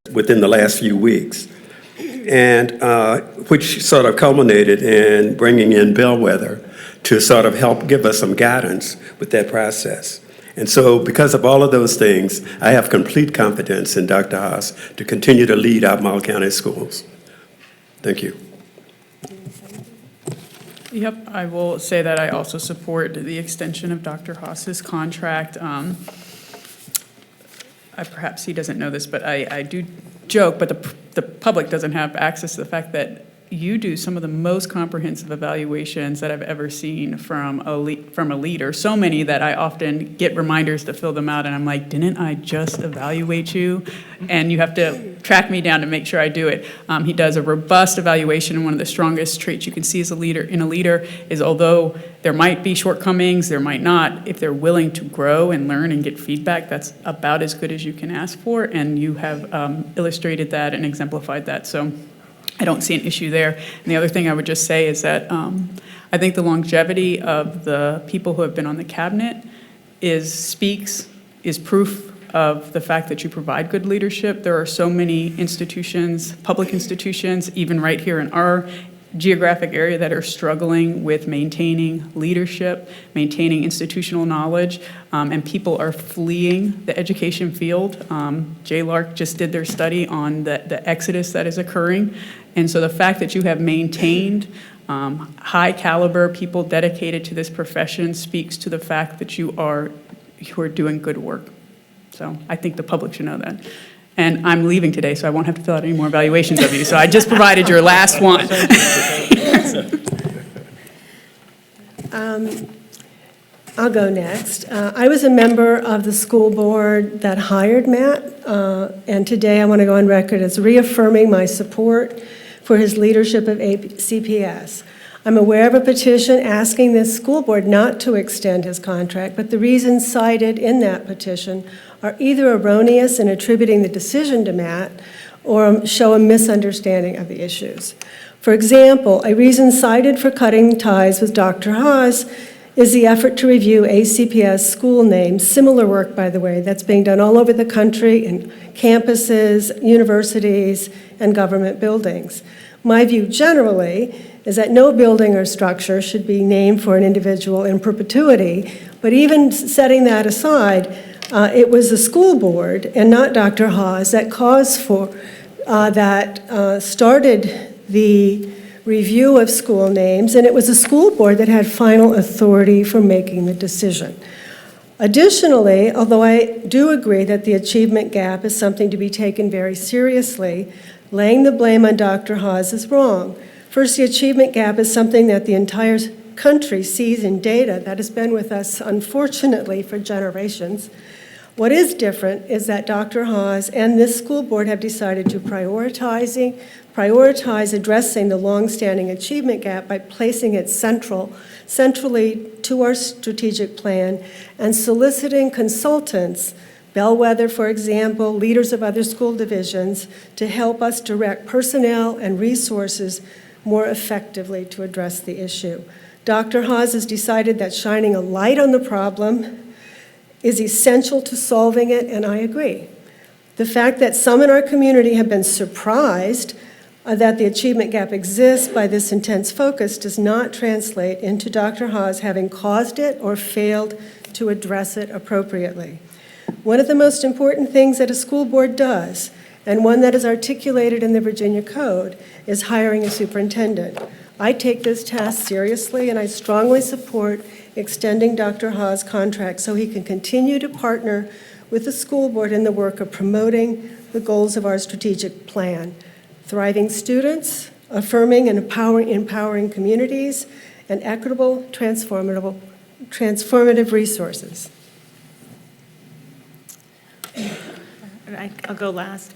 within the last few weeks, and which sort of culminated in bringing in Bellwether to sort of help give us some guidance with that process. And so because of all of those things, I have complete confidence in Dr. Haas to continue to lead Albemarle County Schools. Thank you. Yep, I will say that I also support the extension of Dr. Haas's contract. Perhaps he doesn't know this, but I do joke, but the public doesn't have access to the fact that you do some of the most comprehensive evaluations that I've ever seen from a leader. So many that I often get reminders to fill them out, and I'm like, didn't I just evaluate you? And you have to track me down to make sure I do it. He does a robust evaluation, and one of the strongest traits you can see as a leader is, although there might be shortcomings, there might not, if they're willing to grow and learn and get feedback, that's about as good as you can ask for, and you have illustrated that and exemplified that. So I don't see an issue there. And the other thing I would just say is that I think the longevity of the people who have been on the cabinet is proof of the fact that you provide good leadership. There are so many institutions, public institutions, even right here in our geographic area, that are struggling with maintaining leadership, maintaining institutional knowledge, and people are fleeing the education field. JLARC just did their study on the exodus that is occurring. And so the fact that you have maintained high caliber people dedicated to this profession speaks to the fact that you are doing good work. So I think the public should know that. And I'm leaving today, so I won't have to fill out any more evaluations of you. So I just provided your last one. I'll go next. I was a member of the school board that hired Matt, and today I want to go on record as reaffirming my support for his leadership of CPS. I'm aware of a petition asking this school board not to extend his contract, but the reasons cited in that petition are either erroneous in attributing the decision to Matt or show a misunderstanding of the issues. For example, a reason cited for cutting ties with Dr. Haas is the effort to review ACPS school names, similar work, by the way, that's being done all over the country in campuses, universities, and government buildings. My view generally is that no building or structure should be named for an individual in perpetuity, but even setting that aside, it was the school board and not Dr. Haas that started the review of school names, and it was the school board that had final authority for making the decision. Additionally, although I do agree that the achievement gap is something to be taken very seriously, laying the blame on Dr. Haas is wrong. First, the achievement gap is something that the entire country sees in data that has been with us, unfortunately, for generations. What is different is that Dr. Haas and this school board have decided to prioritize addressing the longstanding achievement gap by placing it centrally to our strategic plan and soliciting consultants, Bellwether, for example, leaders of other school divisions, to help us direct personnel and resources more effectively to address the issue. Dr. Haas has decided that shining a light on the problem is essential to solving it, and I agree. The fact that some in our community have been surprised that the achievement gap exists by this intense focus does not translate into Dr. Haas having caused it or failed to address it appropriately. One of the most important things that a school board does, and one that is articulated in the Virginia Code, is hiring a superintendent. I take this task seriously, and I strongly support extending Dr. Haas' contract so he can continue to partner with the school board in the work of promoting the goals of our strategic plan: thriving students, affirming and empowering communities, and equitable, transformative resources. I'll go last.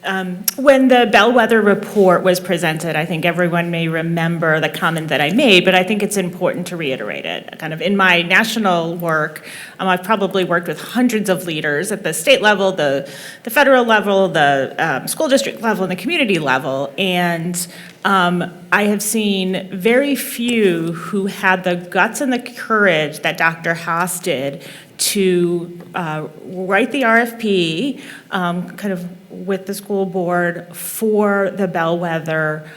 When the Bellwether report was presented, I think everyone may remember the comment that I made, but I think it's important to reiterate it. Kind of in my national work, I've probably worked with hundreds of leaders at the state level, the federal level, the school district level, and the community level, and I have seen very few who had the guts and the courage that Dr. Haas did to write the RFP kind of with the school board for the bellwether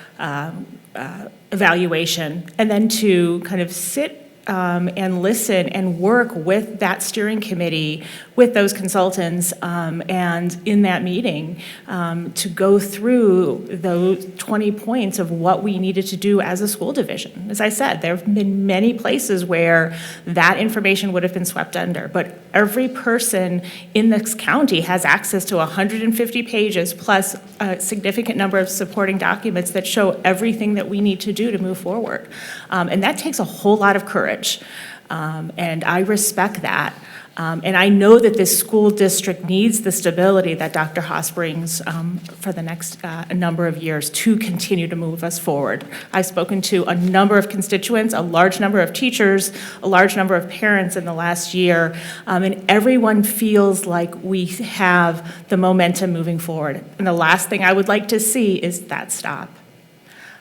evaluation, and then to kind of sit and listen and work with that steering committee, with those consultants, and in that meeting, to go through those 20 points of what we needed to do as a school division. As I said, there have been many places where that information would have been swept under, but every person in this county has access to 150 pages plus a significant number of supporting documents that show everything that we need to do to move forward. And that takes a whole lot of courage. And I respect that. And I know that this school district needs the stability that Dr. Haas brings for the next number of years to continue to move us forward. I've spoken to a number of constituents, a large number of teachers, a large number of parents in the last year, and everyone feels like we have the momentum moving forward. And the last thing I would like to see is that stop.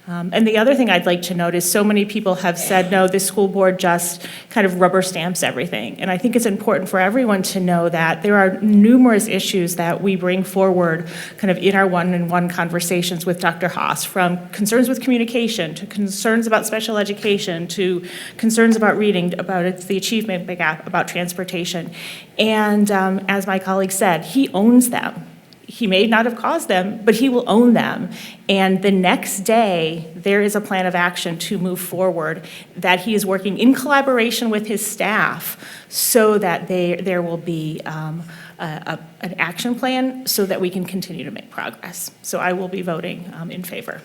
And the other thing I'd like to note is so many people have said, no, this school board just kind of rubber stamps everything. And I think it's important for everyone to know that there are numerous issues that we bring forward kind of in our one-on-one conversations with Dr. Haas, from concerns with communication, to concerns about special education, to concerns about reading, about the achievement gap, about transportation. And as my colleague said, he owns them. He may not have caused them, but he will own them. And the next day, there is a plan of action to move forward that he is working in collaboration with his staff so that there will be an action plan so that we can continue to make progress. So I will be voting in favor.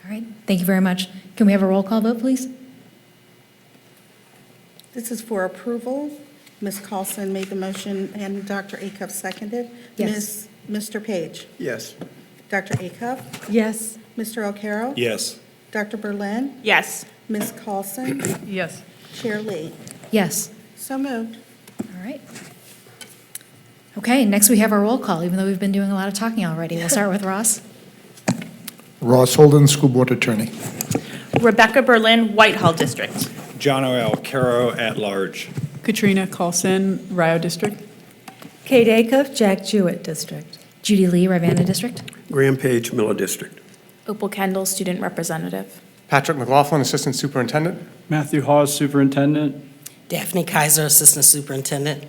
All right, thank you very much. Can we have a roll call vote, please? This is for approval. Ms. Carlson made the motion and Dr. Acuff seconded. Yes. Mr. Page? Yes. Dr. Acuff? Yes. Mr. O'Carroll? Yes. Dr. Berlin? Yes. Ms. Carlson? Yes. Chair Lee? Yes. So moved. All right. Okay, next we have our roll call, even though we've been doing a lot of talking already. We'll start with Ross. Ross Holden, School Board Attorney. Rebecca Berlin, Whitehall District. John O.L. Caro at large. Katrina Carlson, Rio District. Kate Acuff, Jack Jewett District. Judy Lee, Rivanna District. Graham Page, Miller District. Opal Kendall, Student Representative. Patrick McLaughlin, Assistant Superintendent. Matthew Hawes, Superintendent. Daphne Kaiser, Assistant Superintendent.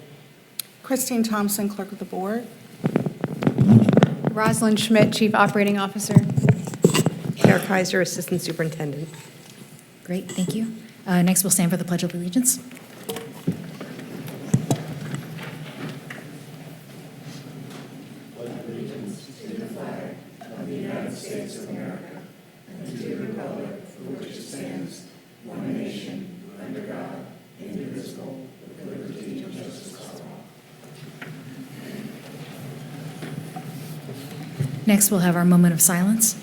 Christine Thompson, Clerk of the Board. Rosalind Schmidt, Chief Operating Officer. Claire Kaiser, Assistant Superintendent. Great, thank you. Next, we'll stand for the Pledge of Allegiance. Next, we'll have our moment of silence.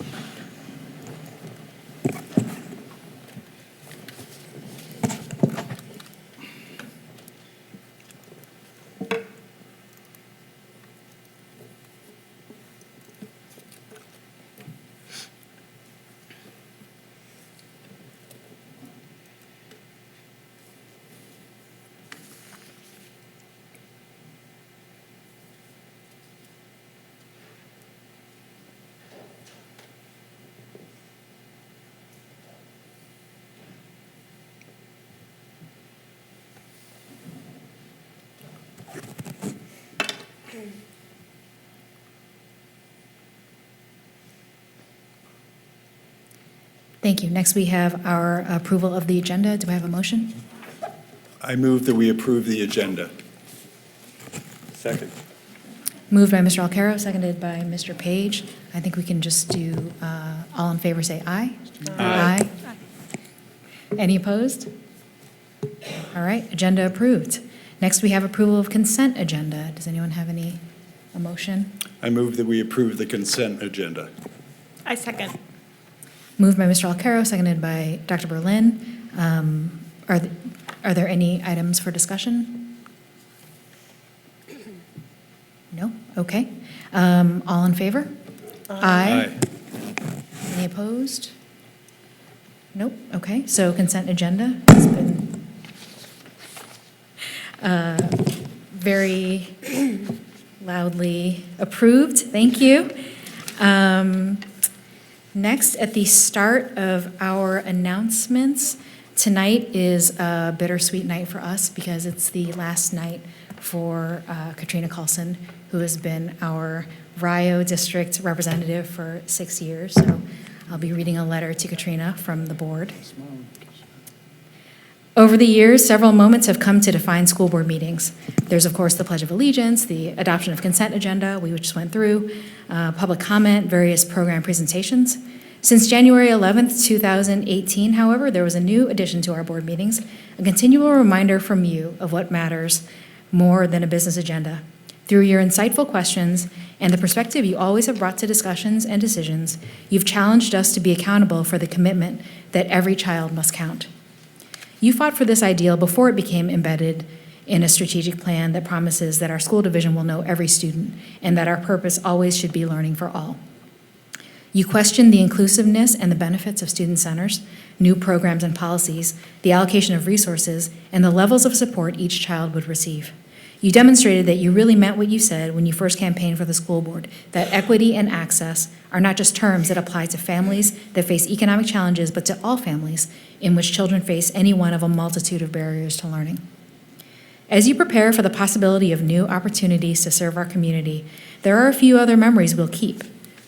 Thank you. Next, we have our approval of the agenda. Do I have a motion? I move that we approve the agenda. Second. Moved by Mr. Alcaro, seconded by Mr. Page. I think we can just do, all in favor say aye. Aye. Any opposed? All right, agenda approved. Next, we have approval of consent agenda. Does anyone have a motion? I move that we approve the consent agenda. I second. Moved by Mr. Alcaro, seconded by Dr. Berlin. Are there any items for discussion? No? Okay. All in favor? Aye. Any opposed? Nope, okay, so consent agenda has been very loudly approved, thank you. Next, at the start of our announcements, tonight is a bittersweet night for us because it's the last night for Katrina Carlson, who has been our Rio District representative for 6 years. So I'll be reading a letter to Katrina from the board. Over the years, several moments have come to define school board meetings. There's, of course, the Pledge of Allegiance, the adoption of consent agenda, we just went through, public comment, various program presentations. Since January 11th, 2018, however, there was a new addition to our board meetings, a continual reminder from you of what matters more than a business agenda. Through your insightful questions and the perspective you always have brought to discussions and decisions, you've challenged us to be accountable for the commitment that every child must count. You fought for this ideal before it became embedded in a strategic plan that promises that our school division will know every student and that our purpose always should be learning for all. You questioned the inclusiveness and the benefits of student centers, new programs and policies, the allocation of resources, and the levels of support each child would receive. You demonstrated that you really meant what you said when you first campaigned for the school board, that equity and access are not just terms that apply to families that face economic challenges, but to all families in which children face any one of a multitude of barriers to learning. As you prepare for the possibility of new opportunities to serve our community, there are a few other memories we'll keep.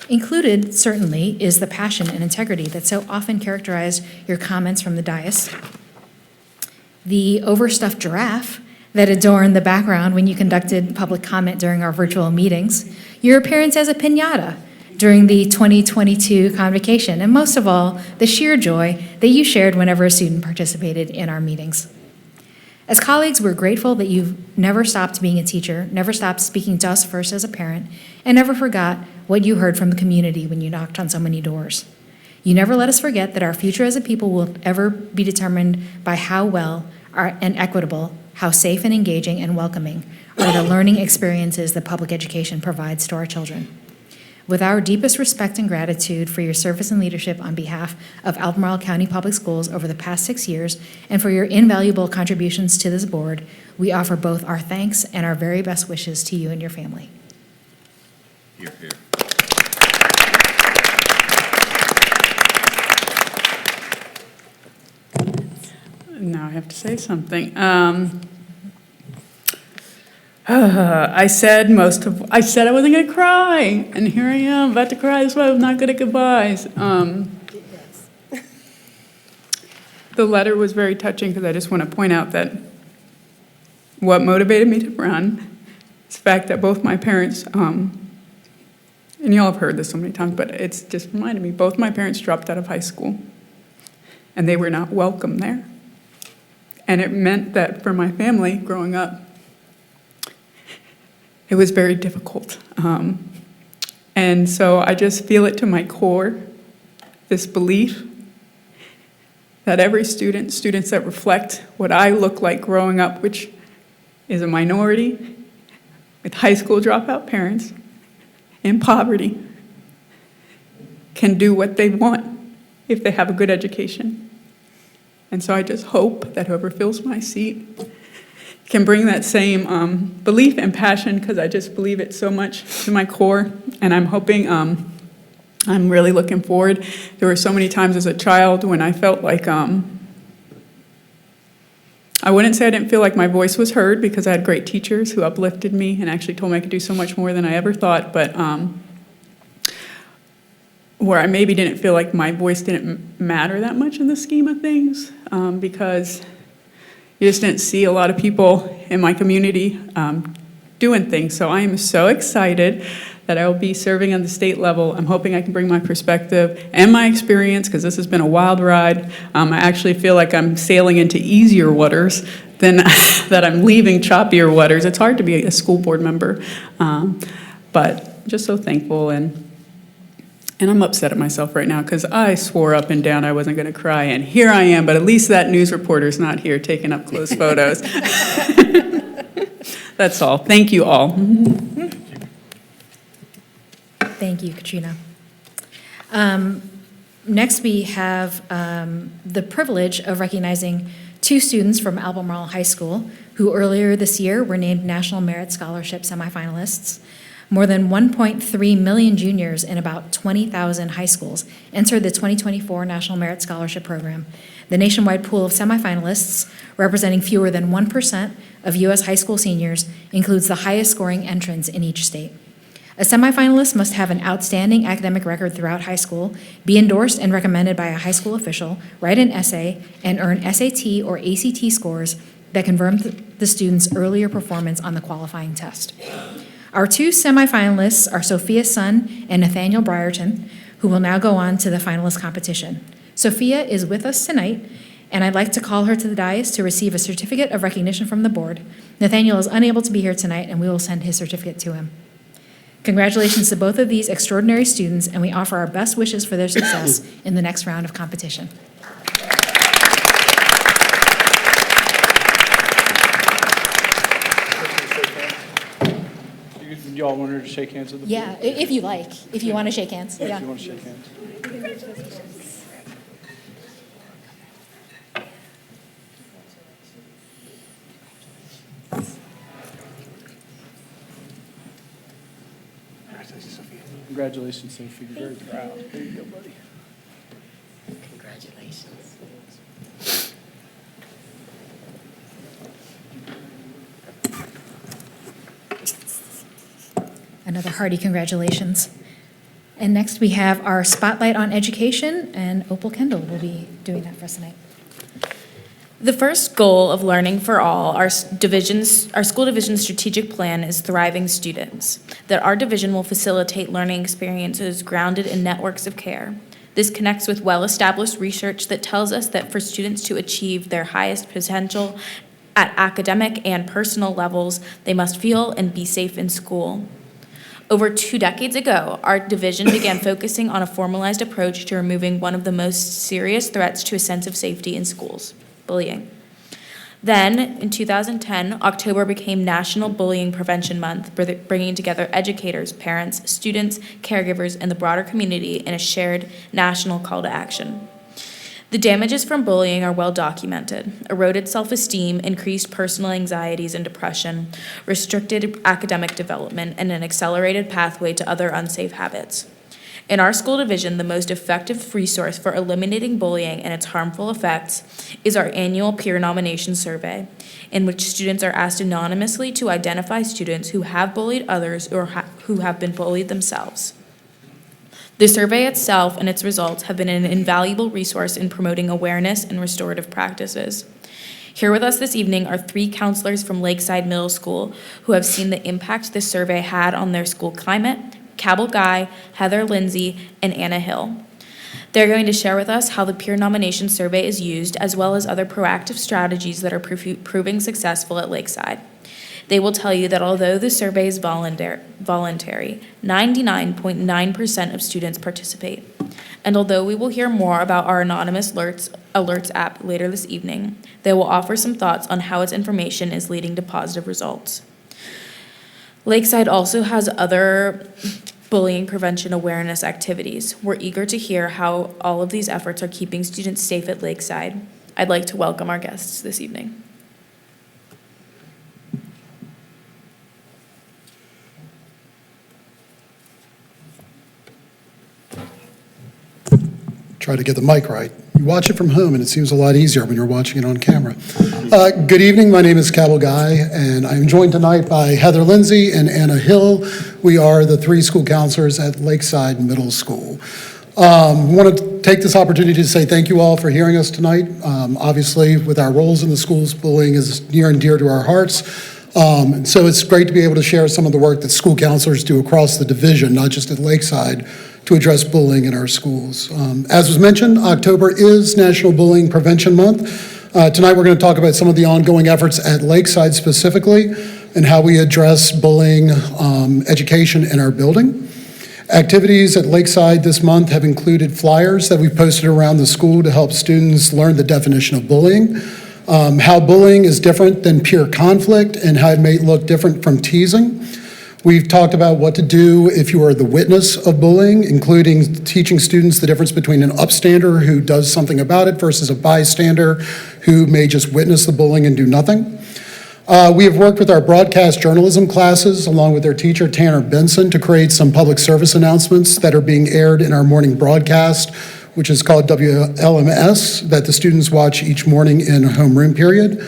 Included, certainly, is the passion and integrity that so often characterized your comments from the dais, the overstuffed giraffe that adorned the background when you conducted public comment during our virtual meetings, your appearance as a piñata during the 2022 convocation, and most of all, the sheer joy that you shared whenever a student participated in our meetings. As colleagues, we're grateful that you've never stopped being a teacher, never stopped speaking to us first as a parent, and never forgot what you heard from the community when you knocked on so many doors. You never let us forget that our future as a people will ever be determined by how well and equitable, how safe and engaging and welcoming are the learning experiences that public education provides to our children. With our deepest respect and gratitude for your service and leadership on behalf of Albemarle County Public Schools over the past 6 years and for your invaluable contributions to this board, we offer both our thanks and our very best wishes to you and your family. Here, here. Now I have to say something. I said I wasn't going to cry, and here I am about to cry. That's why I'm not good at goodbyes. The letter was very touching because I just want to point out that what motivated me to run is the fact that both my parents, and y'all have heard this so many times, but it's just reminded me, both my parents dropped out of high school, and they were not welcome there. And it meant that for my family growing up, it was very difficult. And so I just feel it to my core, this belief that every students that reflect what I look like growing up, which is a minority with high school dropout parents in poverty, can do what they want if they have a good education. And so I just hope that whoever fills my seat can bring that same belief and passion, because I just believe it so much to my core. And I'm hoping, I'm really looking forward. There were so many times as a child when I felt like, I wouldn't say I didn't feel like my voice was heard, because I had great teachers who uplifted me and actually told me I could do so much more than I ever thought, but where I maybe didn't feel like my voice didn't matter that much in the scheme of things, because you just didn't see a lot of people in my community doing things. So I am so excited that I will be serving on the state level. I'm hoping I can bring my perspective and my experience, because this has been a wild ride. I actually feel like I'm sailing into easier waters than that I'm leaving choppier waters. It's hard to be a school board member, but just so thankful. And I'm upset at myself right now because I swore up and down I wasn't going to cry, and here I am, but at least that news reporter's not here taking up close photos. That's all. Thank you all. Thank you, Katrina. Next, we have the privilege of recognizing two students from Albemarle High School who earlier this year were named National Merit Scholarship semifinalists. More than 1.3 million juniors in about 20,000 high schools entered the 2024 National Merit Scholarship Program. The nationwide pool of semifinalists, representing fewer than 1% of U.S. high school seniors, includes the highest scoring entrants in each state. A semifinalist must have an outstanding academic record throughout high school, be endorsed and recommended by a high school official, write an essay, and earn SAT or ACT scores that confirm the student's earlier performance on the qualifying test. Our two semifinalists are Sophia Sun and Nathaniel Brierton, who will now go on to the finalist competition. Sophia is with us tonight, and I'd like to call her to the dais to receive a certificate of recognition from the board. Nathaniel is unable to be here tonight, and we will send his certificate to him. Congratulations to both of these extraordinary students, and we offer our best wishes for their success in the next round of competition. You all wanted to shake hands with the board? Yeah, if you like, if you want to shake hands. If Yeah. you want to shake hands. Congratulations, Sophie. You're very proud. There you go, buddy. Congratulations. Another hearty congratulations. And next, we have our Spotlight on Education, and Opal Kendall will be doing that for us tonight. The first goal of Learning for All, our school division's strategic plan, is thriving students, that our division will facilitate learning experiences grounded in networks of care. This connects with well-established research that tells us that for students to achieve their highest potential at academic and personal levels, they must feel and be safe in school. Over 2 decades ago, our division began focusing on a formalized approach to removing one of the most serious threats to a sense of safety in schools: bullying. Then, in 2010, October became National Bullying Prevention Month, bringing together educators, parents, students, caregivers, and the broader community in a shared national call to action. The damages from bullying are well documented: eroded self-esteem, increased personal anxieties and depression, restricted academic development, and an accelerated pathway to other unsafe habits. In our school division, the most effective resource for eliminating bullying and its harmful effects is our annual peer nomination survey, in which students are asked anonymously to identify students who have bullied others or who have been bullied themselves. The survey itself and its results have been an invaluable resource in promoting awareness and restorative practices. Here with us this evening are 3 counselors from Lakeside Middle School who have seen the impact this survey had on their school climate: Cabell Guy, Heather Lindsay, and Anna Hill. They're going to share with us how the peer nomination survey is used, as well as other proactive strategies that are proving successful at Lakeside. They will tell you that although the survey is voluntary, 99.9% of students participate. And although we will hear more about our anonymous alerts app later this evening, they will offer some thoughts on how its information is leading to positive results. Lakeside also has other bullying prevention awareness activities. We're eager to hear how all of these efforts are keeping students safe at Lakeside. I'd like to welcome our guests this evening. Try to get the mic right. You watch it from home, and it seems a lot easier when you're watching it on camera. Good evening. My name is Cabell Guy, and I'm joined tonight by Heather Lindsay and Anna Hill. We are the 3 school counselors at Lakeside Middle School. I want to take this opportunity to say thank you all for hearing us tonight. Obviously, with our roles in the schools, bullying is near and dear to our hearts. And so it's great to be able to share some of the work that school counselors do across the division, not just at Lakeside, to address bullying in our schools. As was mentioned, October is National Bullying Prevention Month. Tonight we're going to talk about some of the ongoing efforts at Lakeside specifically and how we address bullying education in our building. Activities at Lakeside this month have included flyers that we've posted around the school to help students learn the definition of bullying, how bullying is different than pure conflict, and how it may look different from teasing. We've talked about what to do if you are the witness of bullying, including teaching students the difference between an upstander who does something about it versus a bystander who may just witness the bullying and do nothing. We have worked with our broadcast journalism classes, along with their teacher, Tanner Benson, to create some public service announcements that are being aired in our morning broadcast, which is called WLMS, that the students watch each morning in homeroom period.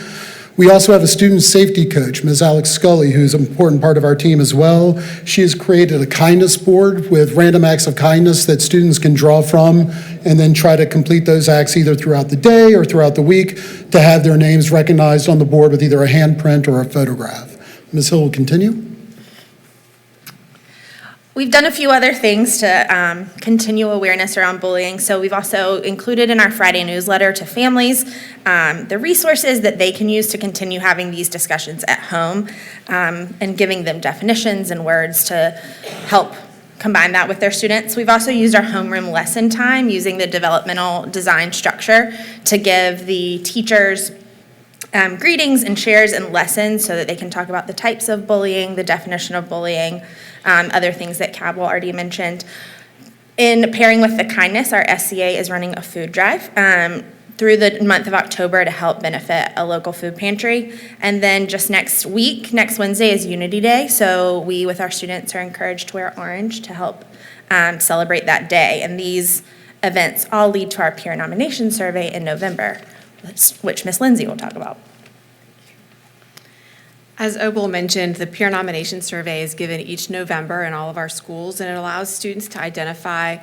We also have a student safety coach, Ms. Alex Scully, who's an important part of our team as well. She has created a kindness board with random acts of kindness that students can draw from and then try to complete those acts either throughout the day or throughout the week to have their names recognized on the board with either a handprint or a photograph. Ms. Hill will continue. We've done a few other things to continue awareness around bullying. So we've also included in our Friday newsletter to families the resources that they can use to continue having these discussions at home, and giving them definitions and words to help combine that with their students. We've also used our homeroom lesson time using the developmental design structure to give the teachers greetings and shares and lessons so that they can talk about the types of bullying, the definition of bullying, other things that Cabell already mentioned. In pairing with the kindness, our SCA is running a food drive through the month of October to help benefit a local food pantry. And then just next week, next Wednesday is Unity Day, so we with our students are encouraged to wear orange to help celebrate that day. And these events all lead to our peer nomination survey in November, which Ms. Lindsay will talk about. As Obel mentioned, the peer nomination survey is given each November in all of our schools, and it allows students to identify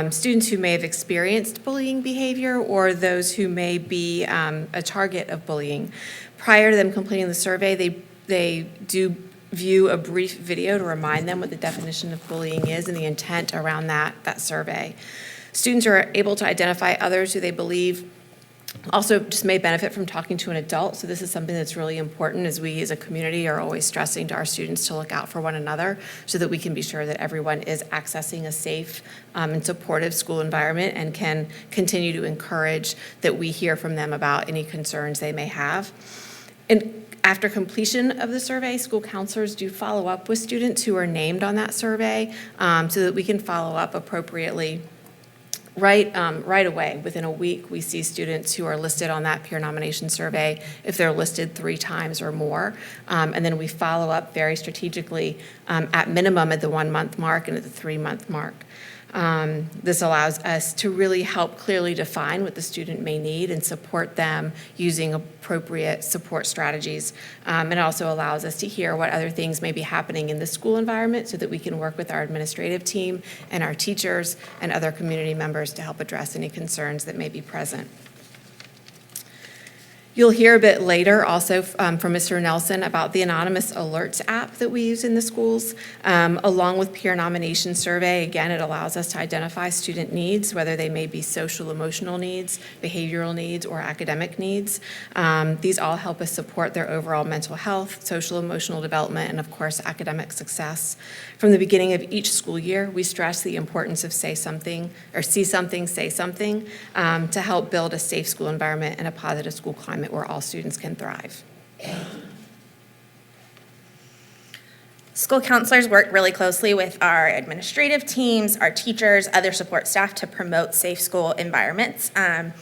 students who may have experienced bullying behavior or those who may be a target of bullying. Prior to them completing the survey, they do view a brief video to remind them what the definition of bullying is and the intent around that survey. Students are able to identify others who they believe also just may benefit from talking to an adult. So this is something that's really important, as we as a community are always stressing to our students to look out for one another so that we can be sure that everyone is accessing a safe and supportive school environment and can continue to encourage that we hear from them about any concerns they may have. And after completion of the survey, school counselors do follow up with students who are named on that survey so that we can follow up appropriately. Right away, within a week, we see students who are listed on that peer nomination survey if they're listed 3 times or more. And then we follow up very strategically at minimum at the 1-month mark and at the 3-month mark. This allows us to really help clearly define what the student may need and support them using appropriate support strategies. It also allows us to hear what other things may be happening in the school environment so that we can work with our administrative team and our teachers and other community members to help address any concerns that may be present. You'll hear a bit later also from Mr. Nelson about the Anonymous Alerts app that we use in the schools. Along with peer nomination survey, again, it allows us to identify student needs, whether they may be social emotional needs, behavioral needs, or academic needs. These all help us support their overall mental health, social emotional development, and of course, academic success. From the beginning of each school year, we stress the importance of say something, or see something, say something, to help build a safe school environment and a positive school climate where all students can thrive. School counselors work really closely with our administrative teams, our teachers, other support staff to promote safe school environments. And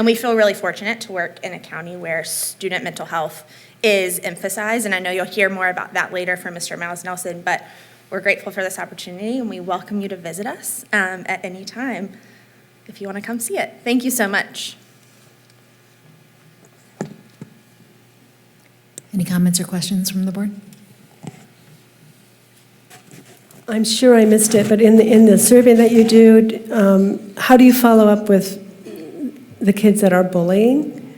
we feel really fortunate to work in a county where student mental health is emphasized. And I know you'll hear more about that later from Mr. Miles Nelson, but we're grateful for this opportunity and we welcome you to visit us at any time if you want to come see it. Thank you so much. Any comments or questions from the board? I'm sure I missed it, but in the survey that you do, how do you follow up with the kids that are bullying?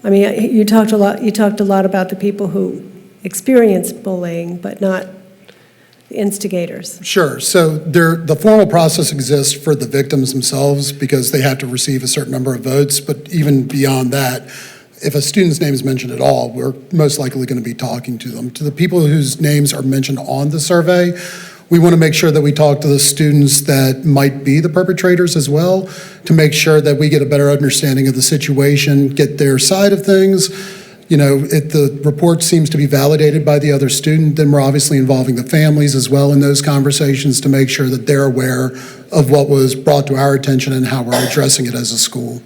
I mean, you talked a lot about the people who experience bullying, but not the instigators. Sure. So the formal process exists for the victims themselves because they have to receive a certain number of votes, but even beyond that, if a student's name is mentioned at all, we're most likely going to be talking to them. To the people whose names are mentioned on the survey, we want to make sure that we talk to the students that might be the perpetrators as well to make sure that we get a better understanding of the situation, get their side of things, if the report seems to be validated by the other student, then we're obviously involving the families as well in those conversations to make sure that they're aware of what was brought to our attention and how we're addressing it as a school.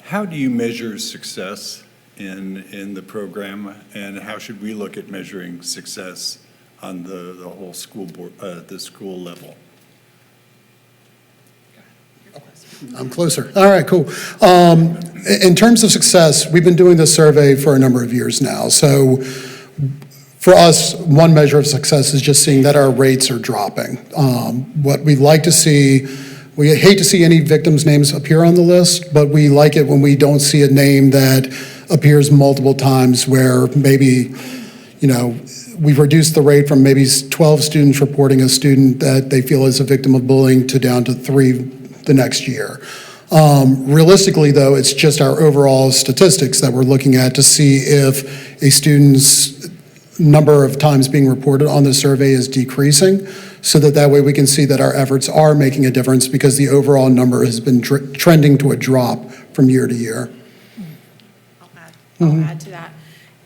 How do you measure success in the program, and how should we look at measuring success on the whole school board, the school level? I'm closer. All right, cool. In terms of success, we've been doing this survey for a number of years now. So for us, one measure of success is just seeing that our rates are dropping. What we'd like to see, we hate to see any victims' names appear on the list, but we like it when we don't see a name that appears multiple times where maybe, we've reduced the rate from maybe 12 students reporting a student that they feel is a victim of bullying to down to 3 the next year. Realistically, though, it's just our overall statistics that we're looking at to see if a student's number of times being reported on the survey is decreasing, so that way we can see that our efforts are making a difference because the overall number has been trending to a drop from year to year. I'll add to that.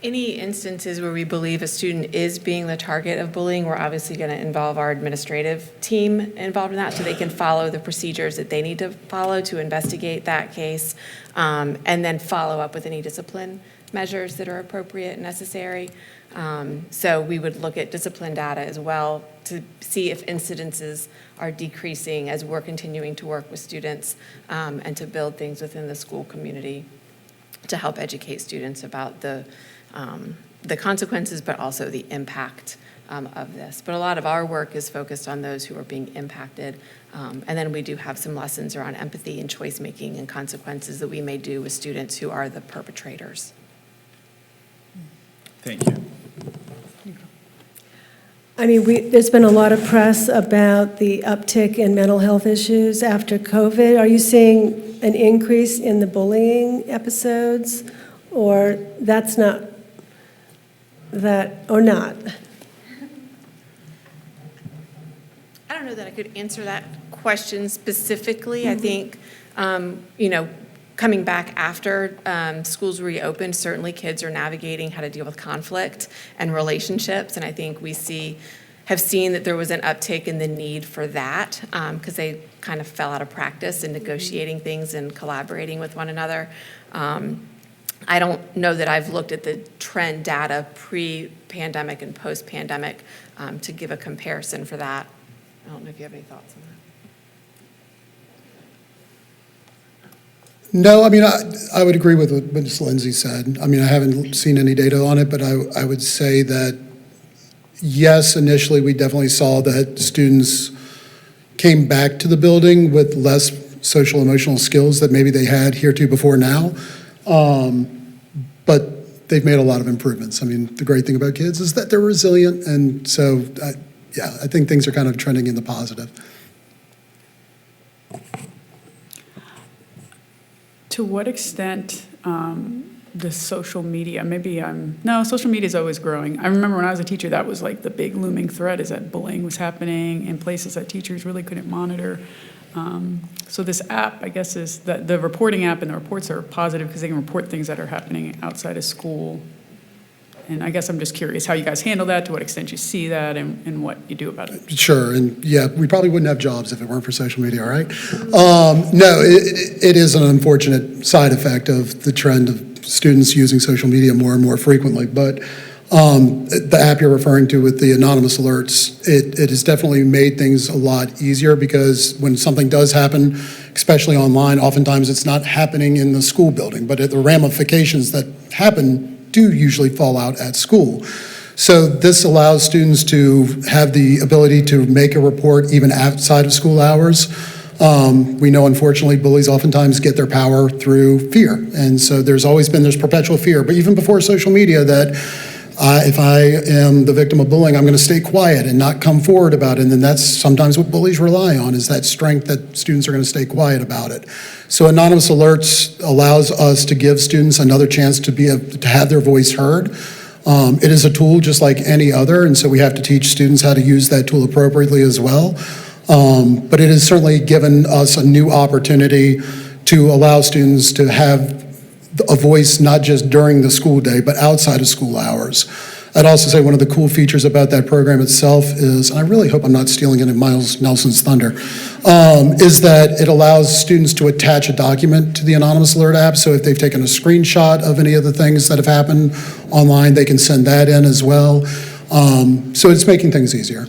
Any instances where we believe a student is being the target of bullying, we're obviously going to involve our administrative team involved in that so they can follow the procedures that they need to follow to investigate that case, and then follow up with any discipline measures that are appropriate and necessary. So we would look at discipline data as well to see if incidences are decreasing as we're continuing to work with students, and to build things within the school community to help educate students about the consequences, but also the impact of this. But a lot of our work is focused on those who are being impacted. And then we do have some lessons around empathy and choice making and consequences that we may do with students who are the perpetrators. Thank you. I mean, there's been a lot of press about the uptick in mental health issues after COVID. Are you seeing an increase in the bullying episodes, or that's not that, or not? I don't know that I could answer that question specifically. I think, coming back after schools reopened, certainly kids are navigating how to deal with conflict and relationships, and I think we have seen that there was an uptick in the need for that because they kind of fell out of practice in negotiating things and collaborating with one another. I don't know that I've looked at the trend data pre-pandemic and post-pandemic to give a comparison for that. I don't know if you have any thoughts on that. No, I mean, I would agree with what Ms. Lindsay said. I mean, I haven't seen any data on it, but I would say that, yes, initially we definitely saw that students came back to the building with less social emotional skills that maybe they had heretofore now. But they've made a lot of improvements. I mean, the great thing about kids is that they're resilient, and so, I think things are kind of trending in the positive. To what extent the social media, no, social media is always growing. I remember when I was a teacher, that was like the big looming threat, is that bullying was happening in places that teachers really couldn't monitor. So this app, I guess, is that the reporting app, and the reports are positive because they can report things that are happening outside of school. And I guess I'm just curious how you guys handle that, to what extent you see that, and what you do about it. Sure, and yeah, we probably wouldn't have jobs if it weren't for social media, right? No, it is an unfortunate side effect of the trend of students using social media more and more frequently. But the app you're referring to with the anonymous alerts, it has definitely made things a lot easier, because when something does happen, especially online, oftentimes it's not happening in the school building, but the ramifications that happen do usually fall out at school. So this allows students to have the ability to make a report even outside of school hours. We know, unfortunately, bullies oftentimes get their power through fear. And so there's perpetual fear, but even before social media, that if I am the victim of bullying, I'm going to stay quiet and not come forward about it. And then that's sometimes what bullies rely on, is that strength that students are going to stay quiet about it. So anonymous alerts allows us to give students another chance to have their voice heard. It is a tool just like any other, and so we have to teach students how to use that tool appropriately as well. But it has certainly given us a new opportunity to allow students to have a voice not just during the school day, but outside of school hours. I'd also say one of the cool features about that program itself is, and I really hope I'm not stealing any of Miles Nelson's thunder, is that it allows students to attach a document to the Anonymous Alert app. So if they've taken a screenshot of any of the things that have happened online, they can send that in as well. So it's making things easier.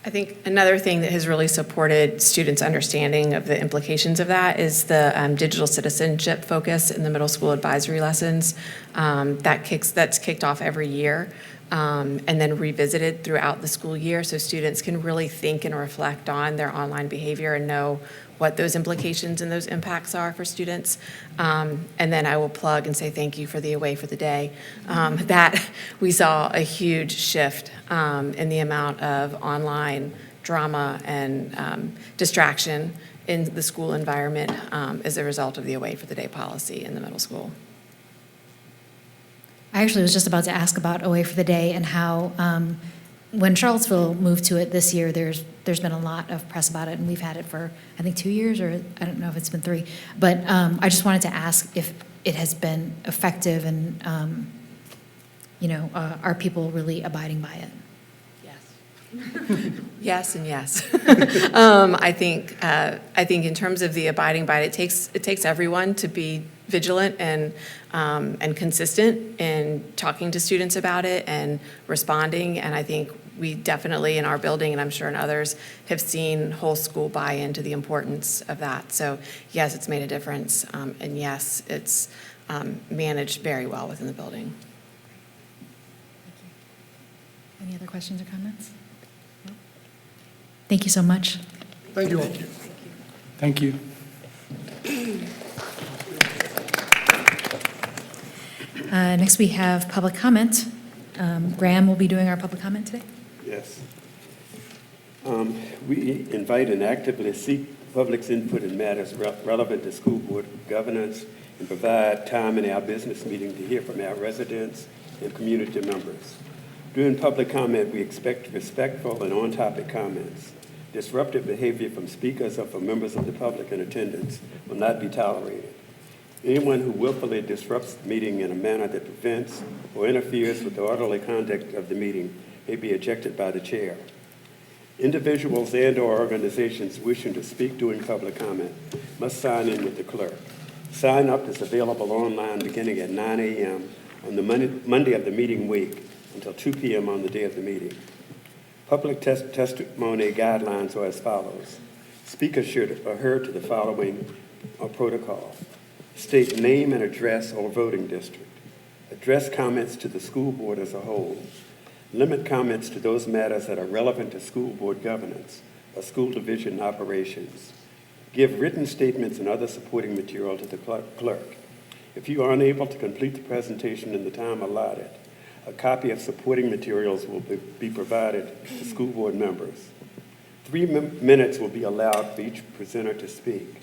I think another thing that has really supported students' understanding of the implications of that is the digital citizenship focus in the middle school advisory lessons. That's kicked off every year and then revisited throughout the school year, so students can really think and reflect on their online behavior and know what those implications and those impacts are for students. And then I will plug and say thank you for the Away for the Day. That we saw a huge shift in the amount of online drama and distraction in the school environment as a result of the Away for the Day policy in the middle school. I actually was just about to ask about Away for the Day and how when Charlottesville moved to it this year, there's been a lot of press about it, and we've had it for, I think, 2 years, or I don't know if it's been 3. But I just wanted to ask if it has been effective and, are people really abiding by it? Yes and yes. I think in terms of the abiding by it, it takes everyone to be vigilant and consistent in talking to students about it and responding. And I think we definitely in our building, and I'm sure in others, have seen whole school buy into the importance of that. So yes, it's made a difference, and yes, it's managed very well within the building. Any other questions or comments? No? Thank you so much. Thank you all. Thank you. Next, we have public comment. Graham will be doing our public comment today. Yes. We invite and actively seek public's input in matters relevant to school board governance and provide time in our business meeting to hear from our residents and community members. During public comment, we expect respectful and on-topic comments. Disruptive behavior from speakers or from members of the public in attendance will not be tolerated. Anyone who willfully disrupts the meeting in a manner that prevents or interferes with the orderly conduct of the meeting may be ejected by the chair. Individuals and/or organizations wishing to speak during public comment must sign in with the clerk. Sign up is available online beginning at 9 a.m. on the Monday of the meeting week until 2 p.m. on the day of the meeting. Public testimony guidelines are as follows. Speakers should adhere to the following protocol. State name and address or voting district. Address comments to the school board as a whole. Limit comments to those matters that are relevant to school board governance or school division operations. Give written statements and other supporting material to the clerk. If you are unable to complete the presentation in the time allotted, a copy of supporting materials will be provided to school board members. 3 minutes will be allowed for each presenter to speak.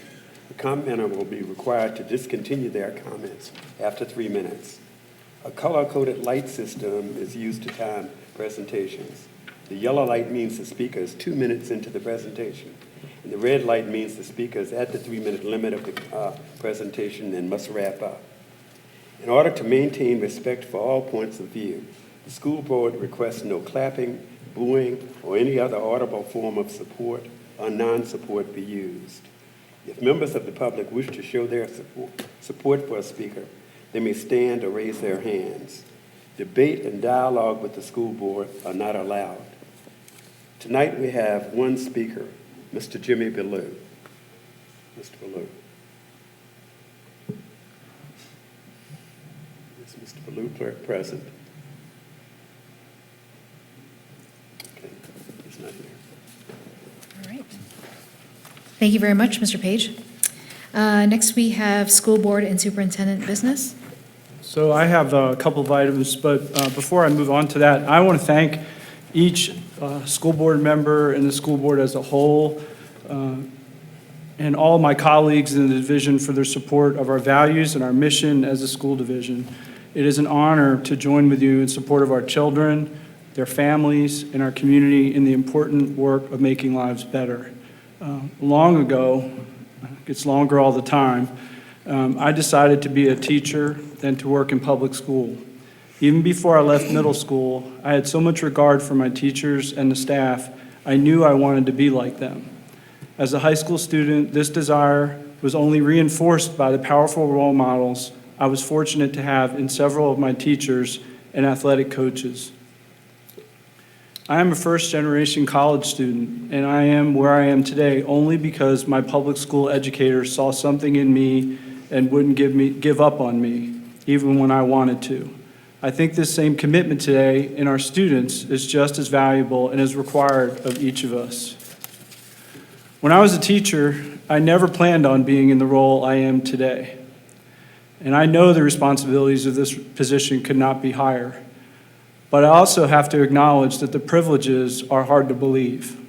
The commenter will be required to discontinue their comments after 3 minutes. A color-coded light system is used to time presentations. The yellow light means the speaker is 2 minutes into the presentation, and the red light means the speaker is at the 3-minute limit of the presentation and must wrap up. In order to maintain respect for all points of view, the school board requests no clapping, booing, or any other audible form of support or non-support be used. If members of the public wish to show their support for a speaker, they may stand or raise their hands. Debate and dialogue with the school board are not allowed. Tonight we have one speaker, Mr. Jimmy Ballou. Mr. Ballou. Is Mr. Ballou present? Okay, he's not here. All right. Thank you very much, Mr. Page. Next, we have school board and superintendent business. So I have a couple of items, but before I move on to that, I want to thank each school board member and the school board as a whole, and all my colleagues in the division for their support of our values and our mission as a school division. It is an honor to join with you in support of our children, their families, and our community in the important work of making lives better. Long ago, gets longer all the time, I decided to be a teacher and to work in public school. Even before I left middle school, I had so much regard for my teachers and the staff, I knew I wanted to be like them. As a high school student, this desire was only reinforced by the powerful role models I was fortunate to have in several of my teachers and athletic coaches. I am a first-generation college student, and I am where I am today only because my public school educators saw something in me and wouldn't give up on me, even when I wanted to. I think this same commitment today in our students is just as valuable and is required of each of us. When I was a teacher, I never planned on being in the role I am today. And I know the responsibilities of this position could not be higher. But I also have to acknowledge that the privileges are hard to believe.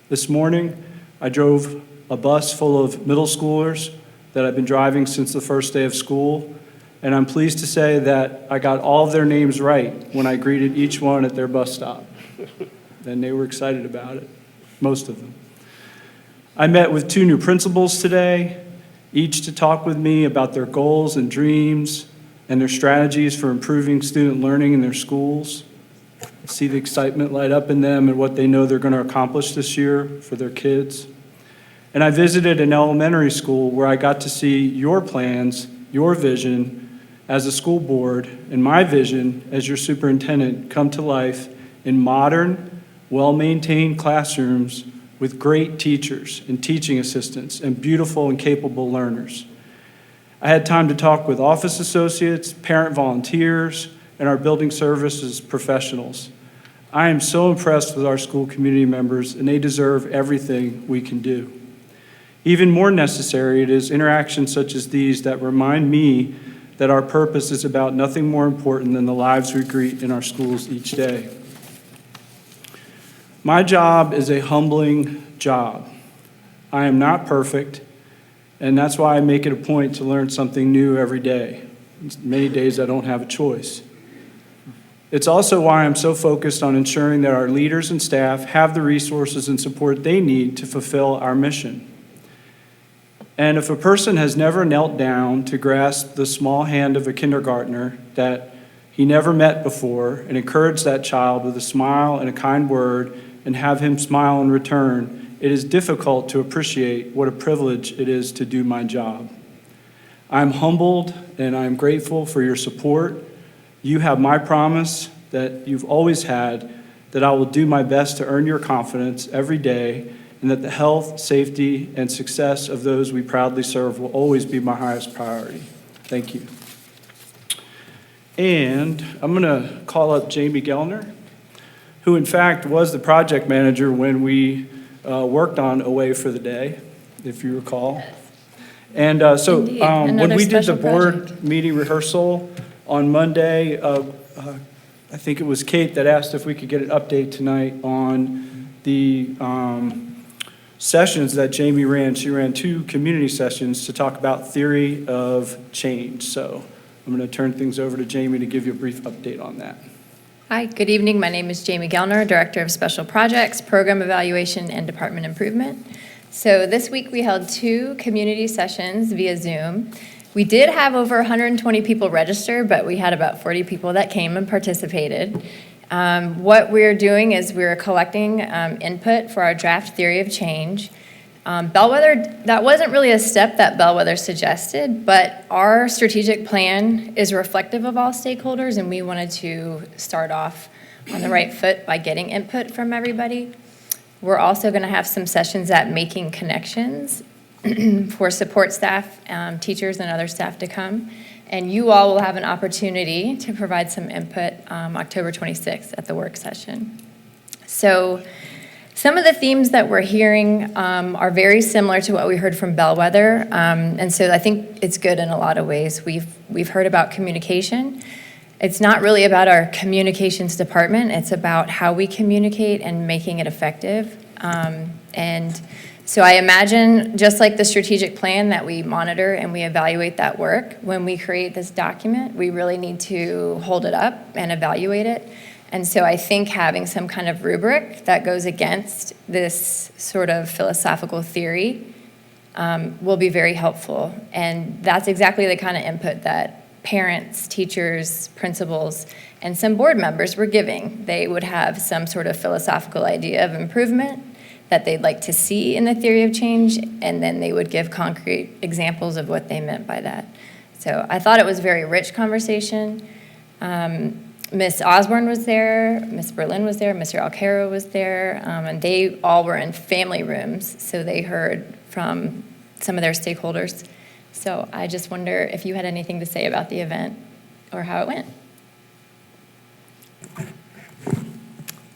This morning, I drove a bus full of middle schoolers that I've been driving since the first day of school, and I'm pleased to say that I got all of their names right when I greeted each one at their bus stop. And they were excited about it, most of them. I met with 2 new principals today, each to talk with me about their goals and dreams and their strategies for improving student learning in their schools. See the excitement light up in them and what they know they're going to accomplish this year for their kids. And I visited an elementary school where I got to see your plans, your vision as a school board, and my vision as your superintendent come to life in modern, well-maintained classrooms with great teachers and teaching assistants and beautiful and capable learners. I had time to talk with office associates, parent volunteers, and our building services professionals. I am so impressed with our school community members, and they deserve everything we can do. Even more necessary, it is interactions such as these that remind me that our purpose is about nothing more important than the lives we greet in our schools each day. My job is a humbling job. I am not perfect, and that's why I make it a point to learn something new every day. Many days I don't have a choice. It's also why I'm so focused on ensuring that our leaders and staff have the resources and support they need to fulfill our mission. And if a person has never knelt down to grasp the small hand of a kindergartner that he never met before and encourage that child with a smile and a kind word and have him smile in return, it is difficult to appreciate what a privilege it is to do my job. I'm humbled and I'm grateful for your support. You have my promise that you've always had that I will do my best to earn your confidence every day and that the health, safety, and success of those we proudly serve will always be my highest priority. Thank you. And I'm going to call up Jamie Gellner, who in fact was the project manager when we worked on Away for the Day, if you recall. And so Indeed. when Another we did the special board project. meeting rehearsal on Monday, I think it was Kate that asked if we could get an update tonight on the sessions that Jamie ran. She ran 2 community sessions to talk about theory of change. So I'm going to turn things over to Jamie to give you a brief update on that. Hi, good evening. My name is Jamie Gellner, Director of Special Projects, Program Evaluation, and Department Improvement. So this week we held 2 community sessions via Zoom. We did have over 120 people register, but we had about 40 people that came and participated. What we're doing is we're collecting input for our draft theory of change. Bellwether, that wasn't really a step that Bellwether suggested, but our strategic plan is reflective of all stakeholders, and we wanted to start off on the right foot by getting input from everybody. We're also going to have some sessions at Making Connections for support staff, teachers, and other staff to come. And you all will have an opportunity to provide some input October 26th at the work session. So some of the themes that we're hearing are very similar to what we heard from Bellwether. And so I think it's good in a lot of ways. We've heard about communication. It's not really about our communications department. It's about how we communicate and making it effective. And so I imagine, just like the strategic plan, that we monitor and we evaluate that work. When we create this document, we really need to hold it up and evaluate it. And so I think having some kind of rubric that goes against this sort of philosophical theory will be very helpful. And that's exactly the kind of input that parents, teachers, principals, and some board members were giving. They would have some sort of philosophical idea of improvement that they'd like to see in the theory of change, and then they would give concrete examples of what they meant by that. So I thought it was a very rich conversation. Ms. Osborne was there, Ms. Berlin was there, Mr. Alcaro was there, and they all were in family rooms, so they heard from some of their stakeholders. So I just wonder if you had anything to say about the event or how it went.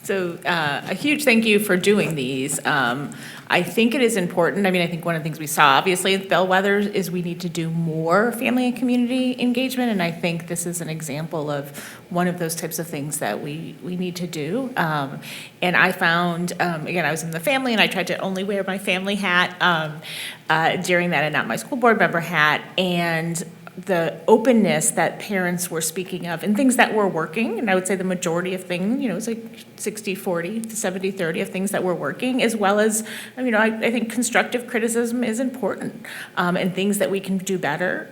So a huge thank you for doing these. I think it is important. I mean, I think one of the things we saw, obviously, at Bellwether is we need to do more family and community engagement, and I think this is an example of one of those types of things that we need to do. And I found, again, I was in the family, and I tried to only wear my family hat during that and not my school board member hat, and the openness that parents were speaking of and things that were working, and I would say the majority of things, it's like 60-40 to 70-30 of things that were working, as well as, I think constructive criticism is important, and things that we can do better.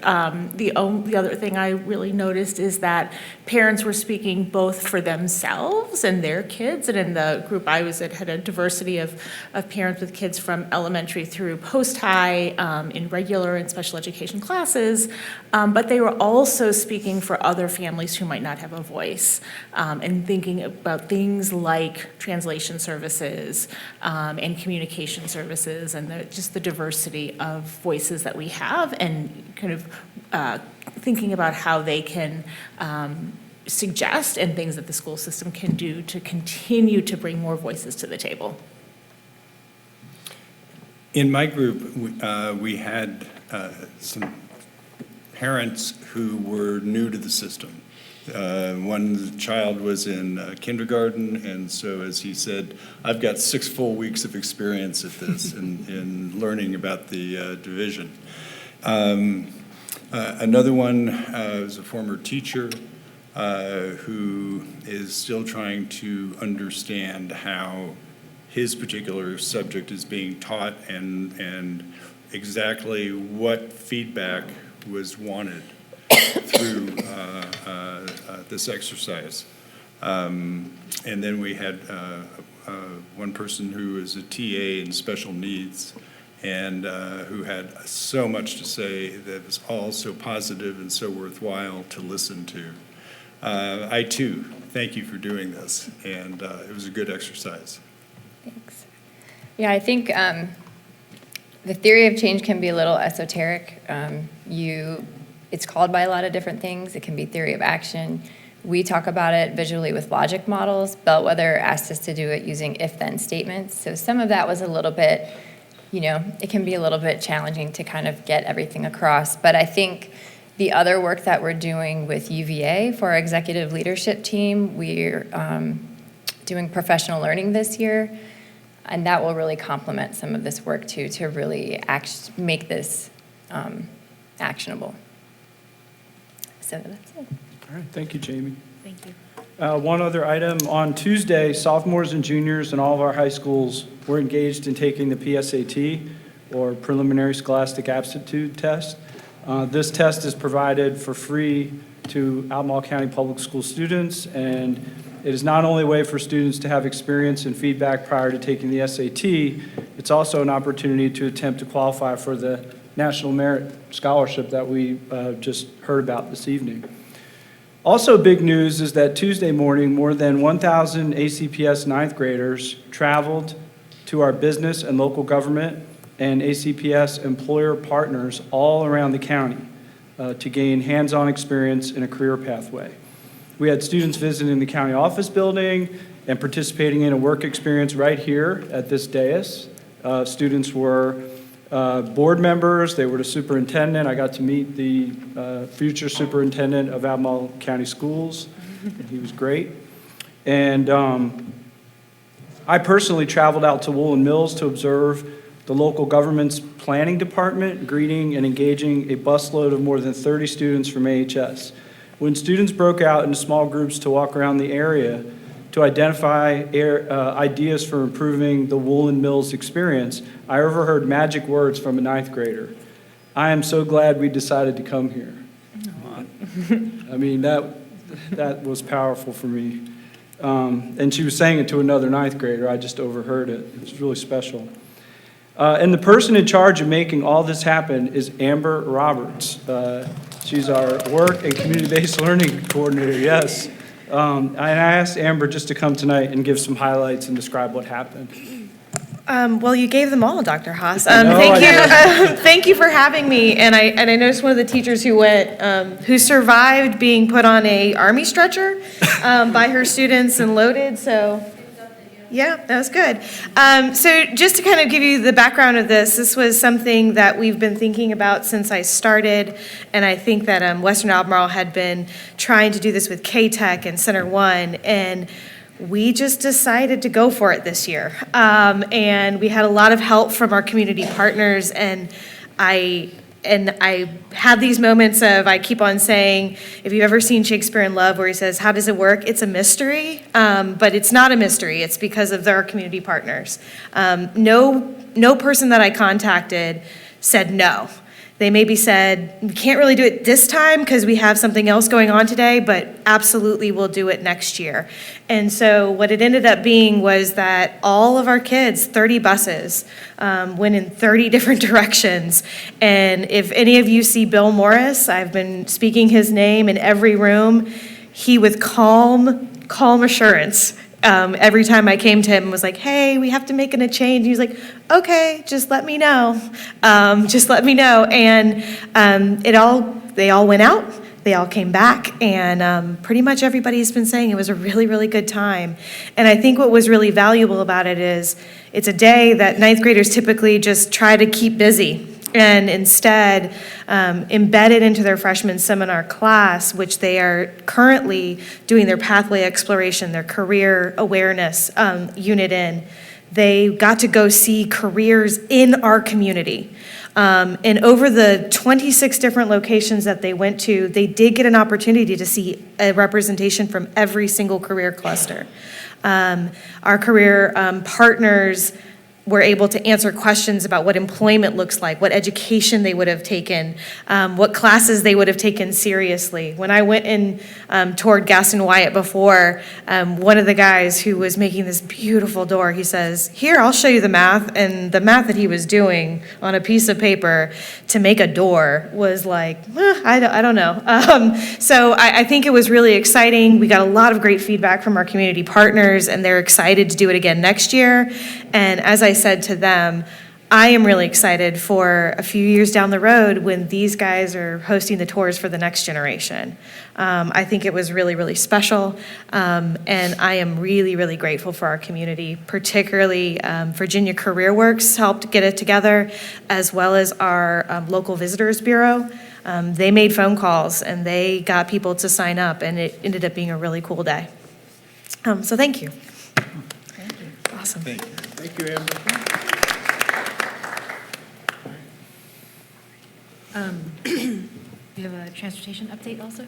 The other thing I really noticed is that parents were speaking both for themselves and their kids, and in the group I was at had a diversity of parents with kids from elementary through post-high, in regular and special education classes, but they were also speaking for other families who might not have a voice, and thinking about things like translation services and communication services, and just the diversity of voices that we have, and kind of thinking about how they can suggest and things that the school system can do to continue to bring more voices to the table. In my group, we had some parents who were new to the system. One child was in kindergarten, and so as he said, I've got 6 full weeks of experience at this in learning about the division. Another one is a former teacher who is still trying to understand how his particular subject is being taught and exactly what feedback was wanted through this exercise. And then we had one person who is a TA in special needs and who had so much to say that was all so positive and so worthwhile to listen to. I too thank you for doing this, and it was a good exercise. Thanks. Yeah, I think the theory of change can be a little esoteric. It's called by a lot of different things. It can be theory of action. We talk about it visually with logic models. Bellwether asked us to do it using if-then statements. So some of that was a little bit, it can be a little bit challenging to kind of get everything across. But I think the other work that we're doing with UVA for our executive leadership team, we're doing professional learning this year, and that will really complement some of this work too, to really make this actionable. So that's it. All right, thank you, Jamie. Thank you. One other item, on Tuesday, sophomores and juniors in all of our high schools were engaged in taking the PSAT, or Preliminary Scholastic Aptitude Test. This test is provided for free to Albemarle County Public School students, and it is not only a way for students to have experience and feedback prior to taking the SAT, it's also an opportunity to attempt to qualify for the National Merit Scholarship that we just heard about this evening. Also big news is that Tuesday morning, more than 1,000 ACPS ninth graders traveled to our business and local government and ACPS employer partners all around the county to gain hands-on experience in a career pathway. We had students visiting the county office building and participating in a work experience right here at this dais. Students were board members, they were the superintendent. I got to meet the future superintendent of Albemarle County Schools. He was great. And I personally traveled out to Woolen Mills to observe the local government's planning department greeting and engaging a busload of more than 30 students from AHS. When students broke out into small groups to walk around the area, to identify ideas for improving the Woolen Mills experience, I overheard magic words from a ninth grader. I am so glad we decided to come here. I mean, that was powerful for me. And she was saying it to another ninth grader. I just overheard it. It was really special. And the person in charge of making all this happen is Amber Roberts. She's our work and community-based learning coordinator, yes. And I asked Amber just to come tonight and give some highlights and describe what happened. Well, you gave them all, Dr. Haas. No, Thank I you. Thank you for having me. And I noticed one of the teachers who survived being put on a army stretcher by her students and loaded. So, yeah, that was good. So just to kind of give you the background of this was something that we've been thinking about since I started, and I think that Western Albemarle had been trying to do this with K-Tech and Center One, and we just decided to go for it this year. And we had a lot of help from our community partners, and I had these moments of, I keep on saying, if you've ever seen Shakespeare in Love where he says, how does it work? It's a mystery, but it's not a mystery. It's because of our community partners. No person that I contacted said no. They maybe said, we can't really do it this time because we have something else going on today, but absolutely we'll do it next year. And so what it ended up being was that all of our kids, 30 buses, went in 30 different directions. And if any of you see Bill Morris, I've been speaking his name in every room. He, with calm assurance, every time I came to him and was like, hey, we have to make a change. He was like, okay, just let me know. Just let me know. And they all went out. They all came back. And pretty much everybody's been saying it was a really, really good time. And I think what was really valuable about it is it's a day that ninth graders typically just try to keep busy. And instead, embedded into their freshman seminar class, which they are currently doing their pathway exploration, their career awareness unit in, they got to go see careers in our community. And over the 26 different locations that they went to, they did get an opportunity to see a representation from every single career cluster. Our career partners were able to answer questions about what employment looks like, what education they would have taken, what classes they would have taken seriously. When I went in toward Gaston Wyatt before, one of the guys who was making this beautiful door, he says, here, I'll show you the math. And the math that he was doing on a piece of paper to make a door was like, I don't know. So I think it was really exciting. We got a lot of great feedback from our community partners, and they're excited to do it again next year. And as I said to them, I am really excited for a few years down the road when these guys are hosting the tours for the next generation. I think it was really, really special, and I am really, really grateful for our community, particularly Virginia Career Works helped get it together, as well as our local visitors bureau. They made phone calls and they got people to sign up, and it ended up being a really cool day. So thank you. Awesome. Thank you. Thank you, Amber. We have a transportation update also?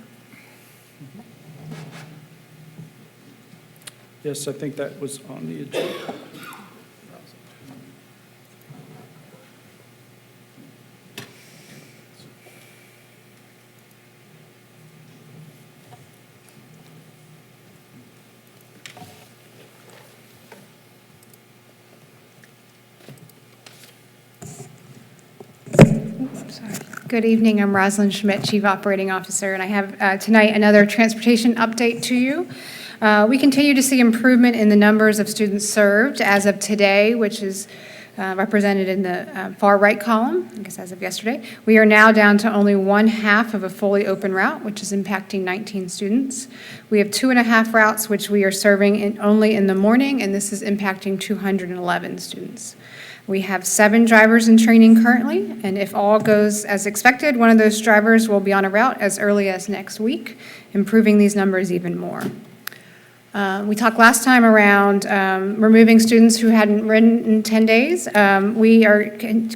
Yes, I think that was on the agenda. Good evening, I'm Rosalind Schmidt, Chief Operating Officer, and I have tonight another transportation update to you. We continue to see improvement in the numbers of students served as of today, which is represented in the far right column, I guess as of yesterday. We are now down to only 1/2 of a fully open route, which is impacting 19 students. We have 2.5 routes which we are serving only in the morning, and this is impacting 211 students. We have 7 drivers in training currently, and if all goes as expected, one of those drivers will be on a route as early as next week, improving these numbers even more. We talked last time around removing students who hadn't ridden in 10 days. We are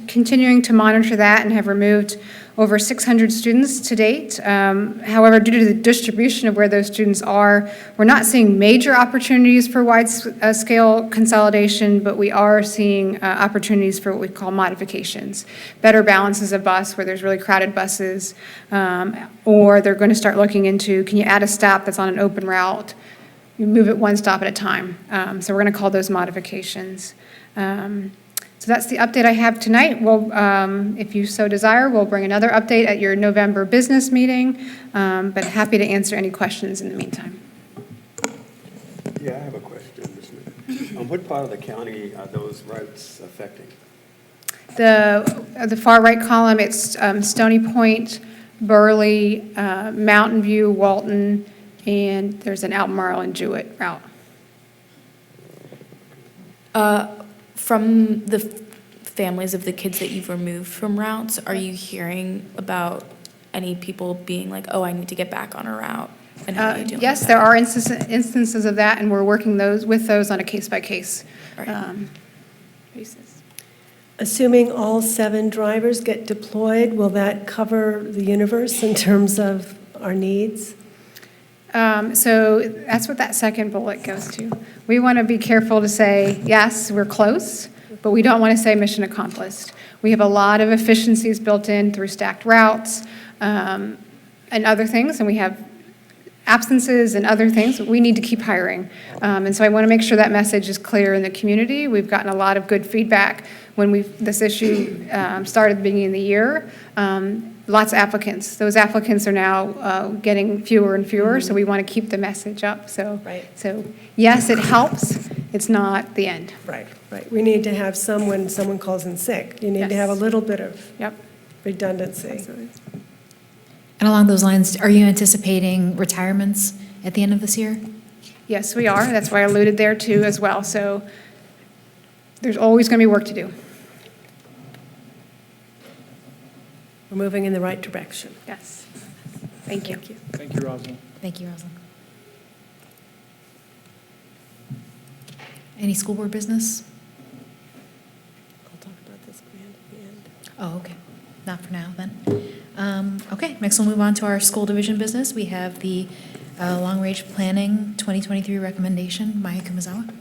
continuing to monitor that and have removed over 600 students to date. However, due to the distribution of where those students are, we're not seeing major opportunities for wide-scale consolidation, but we are seeing opportunities for what we call modifications. Better balances of bus where there's really crowded buses, or they're going to start looking into, can you add a stop that's on an open route? You move it one stop at a time. So we're going to call those modifications. So that's the update I have tonight. We'll, if you so desire, we'll bring another update at your November business meeting, but happy to answer any questions in the meantime. Yeah, I have a question, Ms. Smith. What part of the county are those routes affecting? The far right column, it's Stony Point, Burley, Mountain View, Walton, and there's an Albemarle and Jewett route. From the families of the kids that you've removed from routes, are you hearing about any people being like, oh, I need to get back on a route? And how are you dealing Yes, with there that? are instances of that, and we're working with those on a case-by-case basis. Assuming all 7 drivers get deployed, will that cover the universe in terms of our needs? So that's what that second bullet goes to. We want to be careful to say, yes, we're close, but we don't want to say mission accomplished. We have a lot of efficiencies built in through stacked routes and other things, and we have absences and other things. We need to keep hiring. And so I want to make sure that message is clear in the community. We've gotten a lot of good feedback when this issue started at the beginning of the year. Lots of applicants. Those applicants are now getting fewer and fewer, so we want to keep the message up. So yes, it helps. It's not the end. Right. We need to have when someone calls in sick. You need to have a little bit of redundancy. Absolutely. And along those lines, are you anticipating retirements at the end of this year? Yes, we are. That's why I alluded there too as well. So there's always going to be work to do. We're moving in the right direction. Yes. Thank you. Thank you, Rosalind. Thank you, Rosalind. Any school board business? I'll talk about this plan at the end. Oh, okay. Not for now, then. Okay, next we'll move on to our school division business. We have the long-range planning 2023 recommendation. Maya Kumazawa.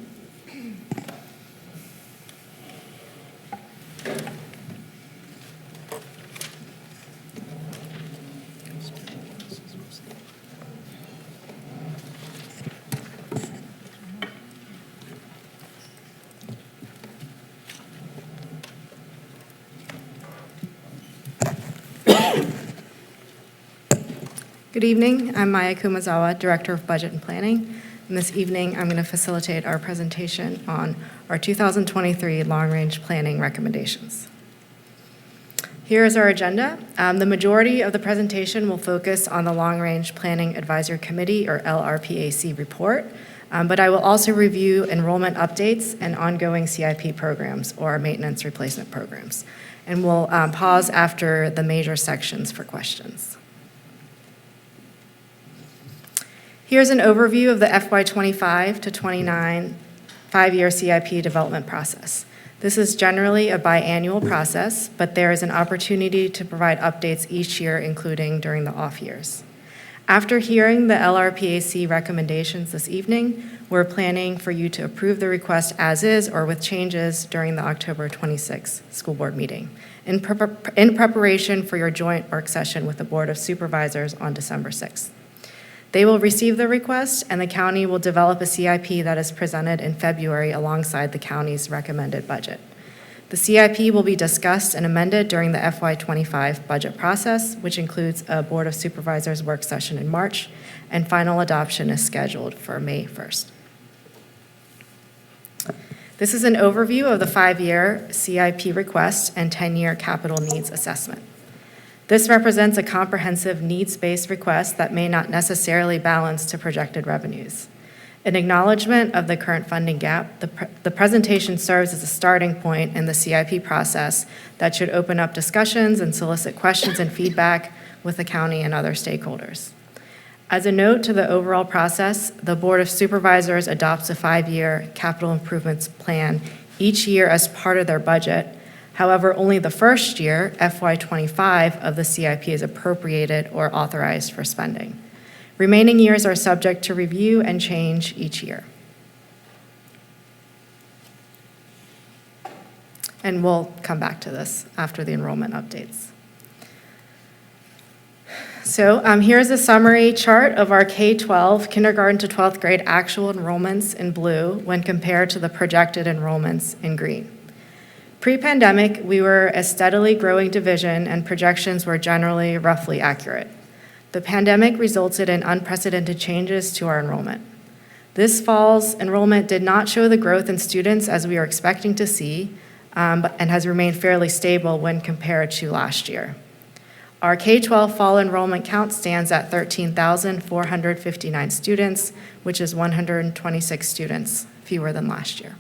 Good evening. I'm Maya Kumazawa, Director of Budget and Planning. And this evening, I'm going to facilitate our presentation on our 2023 long-range planning recommendations. Here is our agenda. The majority of the presentation will focus on the Long-Range Planning Advisory Committee, or LRPAC, report, but I will also review enrollment updates and ongoing CIP programs, or maintenance replacement programs. And we'll pause after the major sections for questions. Here's an overview of the FY25 to 29 5-year CIP development process. This is generally a biannual process, but there is an opportunity to provide updates each year, including during the off years. After hearing the LRPAC recommendations this evening, we're planning for you to approve the request as is or with changes during the October 26th school board meeting, in preparation for your joint work session with the Board of Supervisors on December 6th. They will receive the request, and the county will develop a CIP that is presented in February alongside the county's recommended budget. The CIP will be discussed and amended during the FY25 budget process, which includes a Board of Supervisors work session in March, and final adoption is scheduled for May 1st. This is an overview of the 5-year CIP request and 10-year capital needs assessment. This represents a comprehensive needs-based request that may not necessarily balance to projected revenues. In acknowledgement of the current funding gap, the presentation serves as a starting point in the CIP process that should open up discussions and solicit questions and feedback with the county and other stakeholders. As a note to the overall process, the Board of Supervisors adopts a 5-year capital improvements plan each year as part of their budget. However, only the first year, FY25, of the CIP is appropriated or authorized for spending. Remaining years are subject to review and change each year. And we'll come back to this after the enrollment updates. So here's a summary chart of our K-12, kindergarten to 12th grade actual enrollments in blue when compared to the projected enrollments in green. Pre-pandemic, we were a steadily growing division and projections were generally roughly accurate. The pandemic resulted in unprecedented changes to our enrollment. This fall's enrollment did not show the growth in students as we were expecting to see, and has remained fairly stable when compared to last year. Our K-12 fall enrollment count stands at 13,459 students, which is 126 students fewer than last year.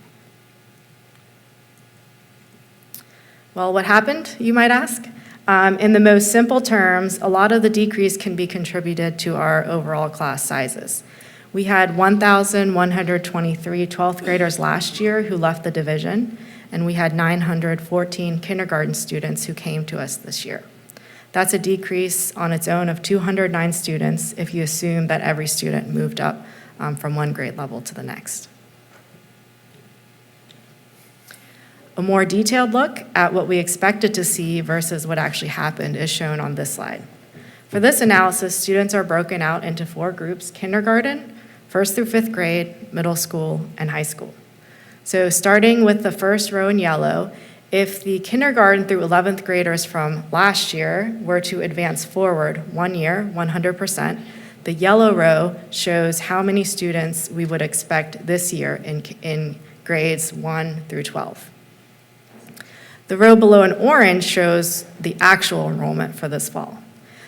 Well, what happened, you might ask? In the most simple terms, a lot of the decrease can be contributed to our overall class sizes. We had 1,123 12th graders last year who left the division, and we had 914 kindergarten students who came to us this year. That's a decrease on its own of 209 students if you assume that every student moved up from one grade level to the next. A more detailed look at what we expected to see versus what actually happened is shown on this slide. For this analysis, students are broken out into 4 groups: kindergarten, 1st through 5th grade, middle school, and high school. So starting with the first row in yellow, if the kindergarten through 11th graders from last year were to advance forward 1 year, 100%, the yellow row shows how many students we would expect this year in grades 1 through 12. The row below in orange shows the actual enrollment for this fall.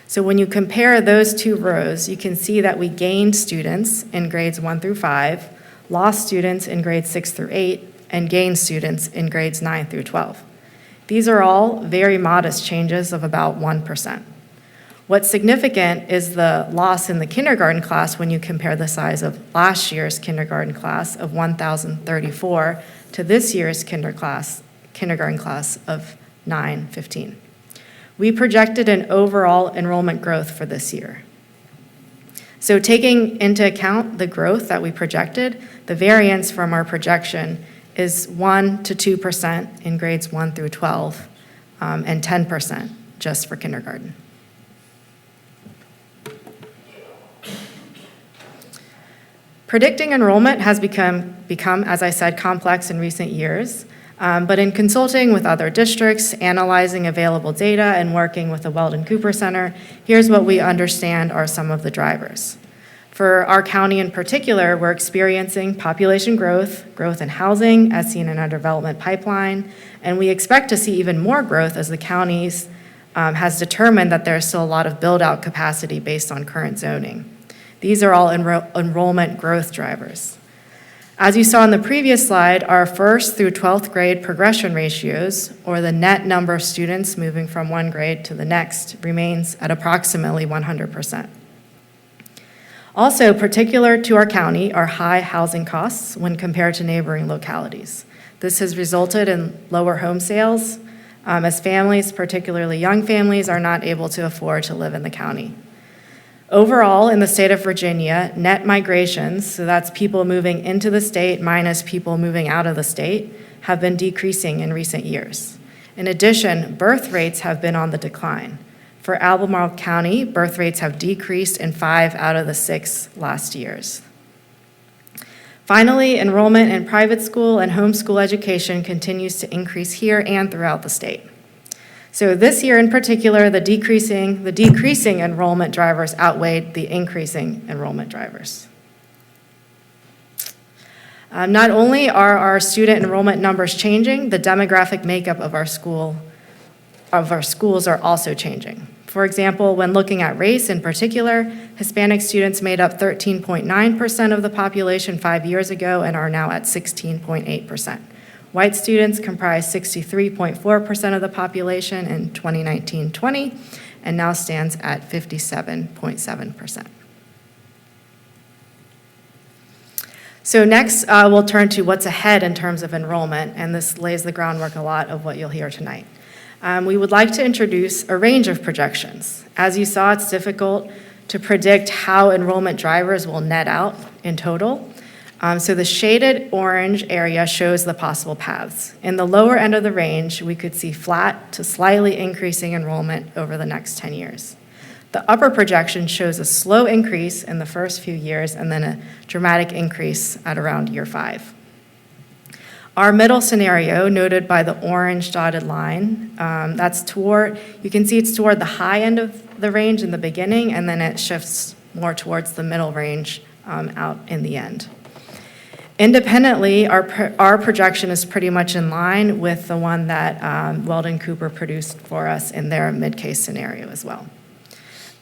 So when you compare those 2 rows, you can see that we gained students in grades 1 through 5, lost students in grades 6 through 8, and gained students in grades 9 through 12. These are all very modest changes of about 1%. What's significant is the loss in the kindergarten class when you compare the size of last year's kindergarten class of 1,034 to this year's kindergarten class of 915. We projected an overall enrollment growth for this year. So taking into account the growth that we projected, the variance from our projection is 1 to 2% in grades 1 through 12, and 10% just for kindergarten. Predicting enrollment has become, as I said, complex in recent years. But in consulting with other districts, analyzing available data, and working with the Weldon Cooper Center, here's what we understand are some of the drivers. For our county in particular, we're experiencing population growth in housing as seen in our development pipeline, and we expect to see even more growth as the county has determined that there's still a lot of build-out capacity based on current zoning. These are all enrollment growth drivers. As you saw in the previous slide, our 1st through 12th grade progression ratios, or the net number of students moving from one grade to the next, remains at approximately 100%. Also, particular to our county are high housing costs when compared to neighboring localities. This has resulted in lower home sales as families, particularly young families, are not able to afford to live in the county. Overall, in the state of Virginia, net migrations, so that's people moving into the state minus people moving out of the state, have been decreasing in recent years. In addition, birth rates have been on the decline. For Albemarle County, birth rates have decreased in 5 out of the 6 last years. Finally, enrollment in private school and homeschool education continues to increase here and throughout the state. So this year in particular, the decreasing enrollment drivers outweighed the increasing enrollment drivers. Not only are our student enrollment numbers changing, the demographic makeup of our schools are also changing. For example, when looking at race in particular, Hispanic students made up 13.9% of the population 5 years ago and are now at 16.8%. White students comprise 63.4% of the population in 2019-20 and now stands at 57.7%. So next, we'll turn to what's ahead in terms of enrollment, and this lays the groundwork a lot of what you'll hear tonight. We would like to introduce a range of projections. As you saw, it's difficult to predict how enrollment drivers will net out in total. So the shaded orange area shows the possible paths. In the lower end of the range, we could see flat to slightly increasing enrollment over the next 10 years. The upper projection shows a slow increase in the first few years and then a dramatic increase at around year 5. Our middle scenario, noted by the orange dotted line, you can see it's toward the high end of the range in the beginning, and then it shifts more towards the middle range out in the end. Independently, our projection is pretty much in line with the one that Weldon Cooper produced for us in their mid-case scenario as well.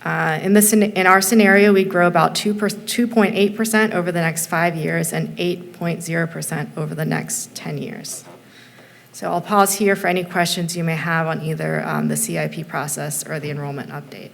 In our scenario, we grow about 2.8% over the next 5 years and 8.0% over the next 10 years. So I'll pause here for any questions you may have on either the CIP process or the enrollment update.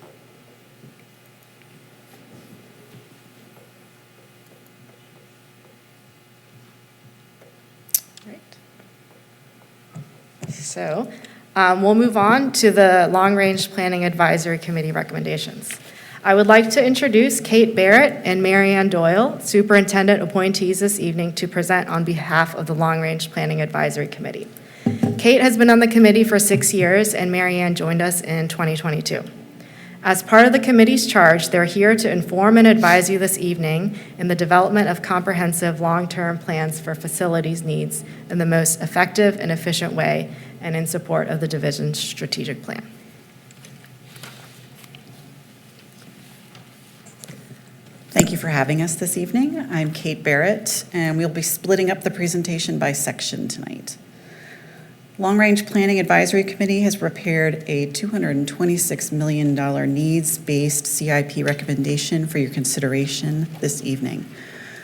So we'll move on to the Long Range Planning Advisory Committee recommendations. I would like to introduce Kate Barrett and Marianne Doyle, superintendent appointees this evening, to present on behalf of the Long Range Planning Advisory Committee. Kate has been on the committee for 6 years, and Marianne joined us in 2022. As part of the committee's charge, they're here to inform and advise you this evening in the development of comprehensive long-term plans for facilities needs in the most effective and efficient way, and in support of the division's strategic plan. Thank you for having us this evening. I'm Kate Barrett, and we'll be splitting up the presentation by section tonight. Long Range Planning Advisory Committee has prepared a $226 million needs-based CIP recommendation for your consideration this evening.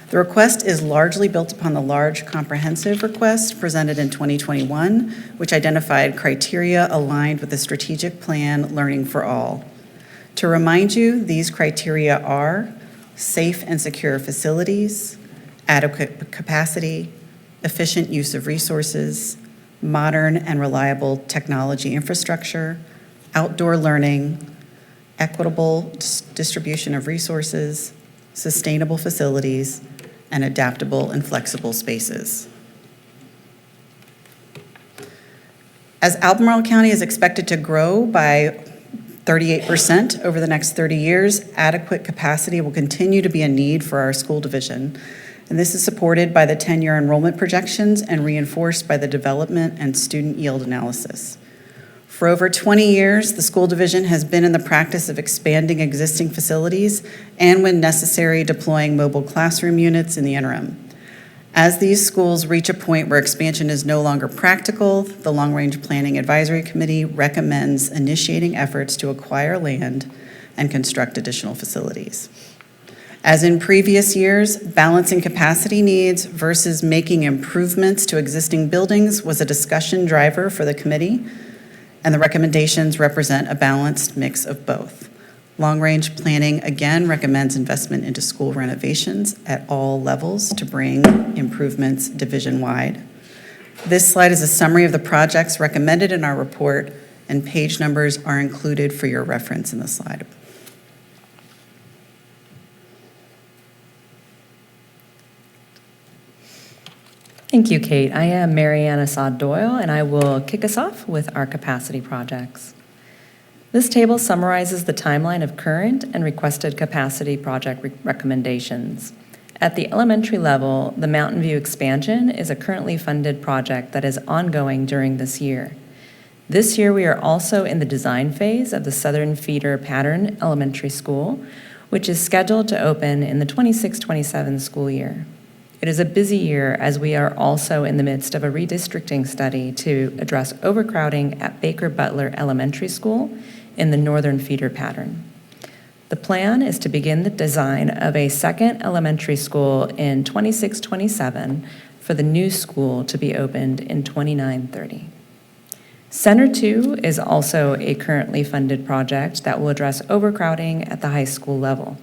The request is largely built upon the large comprehensive request presented in 2021, which identified criteria aligned with the strategic plan Learning for All. To remind you, these criteria are safe and secure facilities, adequate capacity, efficient use of resources, modern and reliable technology infrastructure, outdoor learning, equitable distribution of resources, sustainable facilities, and adaptable and flexible spaces. As Albemarle County is expected to grow by 38% over the next 30 years, adequate capacity will continue to be a need for our school division. And this is supported by the 10-year enrollment projections and reinforced by the development and student yield analysis. For over 20 years, the school division has been in the practice of expanding existing facilities and, when necessary, deploying mobile classroom units in the interim. As these schools reach a point where expansion is no longer practical, the Long Range Planning Advisory Committee recommends initiating efforts to acquire land and construct additional facilities. As in previous years, balancing capacity needs versus making improvements to existing buildings was a discussion driver for the committee, and the recommendations represent a balanced mix of both. Long-range planning again recommends investment into school renovations at all levels to bring improvements division-wide. This slide is a summary of the projects recommended in our report, and page numbers are included for your reference in the slide. Thank you, Kate. I am Marianne Assad Doyle, and I will kick us off with our capacity projects. This table summarizes the timeline of current and requested capacity project recommendations. At the elementary level, the Mountain View expansion is a currently funded project that is ongoing during this year. This year, we are also in the design phase of the Southern Feeder Pattern Elementary School, which is scheduled to open in the 26-27 school year. It is a busy year as we are also in the midst of a redistricting study to address overcrowding at Baker Butler Elementary School in the Northern Feeder Pattern. The plan is to begin the design of a second elementary school in 26-27 for the new school to be opened in 29-30. Center 2 is also a currently funded project that will address overcrowding at the high school level.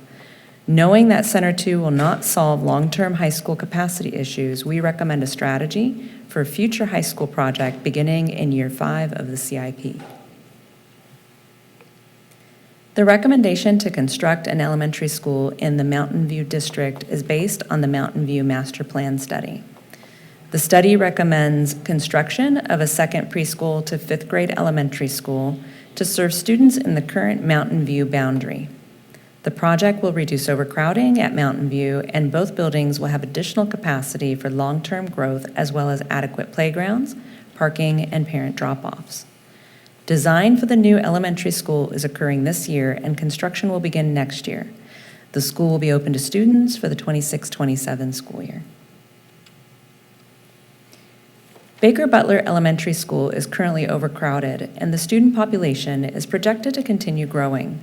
Knowing that Center 2 will not solve long-term high school capacity issues, we recommend a strategy for a future high school project beginning in year 5 of the CIP. The recommendation to construct an elementary school in the Mountain View District is based on the Mountain View Master Plan study. The study recommends construction of a second preschool to 5th grade elementary school to serve students in the current Mountain View boundary. The project will reduce overcrowding at Mountain View, and both buildings will have additional capacity for long-term growth as well as adequate playgrounds, parking, and parent drop-offs. Design for the new elementary school is occurring this year, and construction will begin next year. The school will be open to students for the 26-27 school year. Baker Butler Elementary School is currently overcrowded, and the student population is projected to continue growing.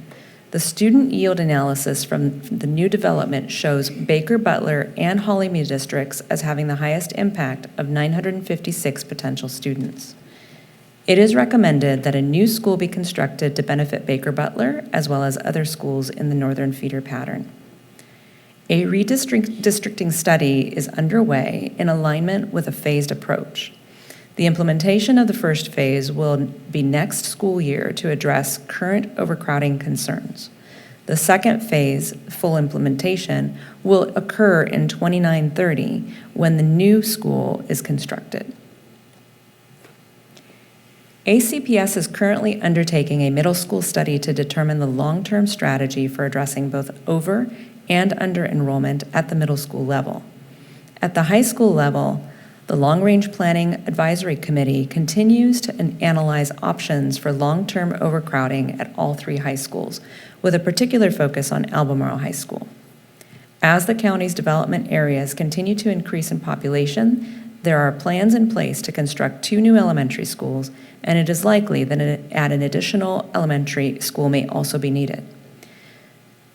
The student yield analysis from the new development shows Baker Butler and Hollymead districts as having the highest impact of 956 potential students. It is recommended that a new school be constructed to benefit Baker Butler as well as other schools in the northern feeder pattern. A redistricting study is underway in alignment with a phased approach. The implementation of the first phase will be next school year to address current overcrowding concerns. The second phase, full implementation, will occur in 29-30 when the new school is constructed. ACPS is currently undertaking a middle school study to determine the long-term strategy for addressing both over and under enrollment at the middle school level. At the high school level, the Long-Range Planning Advisory Committee continues to analyze options for long-term overcrowding at all 3 high schools, with a particular focus on Albemarle High School. As the county's development areas continue to increase in population, there are plans in place to construct 2 new elementary schools, and it is likely that an additional elementary school may also be needed.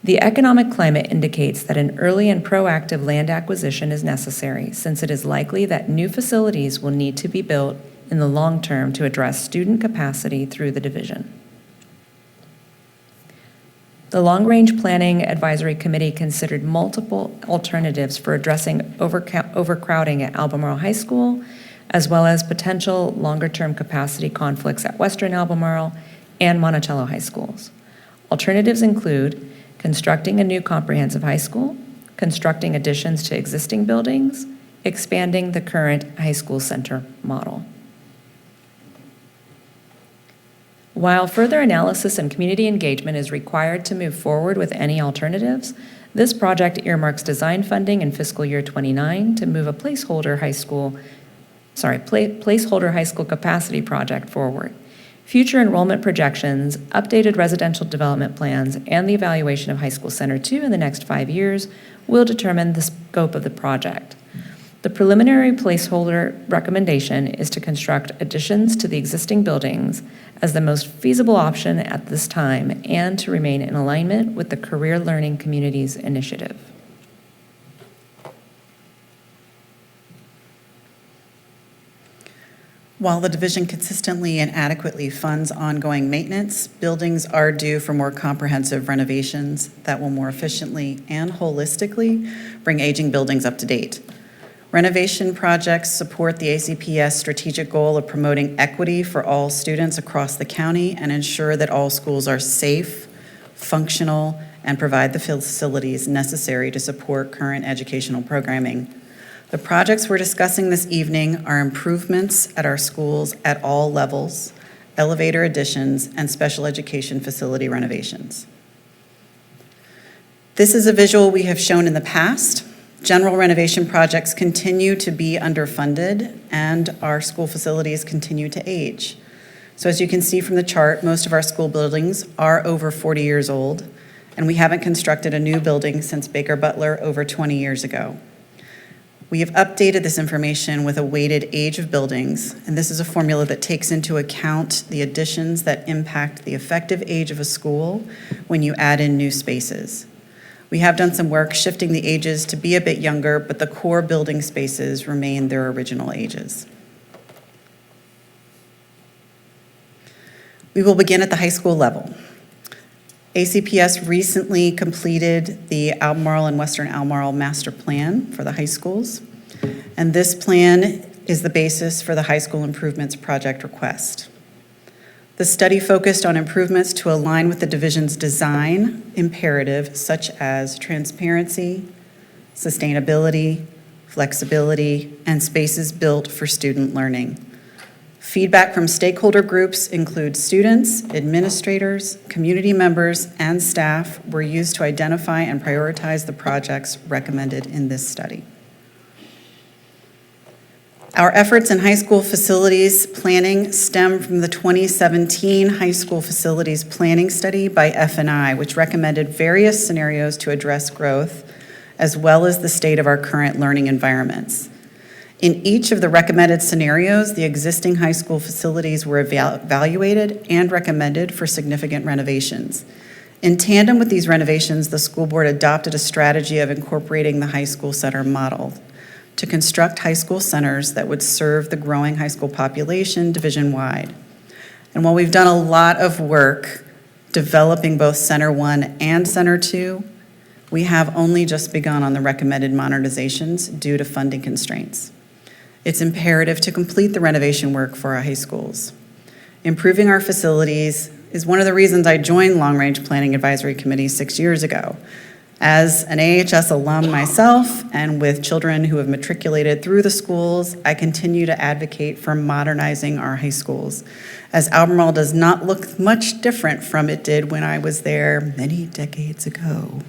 The economic climate indicates that an early and proactive land acquisition is necessary, since it is likely that new facilities will need to be built in the long term to address student capacity through the division. The Long-Range Planning Advisory Committee considered multiple alternatives for addressing overcrowding at Albemarle High School, as well as potential longer-term capacity conflicts at Western Albemarle and Monticello High Schools. Alternatives include constructing a new comprehensive high school, constructing additions to existing buildings, expanding the current high school center model. While further analysis and community engagement is required to move forward with any alternatives, this project earmarks design funding in fiscal year 29 to move a placeholder high school capacity project forward. Future enrollment projections, updated residential development plans, and the evaluation of High School Center 2 in the next 5 years will determine the scope of the project. The preliminary placeholder recommendation is to construct additions to the existing buildings as the most feasible option at this time and to remain in alignment with the Career Learning Communities Initiative. While the division consistently and adequately funds ongoing maintenance, buildings are due for more comprehensive renovations that will more efficiently and holistically bring aging buildings up to date. Renovation projects support the ACPS strategic goal of promoting equity for all students across the county and ensure that all schools are safe, functional, and provide the facilities necessary to support current educational programming. The projects we're discussing this evening are improvements at our schools at all levels, elevator additions, and special education facility renovations. This is a visual we have shown in the past. General renovation projects continue to be underfunded, and our school facilities continue to age. So as you can see from the chart, most of our school buildings are over 40 years old, and we haven't constructed a new building since Baker Butler over 20 years ago. We have updated this information with a weighted age of buildings, and this is a formula that takes into account the additions that impact the effective age of a school when you add in new spaces. We have done some work shifting the ages to be a bit younger, but the core building spaces remain their original ages. We will begin at the high school level. ACPS recently completed the Albemarle and Western Albemarle Master Plan for the high schools, and this plan is the basis for the High School Improvements Project request. The study focused on improvements to align with the division's design imperatives such as transparency, sustainability, flexibility, and spaces built for student learning. Feedback from stakeholder groups include students, administrators, community members, and staff were used to identify and prioritize the projects recommended in this study. Our efforts in high school facilities planning stem from the 2017 High School Facilities Planning Study by F&I, which recommended various scenarios to address growth, as well as the state of our current learning environments. In each of the recommended scenarios, the existing high school facilities were evaluated and recommended for significant renovations. In tandem with these renovations, the school board adopted a strategy of incorporating the high school center model to construct high school centers that would serve the growing high school population division-wide. And while we've done a lot of work developing both Center 1 and Center 2, we have only just begun on the recommended modernizations due to funding constraints. It's imperative to complete the renovation work for our high schools. Improving our facilities is one of the reasons I joined Long Range Planning Advisory Committee 6 years ago. As an AHS alum myself, and with children who have matriculated through the schools, I continue to advocate for modernizing our high schools, as Albemarle does not look much different from it did when I was there many decades ago.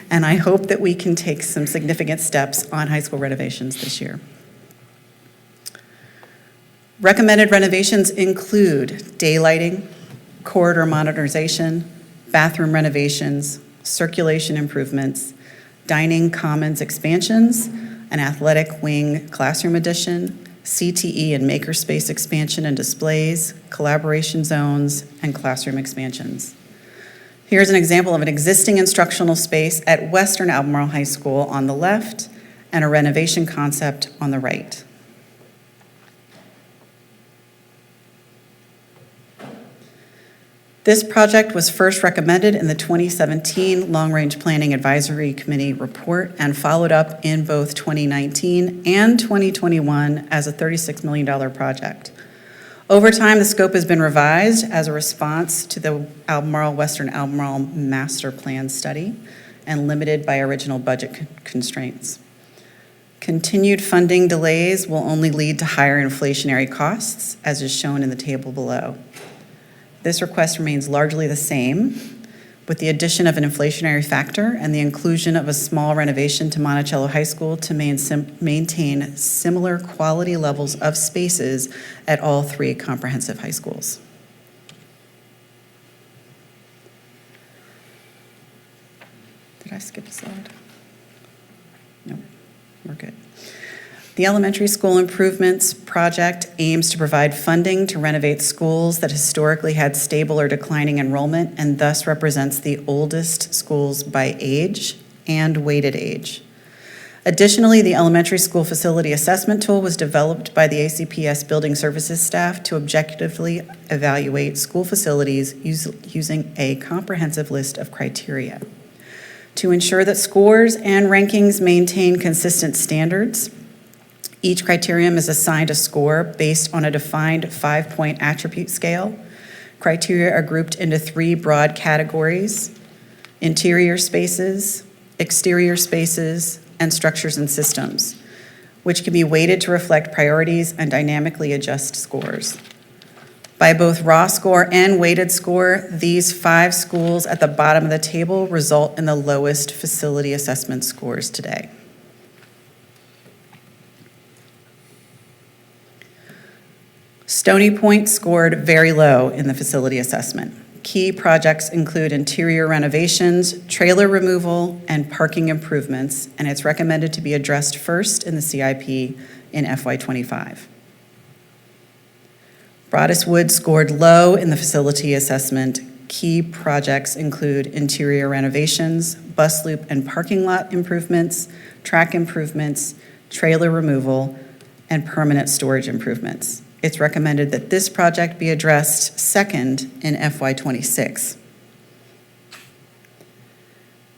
And I hope that we can take some significant steps on high school renovations this year. Recommended renovations include daylighting, corridor modernization, bathroom renovations, circulation improvements, dining commons expansions, an athletic wing classroom addition, CTE and makerspace expansion and displays, collaboration zones, and classroom expansions. Here's an example of an existing instructional space at Western Albemarle High School on the left and a renovation concept on the right. This project was first recommended in the 2017 Long Range Planning Advisory Committee report and followed up in both 2019 and 2021 as a $36 million project. Over time, the scope has been revised as a response to the Western Albemarle Master Plan study and limited by original budget constraints. Continued funding delays will only lead to higher inflationary costs, as is shown in the table below. This request remains largely the same, with the addition of an inflationary factor and the inclusion of a small renovation to Monticello High School to maintain similar quality levels of spaces at all three comprehensive high schools. Did I skip a slide? No, we're good. The Elementary School Improvements Project aims to provide funding to renovate schools that historically had stable or declining enrollment and thus represents the oldest schools by age and weighted age. Additionally, the Elementary School Facility Assessment Tool was developed by the ACPS Building Services staff to objectively evaluate school facilities using a comprehensive list of criteria. To ensure that scores and rankings maintain consistent standards, each criterion is assigned a score based on a defined 5-point attribute scale. Criteria are grouped into 3 broad categories: interior spaces, exterior spaces, and structures and systems, which can be weighted to reflect priorities and dynamically adjust scores. By both raw score and weighted score, these 5 schools at the bottom of the table result in the lowest facility assessment scores today. Stony Point scored very low in the facility assessment. Key projects include interior renovations, trailer removal, and parking improvements, and it's recommended to be addressed first in the CIP in FY25. Broadus-Wood scored low in the facility assessment. Key projects include interior renovations, bus loop and parking lot improvements, track improvements, trailer removal, and permanent storage improvements. It's recommended that this project be addressed second in FY26.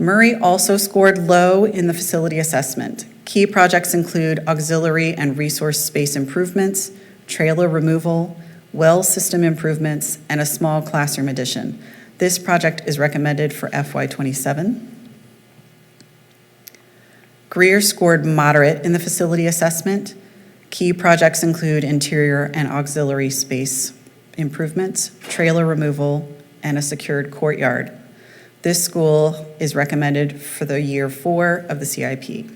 Murray also scored low in the facility assessment. Key projects include auxiliary and resource space improvements, trailer removal, well system improvements, and a small classroom addition. This project is recommended for FY27. Greer scored moderate in the facility assessment. Key projects include interior and auxiliary space improvements, trailer removal, and a secured courtyard. This school is recommended for the year 4 of the CIP.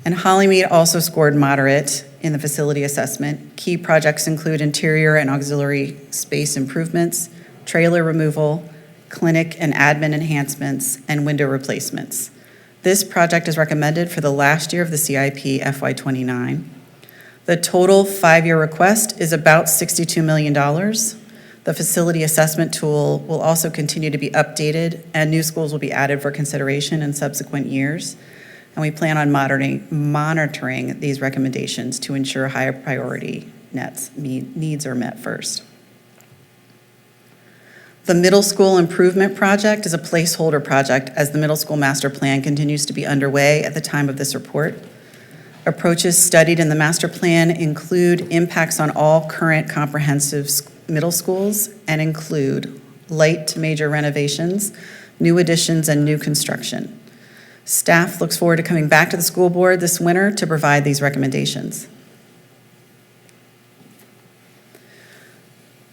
And Hollymead also scored moderate in the facility assessment. Key projects include interior and auxiliary space improvements, trailer removal, clinic and admin enhancements, and window replacements. This project is recommended for the last year of the CIP FY29. The total 5-year request is about $62 million. The facility assessment tool will also continue to be updated, and new schools will be added for consideration in subsequent years. And we plan on monitoring these recommendations to ensure higher priority needs are met first. The Middle School Improvement Project is a placeholder project as the middle school master plan continues to be underway at the time of this report. Approaches studied in the master plan include impacts on all current comprehensive middle schools and include light to major renovations, new additions, and new construction. Staff looks forward to coming back to the school board this winter to provide these recommendations.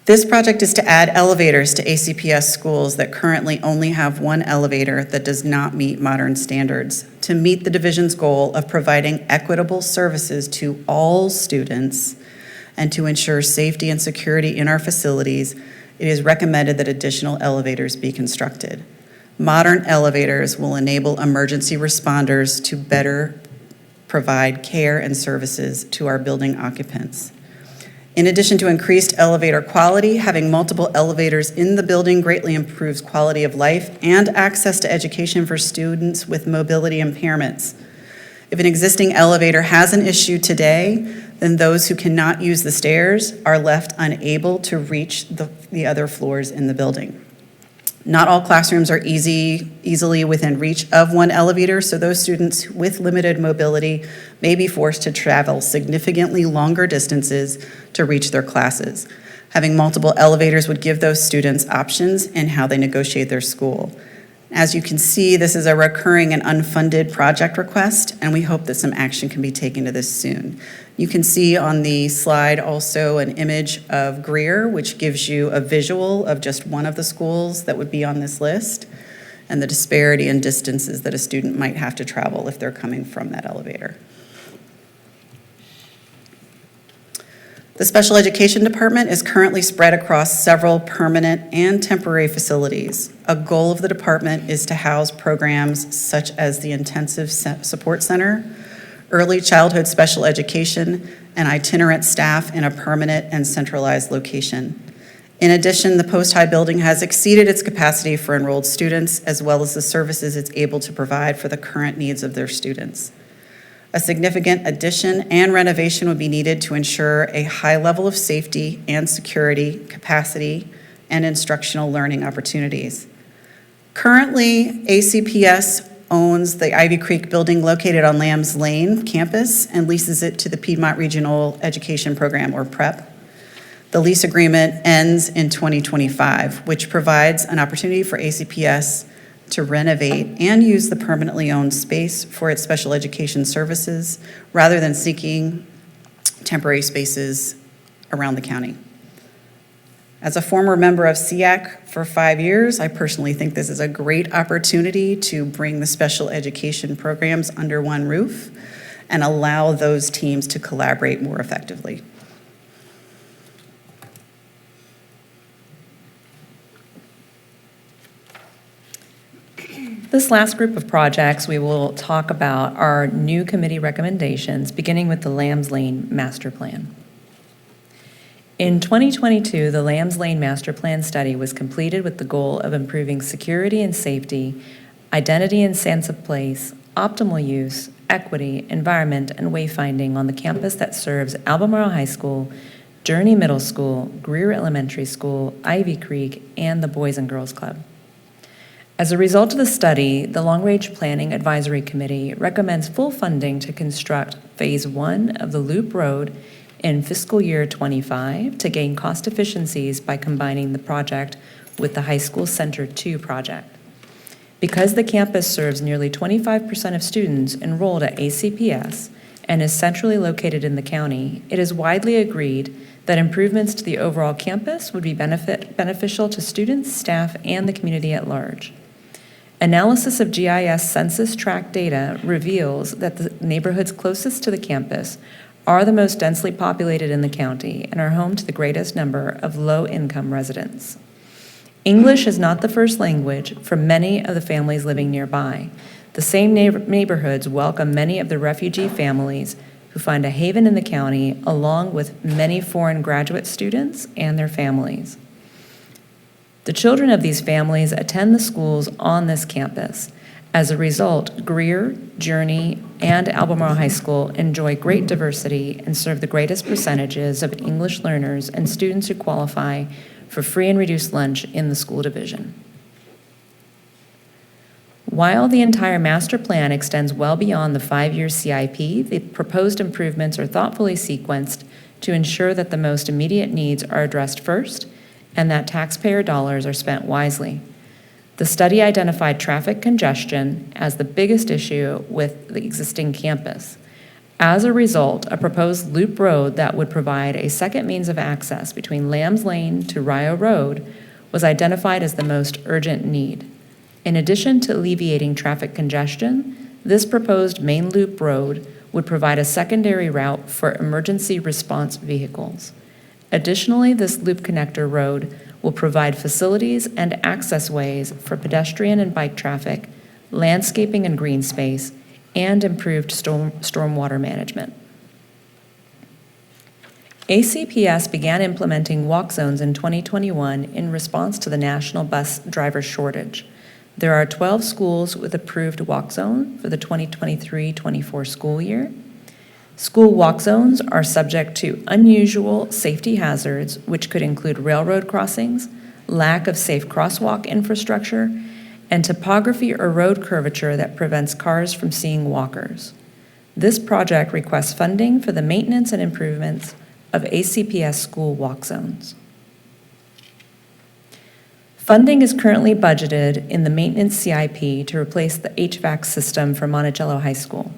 This project is to add elevators to ACPS schools that currently only have one elevator that does not meet modern standards. To meet the division's goal of providing equitable services to all students and to ensure safety and security in our facilities, it is recommended that additional elevators be constructed. Modern elevators will enable emergency responders to better provide care and services to our building occupants. In addition to increased elevator quality, having multiple elevators in the building greatly improves quality of life and access to education for students with mobility impairments. If an existing elevator has an issue today, then those who cannot use the stairs are left unable to reach the other floors in the building. Not all classrooms are easily within reach of one elevator, so those students with limited mobility may be forced to travel significantly longer distances to reach their classes. Having multiple elevators would give those students options in how they negotiate their school. As you can see, this is a recurring and unfunded project request, and we hope that some action can be taken to this soon. You can see on the slide also an image of Greer, which gives you a visual of just one of the schools that would be on this list and the disparity in distances that a student might have to travel if they're coming from that elevator. The Special Education Department is currently spread across several permanent and temporary facilities. A goal of the department is to house programs such as the Intensive Support Center, early childhood special education, and itinerant staff in a permanent and centralized location. In addition, the post-high building has exceeded its capacity for enrolled students, as well as the services it's able to provide for the current needs of their students. A significant addition and renovation would be needed to ensure a high level of safety and security, capacity, and instructional learning opportunities. Currently, ACPS owns the Ivy Creek building located on Lambs Lane campus and leases it to the Piedmont Regional Education Program, or PREP. The lease agreement ends in 2025, which provides an opportunity for ACPS to renovate and use the permanently owned space for its special education services rather than seeking temporary spaces around the county. As a former member of SEAC for 5 years, I personally think this is a great opportunity to bring the special education programs under one roof and allow those teams to collaborate more effectively. This last group of projects we will talk about are new committee recommendations, beginning with the Lambs Lane Master Plan. In 2022, the Lambs Lane Master Plan study was completed with the goal of improving security and safety, identity and sense of place, optimal use, equity, environment, and wayfinding on the campus that serves Albemarle High School, Journey Middle School, Greer Elementary School, Ivy Creek, and the Boys and Girls Club. As a result of the study, the Long Range Planning Advisory Committee recommends full funding to construct Phase 1 of the Loop Road in fiscal year '25 to gain cost efficiencies by combining the project with the High School Center 2 project. Because the campus serves nearly 25% of students enrolled at ACPS and is centrally located in the county, it is widely agreed that improvements to the overall campus would be beneficial to students, staff, and the community at large. Analysis of GIS census tract data reveals that the neighborhoods closest to the campus are the most densely populated in the county and are home to the greatest number of low-income residents. English is not the first language for many of the families living nearby. The same neighborhoods welcome many of the refugee families who find a haven in the county, along with many foreign graduate students and their families. The children of these families attend the schools on this campus. As a result, Greer, Journey, and Albemarle High School enjoy great diversity and serve the greatest percentages of English learners and students who qualify for free and reduced lunch in the school division. While the entire master plan extends well beyond the 5-year CIP, the proposed improvements are thoughtfully sequenced to ensure that the most immediate needs are addressed first and that taxpayer dollars are spent wisely. The study identified traffic congestion as the biggest issue with the existing campus. As a result, a proposed loop road that would provide a second means of access between Lambs Lane to Rio Road was identified as the most urgent need. In addition to alleviating traffic congestion, this proposed main loop road would provide a secondary route for emergency response vehicles. Additionally, this loop connector road will provide facilities and access ways for pedestrian and bike traffic, landscaping and green space, and improved stormwater management. ACPS began implementing walk zones in 2021 in response to the national bus driver shortage. There are 12 schools with approved walk zone for the 2023-24 school year. School walk zones are subject to unusual safety hazards, which could include railroad crossings, lack of safe crosswalk infrastructure, and topography or road curvature that prevents cars from seeing walkers. This project requests funding for the maintenance and improvements of ACPS school walk zones. Funding is currently budgeted in the maintenance CIP to replace the HVAC system for Monticello High School.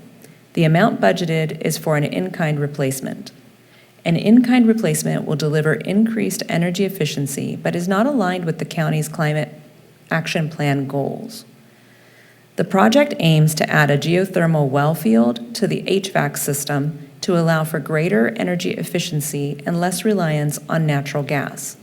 The amount budgeted is for an in-kind replacement. An in-kind replacement will deliver increased energy efficiency, but is not aligned with the county's climate action plan goals. The project aims to add a geothermal well field to the HVAC system to allow for greater energy efficiency and less reliance on natural gas.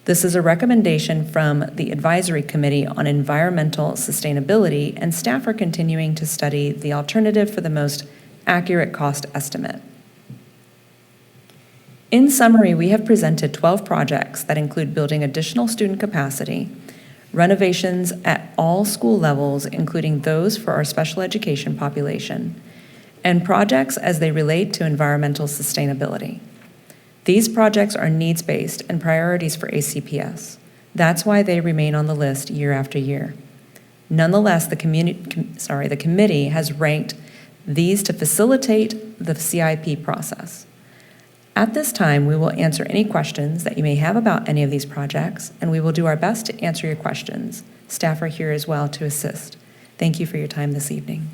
This is a recommendation from the Advisory Committee on Environmental Sustainability, and staff are continuing to study the alternative for the most accurate cost estimate. In summary, we have presented 12 projects that include building additional student capacity, renovations at all school levels, including those for our special education population, and projects as they relate to environmental sustainability. These projects are needs-based and priorities for ACPS. That's why they remain on the list year after year. Nonetheless, the committee has ranked these to facilitate the CIP process. At this time, we will answer any questions that you may have about any of these projects, and we will do our best to answer your questions. Staff are here as well to assist. Thank you for your time this evening.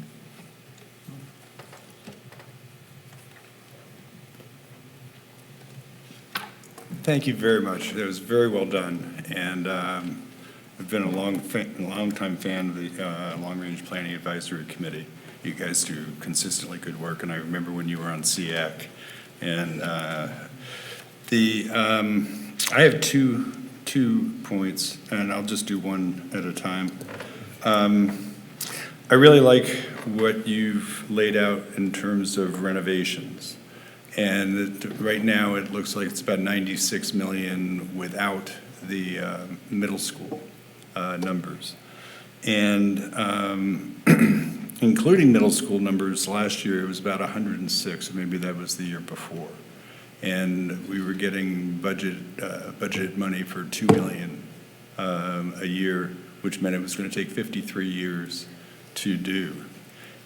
Thank you very much. That was very well done. And I've been a long-time fan of the Long Range Planning Advisory Committee. You guys do consistently good work, and I remember when you were on SEAC. And I have two points, and I'll just do one at a time. I really like what you've laid out in terms of renovations. And right now, it looks like it's about 96 million without the middle school numbers. And including middle school numbers, last year it was about 106, or maybe that was the year before. And we were getting budgeted money for $2 million a year which meant it was going to take 53 years to do.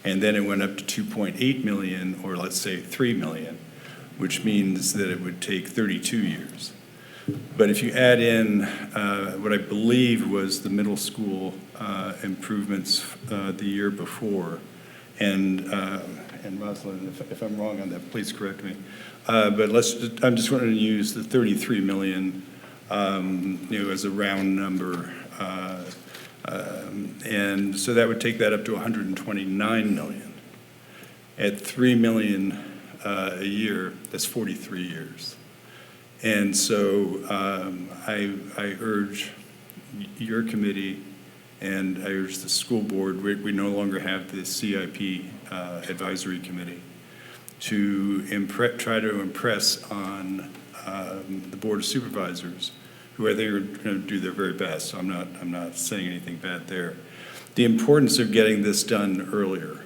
And then it went up to 2.8 million, or let's say 3 million, which means that it would take 32 years. But if you add in what I believe was the middle school improvements the year before, and Rosalind, if I'm wrong on that, please correct me. But I'm just going to use the 33 million, as a round number. And so that would take that up to 129 million. At 3 million a year, that's 43 years. And so I urge your committee and I urge the school board, we no longer have the CIP advisory committee, to try to impress on the Board of Supervisors, who I think are going to do their very best. So I'm not saying anything bad there. The importance of getting this done earlier.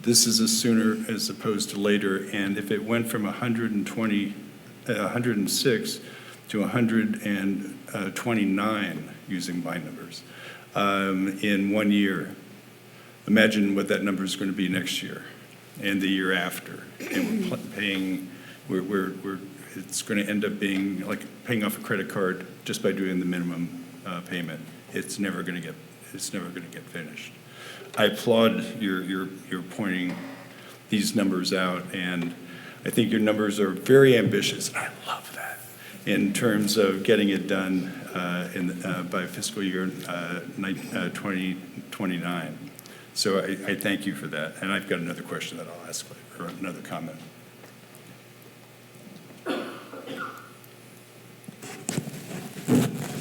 This is a sooner as opposed to later, and if it went from 106 to 129, using my numbers, in 1 year, imagine what that number is going to be next year and the year after. And we're paying, it's going to end up being like paying off a credit card just by doing the minimum payment. It's never going to get finished. I applaud your pointing these numbers out, and I think your numbers are very ambitious, and I love that, in terms of getting it done by fiscal year 2029. So I thank you for that, and I've got another question that I'll ask later, or another comment.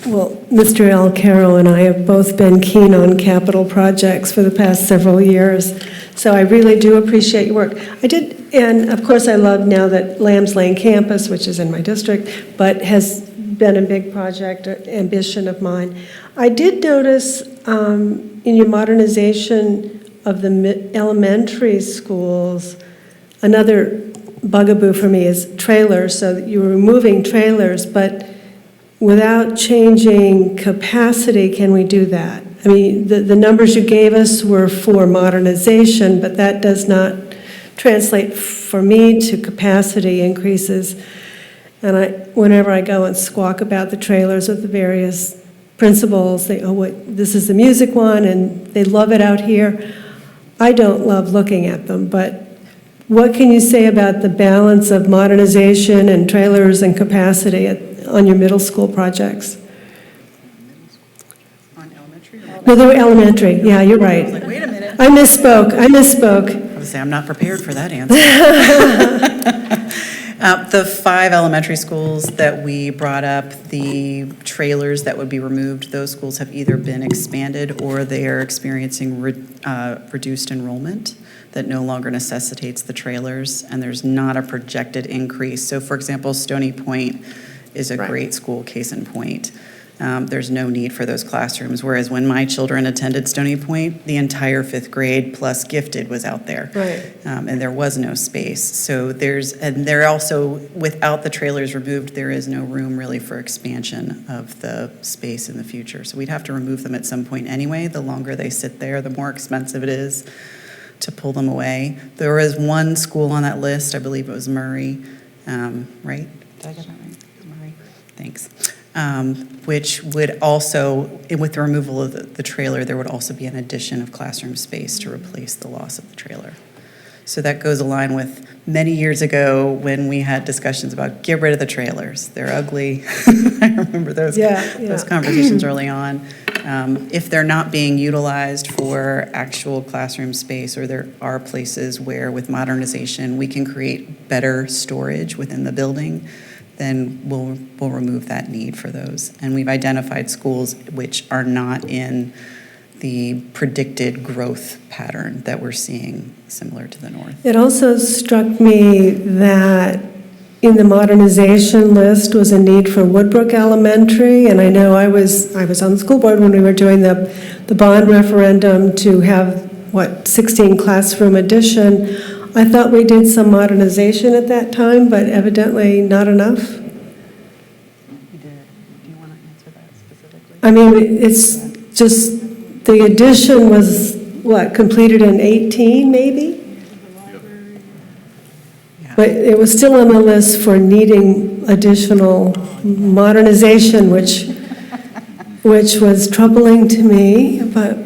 Well, Mr. Alcaro and I have both been keen on capital projects for the past several years, so I really do appreciate your work. I did, and of course I love now that Lambs Lane campus, which is in my district, but has been a big project, ambition of mine. I did notice in your modernization of the elementary schools, another bugaboo for me is trailers, so that you were removing trailers, but without changing capacity, can we do that? I mean, the numbers you gave us were for modernization, but that does not translate for me to capacity increases. And whenever I go and squawk about the trailers of the various principals, they, this is the music one, and they love it out here. I don't love looking at them, but what can you say about the balance of modernization and trailers and capacity on your middle school projects? On elementary? No, they were elementary. Yeah, you're right. I was like, wait a minute. I misspoke. I was going to say, I'm not prepared for that answer. The 5 elementary schools that we brought up, the trailers that would be removed, those schools have either been expanded or they are experiencing reduced enrollment that no longer necessitates the trailers, and there's not a projected increase. So for example, Stony Point is a great school, case in point. There's no need for those classrooms, whereas when my children attended Stony Point, the entire 5th grade plus gifted was out there. Right. And there was no space. So they're also, without the trailers removed, there is no room really for expansion of the space in the future. So we'd have to remove them at some point anyway. The longer they sit there, the more expensive it is to pull them away. There was one school on that list, I believe it was Murray, right? Did I get that right? Murray, thanks. Which would also, with the removal of the trailer, there would also be an addition of classroom space to replace the loss of the trailer. So that goes along with many years ago when we had discussions about get rid of the trailers. They're ugly. I remember those conversations early on. If they're not being utilized for actual classroom space, or there are places where with modernization we can create better storage within the building, then we'll remove that need for those. And we've identified schools which are not in the predicted growth pattern that we're seeing similar to the north. It also struck me that in the modernization list was a need for Woodbrook Elementary, and I know I was on the school board when we were doing the bond referendum to have, 16 classroom addition. I thought we did some modernization at that time, but evidently not enough. You did. Do you want to answer that specifically? I mean, it's just, the addition was, what, completed in 18, maybe? But it was still on the list for needing additional modernization, which was troubling to me, but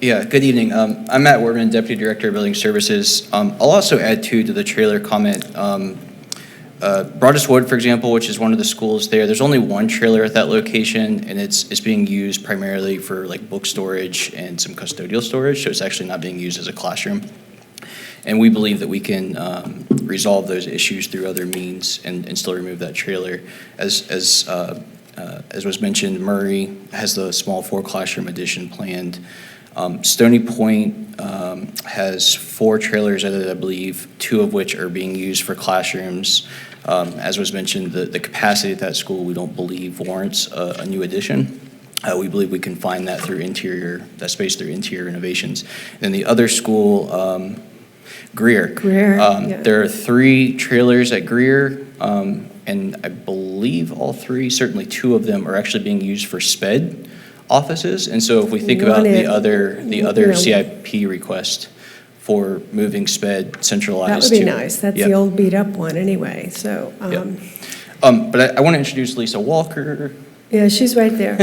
Yeah, good evening. I'm Matt Wortman, Deputy Director of Building Services. I'll also add to the trailer comment. Broadus Wood, for example, which is one of the schools there's only one trailer at that location, and it's being used primarily for like book storage and some custodial storage, so it's actually not being used as a classroom. And we believe that we can resolve those issues through other means and still remove that trailer. As was mentioned, Murray has the small 4-classroom addition planned. Stony Point has 4 trailers at it, I believe, 2 of which are being used for classrooms. As was mentioned, the capacity at that school we don't believe warrants a new addition. We believe we can find that through that space through interior renovations. And the other school, Greer. Yeah. There are 3 trailers at Greer, and I believe all 3, certainly 2 of them are actually being used for SPED offices. And so if we think about the other CIP request for moving SPED centralized that would be to- nice. That's Yep. the old beat-up one anyway, so, But I want to introduce Lisa Walker. yeah, she's right there.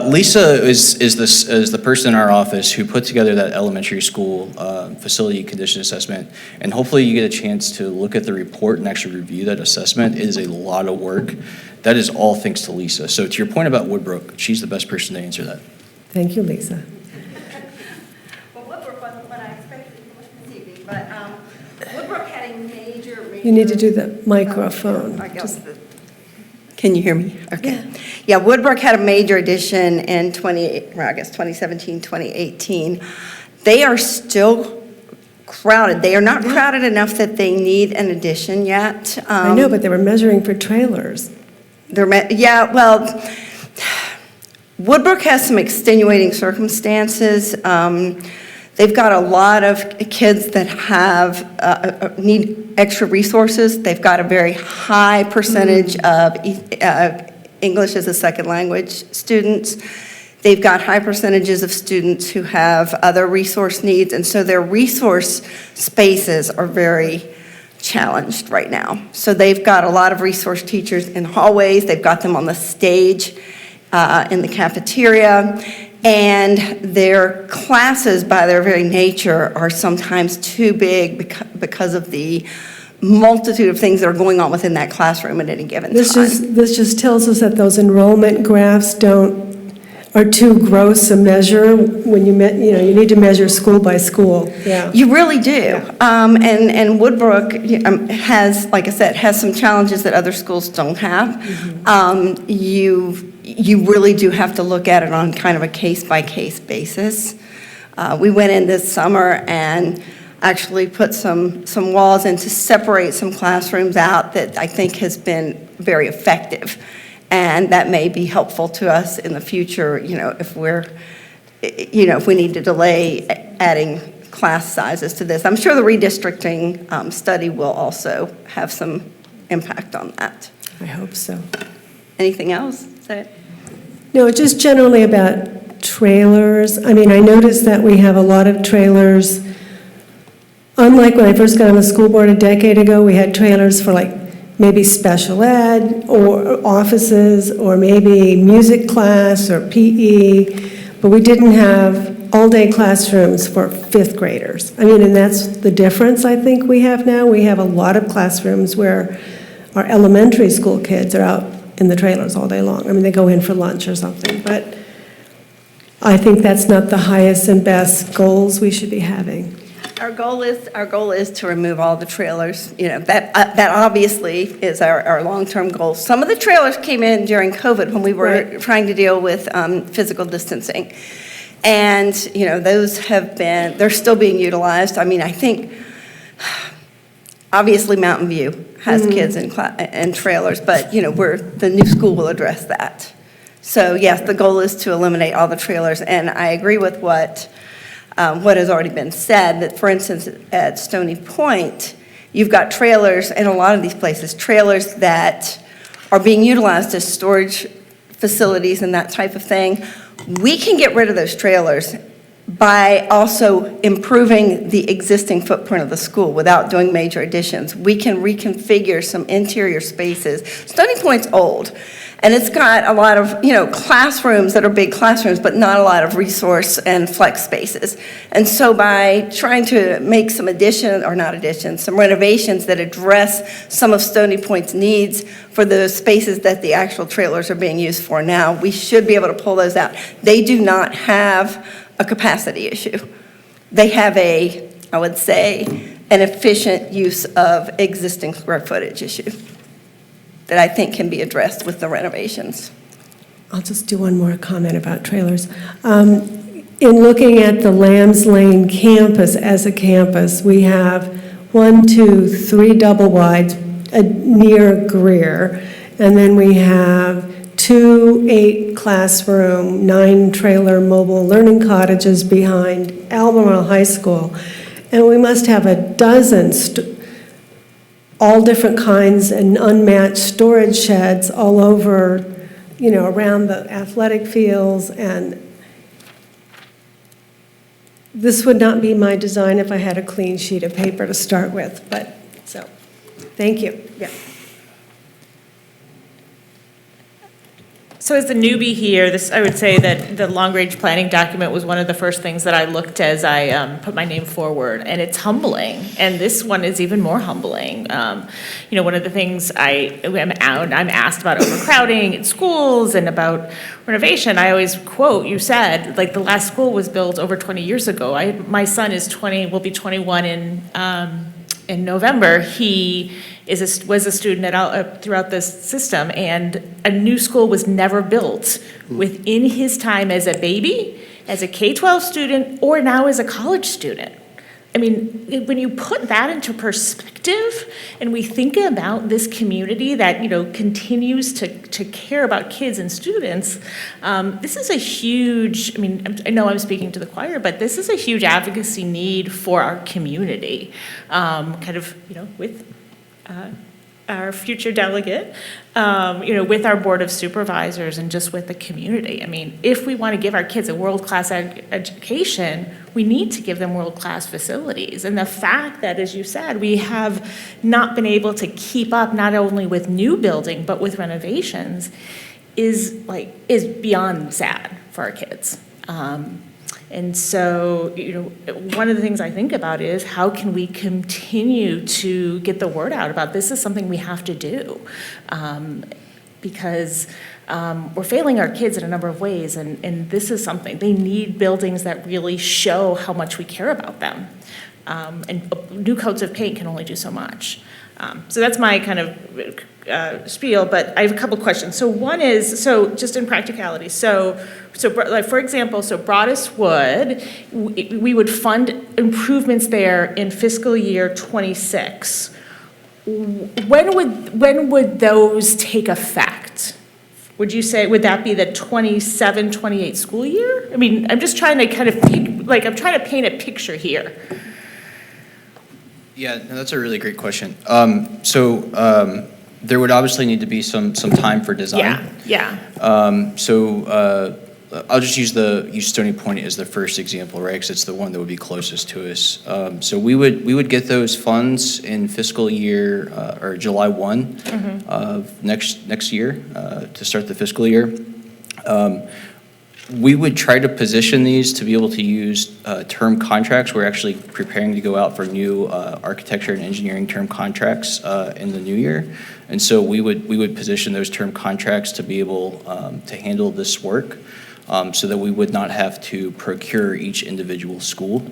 Lisa is the person in our office who put together that elementary school facility condition assessment, and hopefully you get a chance to look at the report and actually review that assessment. It is a lot of work. That is all thanks to Lisa. So to your point about Woodbrook, she's the best person to answer that. Thank you, Lisa. Well, Woodbrook wasn't what I expected this evening, but Woodbrook had a major. You need to do the microphone. I guess Can you hear me? Okay. Yeah, Woodbrook had a major addition in 2017, 2018. They are still crowded. They are not crowded enough that they need an addition yet. I know, but they were measuring for trailers. Yeah, well, Woodbrook has some extenuating circumstances. They've got a lot of kids that have need extra resources. They've got a very high percentage of English as a second language students. They've got high percentages of students who have other resource needs, and so their resource spaces are very challenged right now. So they've got a lot of resource teachers in hallways. They've got them on the stage in the cafeteria. And their classes, by their very nature, are sometimes too big because of the multitude of things that are going on within that classroom at any given time. This just tells us that those enrollment graphs are too gross a measure when you need to measure school by school. Yeah. You really do. Yeah. And Woodbrook has, like I said, has some challenges that other schools don't have. Mm-hmm. You really do have to look at it on kind of a case-by-case basis. We went in this summer and actually put some walls in to separate some classrooms out that I think has been very effective. And that may be helpful to us in the future, if we need to delay adding class sizes to this. I'm sure the redistricting study will also have some impact on that. I hope so. Anything else? No, just generally about trailers. I mean, I noticed that we have a lot of trailers. Unlike when I first got on the school board a decade ago, we had trailers for maybe special ed or offices or maybe music class or PE, but we didn't have all-day classrooms for 5th graders. I mean, and that's the difference I think we have now. We have a lot of classrooms where our elementary school kids are out in the trailers all day long. I mean, they go in for lunch or something, but I think that's not the highest and best goals we should be having. Our goal is to remove all the trailers. That obviously is our long-term goal. Some of the trailers came in during COVID when we were trying to deal with physical distancing. And, those they're still being utilized. I mean, I think, obviously Mountain View has kids in trailers, but, the new school will address that. So, yes, the goal is to eliminate all the trailers. And I agree with what has already been said, that, for instance, at Stony Point, you've got trailers in a lot of these places, trailers that are being utilized as storage facilities and that type of thing, We can get rid of those trailers by also improving the existing footprint of the school without doing major additions. We can reconfigure some interior spaces. Stony Point's old, and it's got a lot of, classrooms that are big classrooms, but not a lot of resource and flex spaces. And so by trying to make some some renovations that address some of Stony Point's needs for the spaces that the actual trailers are being used for now, we should be able to pull those out. They do not have a capacity issue. They have I would say, an efficient use of existing square footage issue that I think can be addressed with the renovations. I'll just do one more comment about trailers. In looking at the Lambs Lane campus as a campus, we have 1, 2, 3 double wides near Greer, and then we have 2 8-classroom, 9 trailer mobile learning cottages behind Albemarle High School. And we must have a dozen all different kinds and unmatched storage sheds all over, around the athletic fields. And this would not be my design if I had a clean sheet of paper to start with. Thank you. Yeah. So as the newbie here, I would say that the long-range planning document was one of the first things that I looked as I put my name forward, and it's humbling. And this one is even more humbling. One of the things I'm asked about overcrowding in schools and about renovation. I always quote, you said, the last school was built over 20 years ago. My son will be 21 in November. He was a student throughout this system, and a new school was never built within his time as a baby, as a K-12 student, or now as a college student. I mean, when you put that into perspective, and we think about this community that continues to care about kids and students, this is a huge. I know I'm speaking to the choir, but this is a huge advocacy need for our community. With our future delegate, with our board of supervisors and just with the community. If we want to give our kids a world-class education, we need to give them world-class facilities. And the fact that, as you said, we have not been able to keep up not only with new building, but with renovations is beyond sad for our kids. And so, one of the things I think about is how can we continue to get the word out about this is something we have to do. Because we're failing our kids in a number of ways, and this is something. They need buildings that really show how much we care about them. And new coats of paint can only do so much. So that's my kind of spiel, but I have a couple questions. So one is, just in practicality, for example, Broadus Wood, we would fund improvements there in fiscal year '26. When would those take effect? Would you say, would that be the 27, 28 school year? I'm just trying to kind of I'm trying to paint a picture here. Yeah, no, that's a really great question. There would obviously need to be some time for design. Yeah. I'll just use Stony Point as the first example, right? Because it's the one that would be closest to us. So we would get those funds in fiscal year or July 1 of next year to start the fiscal year. We would try to position these to be able to use term contracts. We're actually preparing to go out for new architecture and engineering term contracts in the new year. And so we would position those term contracts to be able to handle this work so that we would not have to procure each individual school.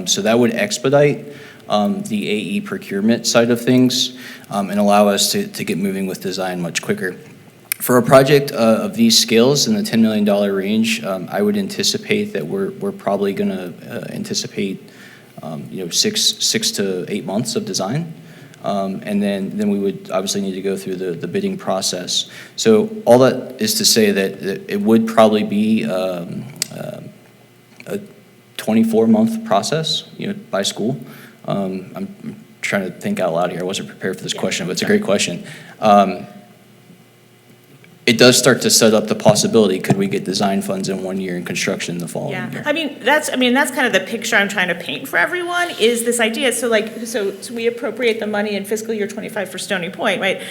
So that would expedite the AE procurement side of things and allow us to get moving with design much quicker. For a project of these scales in the $10 million range, I would anticipate that we're probably going to anticipate 6 to 8 months of design, and then we would obviously need to go through the bidding process. So all that is to say that it would probably be a 24-month process, by school. I'm trying to think out loud here. I wasn't prepared for this question, but it's a great question. it does start to set up the possibility, could we get design funds in 1 year and construction in the following Yeah, year? I mean, that's kind of the picture I'm trying to paint for everyone, is this idea, so we appropriate the money in fiscal year '25 for Stony Point, right?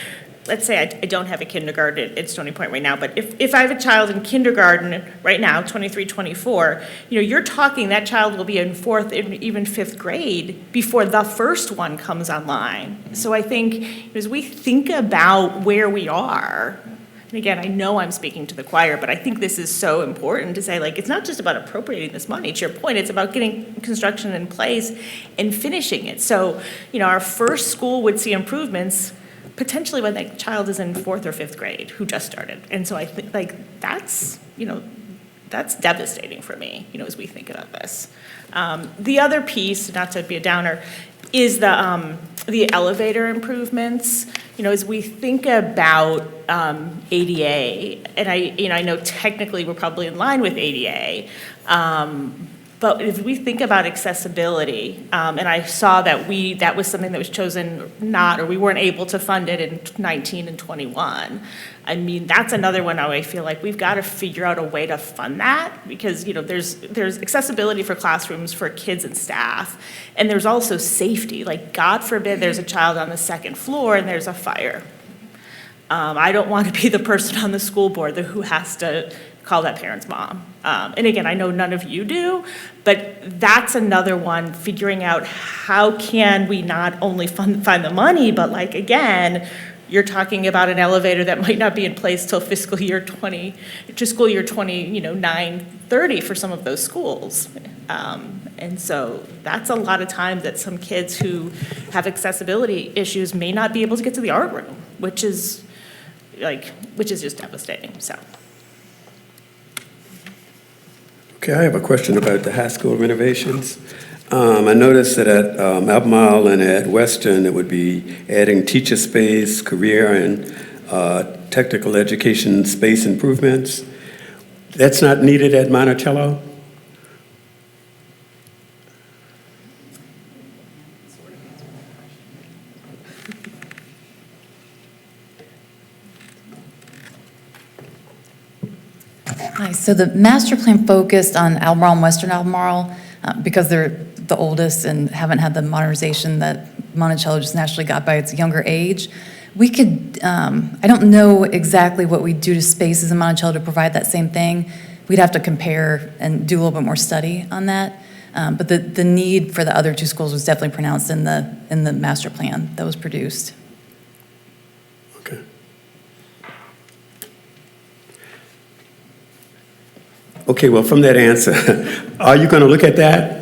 Let's say I don't have a kindergarten at Stony Point right now, but if I have a child in kindergarten right now, 23, 24, you're talking that child will be in fourth, even fifth grade before the first one comes online. So I think as we think about where we are, and again, I know I'm speaking to the choir, but I think this is so important to say, it's not just about appropriating this money. To your point, it's about getting construction in place and finishing it. So, our first school would see improvements potentially when that child is in fourth or fifth grade who just started. And so I think that's devastating for me, as we think about this. The other piece, not to be a downer, is the elevator improvements. As we think about ADA, and I know technically we're probably in line with ADA, but if we think about accessibility, and I saw that that was something that was chosen or we weren't able to fund it in 19 and 21. I mean, that's another one how I feel like we've got to figure out a way to fund that, because, there's accessibility for classrooms for kids and staff, and there's also safety. God forbid there's a child on the second floor and there's a fire. I don't want to be the person on the school board who has to call that parent's mom. And again, I know none of you do, but that's another one, figuring out how can we not only find the money, but again, you're talking about an elevator that might not be in place till fiscal year 29, 30 for some of those schools. And so that's a lot of time that some kids who have accessibility issues may not be able to get to the art room, which is just devastating, so. Okay, I have a question about the high school renovations. I noticed that at Albemarle and at Western, it would be adding teacher space, career, and technical education space improvements. That's not needed at Monticello? Hi, so the master plan focused on Albemarle and Western Albemarle because they're the oldest and haven't had the modernization that Monticello just naturally got by its younger age. We could, I don't know exactly what we do to spaces in Monticello to provide that same thing. We'd have to compare and do a little bit more study on that. But the need for the other two schools was definitely pronounced in the master plan that was produced. Okay. Okay, well, from that answer, are you going to look at that?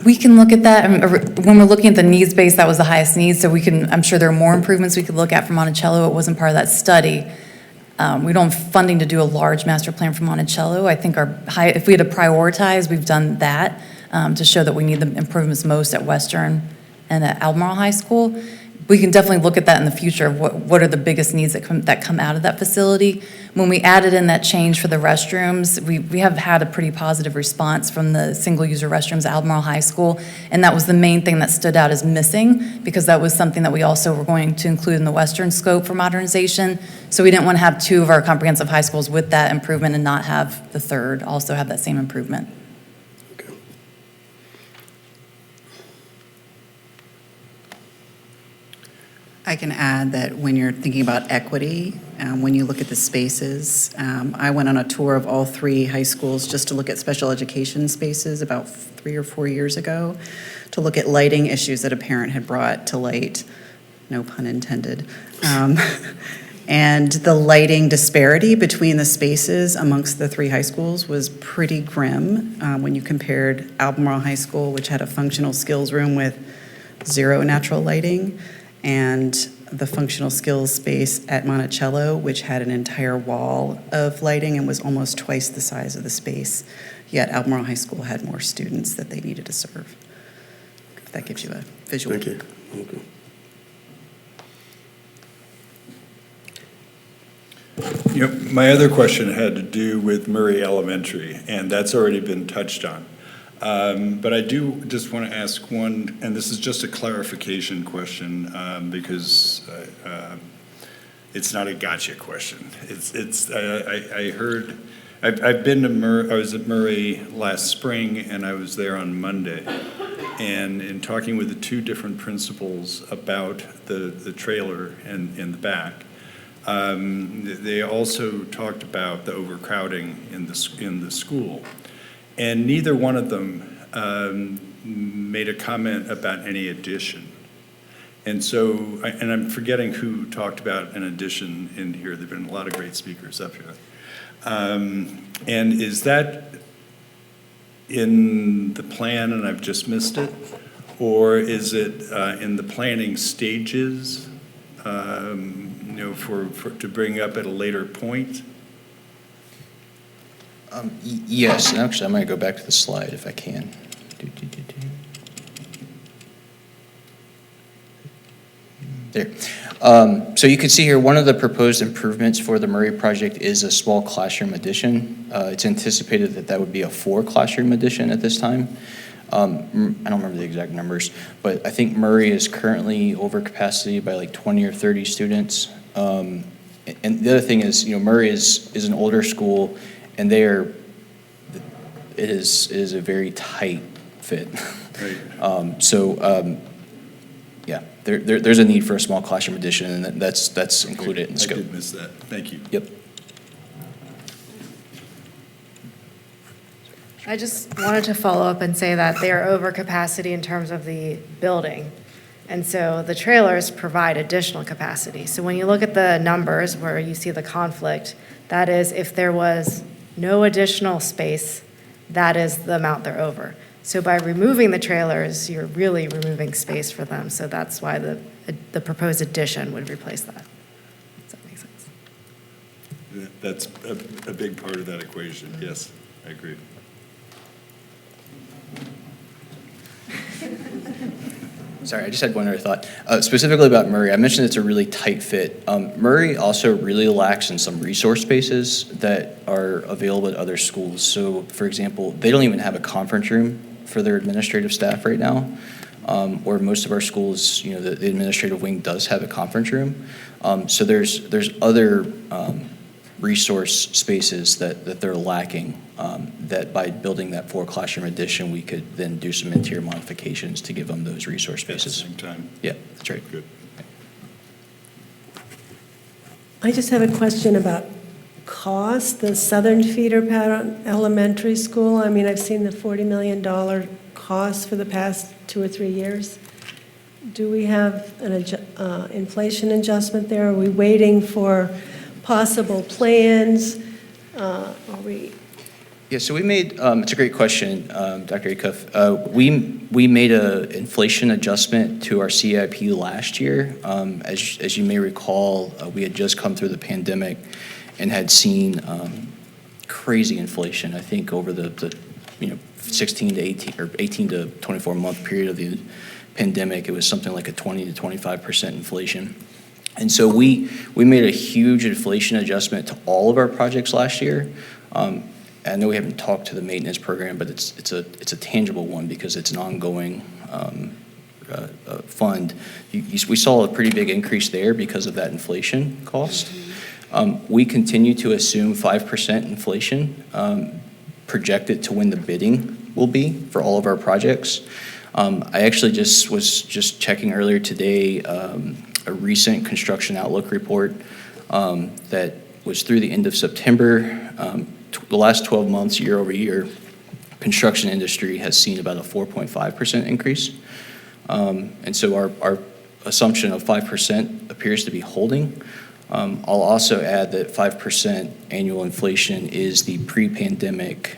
We can look at that. When we're looking at the needs base, that was the highest need, so I'm sure there are more improvements we could look at for Monticello. It wasn't part of that study. We don't have funding to do a large master plan for Monticello. I think if we had to prioritize, we've done that to show that we need the improvements most at Western and at Albemarle High School. We can definitely look at that in the future of what are the biggest needs that come out of that facility. When we added in that change for the restrooms, we have had a pretty positive response from the single-user restrooms at Albemarle High School, and that was the main thing that stood out as missing, because that was something that we also were going to include in the Western scope for modernization. So we didn't want to have two of our comprehensive high schools with that improvement and not have the third also have that same improvement. I can add that when you're thinking about equity, when you look at the spaces, I went on a tour of all three high schools just to look at special education spaces about 3 or 4 years ago, to look at lighting issues that a parent had brought to light, no pun intended. And the lighting disparity between the spaces amongst the three high schools was pretty grim when you compared Albemarle High School, which had a functional skills room with 0 natural lighting, and the functional skills space at Monticello, which had an entire wall of lighting and was almost twice the size of the space. Yet Albemarle High School had more students that they needed to serve. If that gives you a visual. Thank you. Okay. My other question had to do with Murray Elementary, and that's already been touched on. But I do just want to ask one, and this is just a clarification question, because it's not a gotcha question. I heard, I've been to I was at Murray last spring, and I was there on Monday. And in talking with the two different principals about the trailer in the back, they also talked about the overcrowding in the school. And neither one of them made a comment about any addition. And so, and I'm forgetting who talked about an addition in here. There've been a lot of great speakers up here. And is that in the plan and I've just missed it? Or is it in the planning stages, to bring up at a later point? Yes, and actually, I might go back to the slide if I can. There. So you can see here, one of the proposed improvements for the Murray project is a small classroom addition. It's anticipated that would be a 4-classroom addition at this time. I don't remember the exact numbers, but I think Murray is currently over capacity by like 20 or 30 students. And the other thing is, Murray is an older school, and it is a very tight fit. Right. Yeah, there's a need for a small classroom addition, and that's included in the scope. I did miss that. Thank you. Yep. I just wanted to follow up and say that they are over capacity in terms of the building. And so the trailers provide additional capacity. So when you look at the numbers where you see the conflict, that is if there was no additional space, that is the amount they're over. So by removing the trailers, you're really removing space for them. So that's why the proposed addition would replace that. Does that make sense? That's a big part of that equation. Yes, I agree. Sorry, I just had one other thought. Specifically about Murray, I mentioned it's a really tight fit. Murray also really lacks in some resource spaces that are available at other schools. So, for example, they don't even have a conference room for their administrative staff right now, where most of our schools, the administrative wing does have a conference room. So there's other resource spaces that they're lacking, that by building that 4-classroom addition, we could then do some interior modifications to give them those resource spaces. At the same time. Yeah, that's right. Good. I just have a question about cost, the Southern Feeder Pattern Elementary School. I mean, I've seen the $40 million cost for the past 2 or 3 years. Do we have an inflation adjustment there? Are we waiting for possible plans? Are we? Yeah, so we made, it's a great question, Dr. Acuff. We made an inflation adjustment to our CIP last year. As you may recall, we had just come through the pandemic and had seen crazy inflation. I think over the 16 to 18 or 18 to 24 month period of the pandemic, it was something like a 20 to 25% inflation. And so we made a huge inflation adjustment to all of our projects last year. I know we haven't talked to the maintenance program, but it's a tangible one because it's an ongoing fund. We saw a pretty big increase there because of that inflation cost. We continue to assume 5% inflation projected to when the bidding will be for all of our projects. I actually was checking earlier today a recent construction outlook report that was through the end of September. The last 12 months, year over year, construction industry has seen about a 4.5% increase. And so our assumption of 5% appears to be holding. I'll also add that 5% annual inflation is the pre-pandemic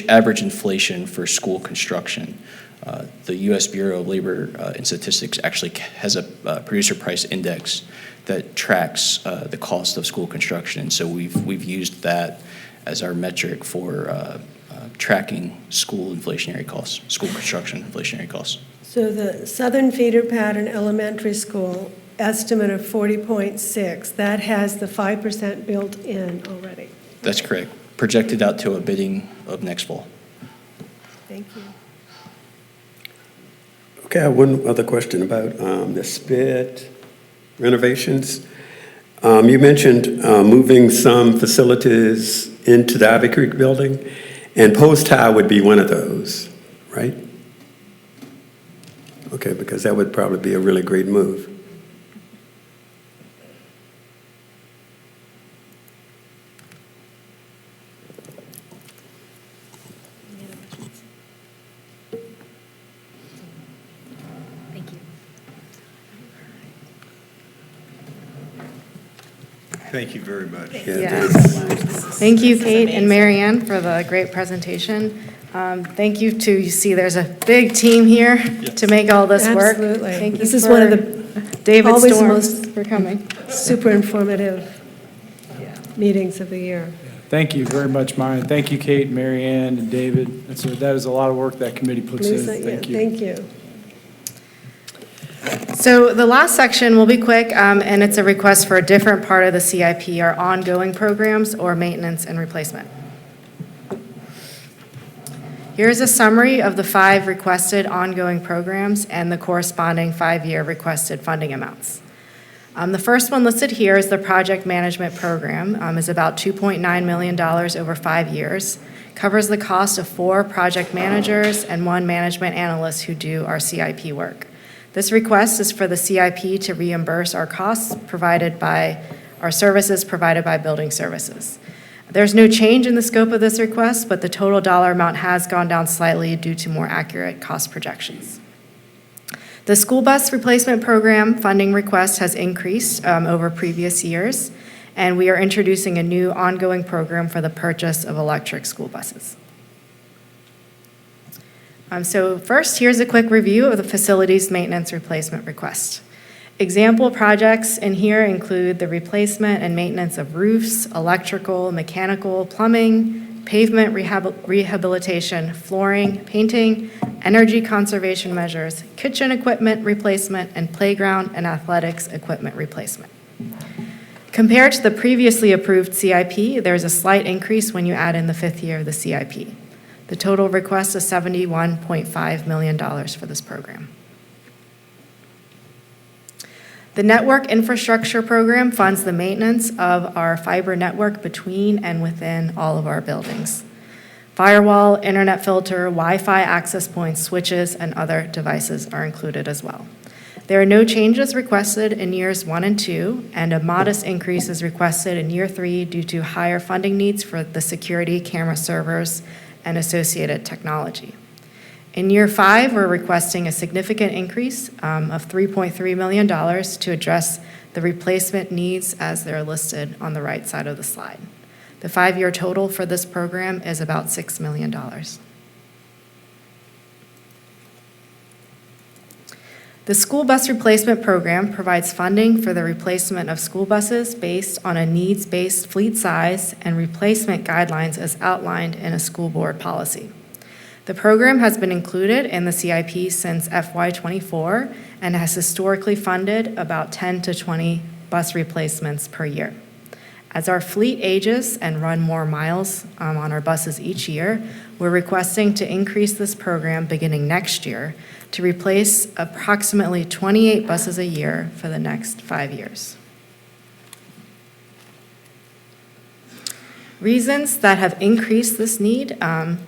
average inflation for school construction. The U.S. Bureau of Labor and Statistics actually has a producer price index that tracks the cost of school construction. And so we've used that as our metric for tracking school inflationary costs, school construction inflationary costs. So the Southern Feeder Pattern Elementary School estimate of 40.6, that has the 5% built in already. That's correct. Projected out to a bidding of next fall. Thank you. Okay, I have one other question about the SPIT renovations. You mentioned moving some facilities into the Ivy Creek building, and Post High would be one of those, right? Okay, because that would probably be a really great move. Thank you very much. Yes. Thank you, Kate and Marianne, for the great presentation. Thank you to, you see, there's a big team here to make all this work. Absolutely. Thank you This is one of for the, David always the Storms most for coming. super informative meetings of the year. Thank you very much, Maya. Thank you, Kate, Mary Ann, and David. That is a lot of work that committee puts in. Lisa, yeah, thank you. So the last section will be quick, and it's a request for a different part of the CIP, our ongoing programs or maintenance and replacement. Here's a summary of the 5 requested ongoing programs and the corresponding 5-year requested funding amounts. The first one listed here is the project management program, is about $2.9 million over 5 years, covers the cost of 4 project managers and 1 management analyst who do our CIP work. This request is for the CIP to reimburse our costs provided by our services provided by building services. There's no change in the scope of this request, but the total dollar amount has gone down slightly due to more accurate cost projections. The school bus replacement program funding request has increased over previous years, and we are introducing a new ongoing program for the purchase of electric school buses. So first, here's a quick review of the facilities maintenance replacement request. Example projects in here include the replacement and maintenance of roofs, electrical, mechanical, plumbing, pavement rehabilitation, flooring, painting, energy conservation measures, kitchen equipment replacement, and playground and athletics equipment replacement. Compared to the previously approved CIP, there's a slight increase when you add in the 5th year of the CIP. The total request is $71.5 million for this program. The Network Infrastructure Program funds the maintenance of our fiber network between and within all of our buildings. Firewall, internet filter, Wi-Fi access points, switches, and other devices are included as well. There are no changes requested in years 1 and 2, and a modest increase is requested in year 3 due to higher funding needs for the security camera servers and associated technology. In year 5, we're requesting a significant increase of $3.3 million to address the replacement needs as they're listed on the right side of the slide. The 5-year total for this program is about $6 million. The school bus replacement program provides funding for the replacement of school buses based on a needs-based fleet size and replacement guidelines as outlined in a school board policy. The program has been included in the CIP since FY24 and has historically funded about 10 to 20 bus replacements per year. As our fleet ages and run more miles on our buses each year, we're requesting to increase this program beginning next year to replace approximately 28 buses a year for the next 5 years. Reasons that have increased this need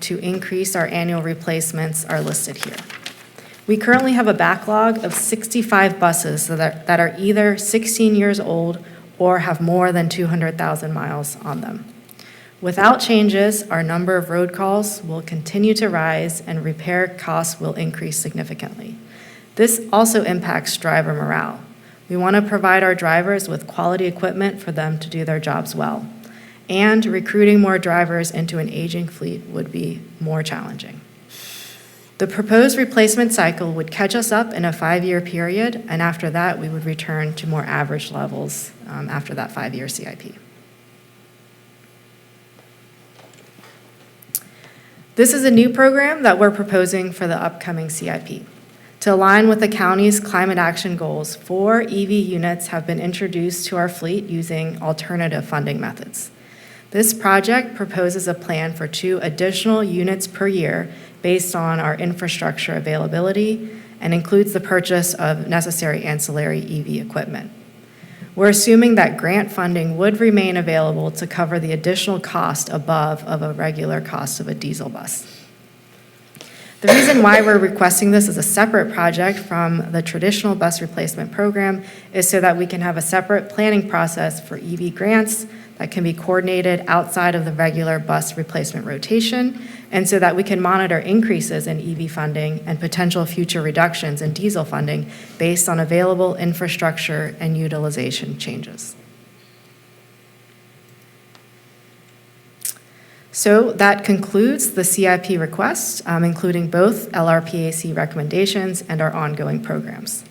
to increase our annual replacements are listed here. We currently have a backlog of 65 buses that are either 16 years old or have more than 200,000 miles on them. Without changes, our number of road calls will continue to rise and repair costs will increase significantly. This also impacts driver morale. We want to provide our drivers with quality equipment for them to do their jobs well. And recruiting more drivers into an aging fleet would be more challenging. The proposed replacement cycle would catch us up in a 5-year period, and after that, we would return to more average levels after that 5-year CIP. This is a new program that we're proposing for the upcoming CIP. To align with the county's climate action goals, 4 EV units have been introduced to our fleet using alternative funding methods. This project proposes a plan for 2 additional units per year based on our infrastructure availability and includes the purchase of necessary ancillary EV equipment. We're assuming that grant funding would remain available to cover the additional cost above of a regular cost of a diesel bus. The reason why we're requesting this as a separate project from the traditional bus replacement program is so that we can have a separate planning process for EV grants that can be coordinated outside of the regular bus replacement rotation, and so that we can monitor increases in EV funding and potential future reductions in diesel funding based on available infrastructure and utilization changes. So that concludes the CIP request, including both LRPAC recommendations and our ongoing programs.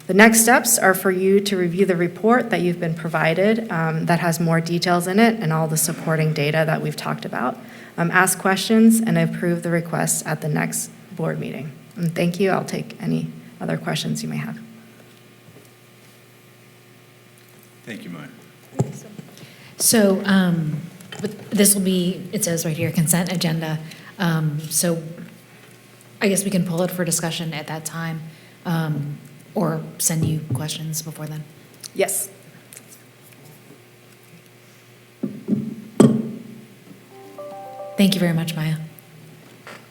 The next steps are for you to review the report that you've been provided that has more details in it and all the supporting data that we've talked about. Ask questions and approve the request at the next board meeting. And thank you. I'll take any other questions you may have. Thank you, Maya. So this will be, it says right here, consent agenda. So I guess we can pull it for discussion at that time, or send you questions before then. Yes. Thank you very much, Maya.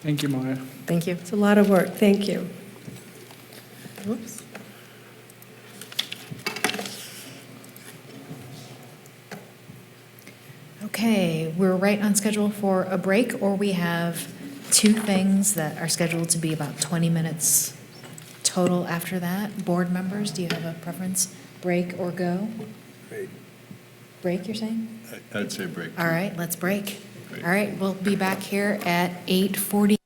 Thank you, Maya. Thank you. It's a lot of work. Thank you. Whoops. Okay, we're right on schedule for a break, or we have two things that are scheduled to be about 20 minutes total after that. Board members, do you have a preference? Break or go? Break. Break, you're saying? I'd say break. All right, let's break. Great. All right, we'll be back here at 8:40.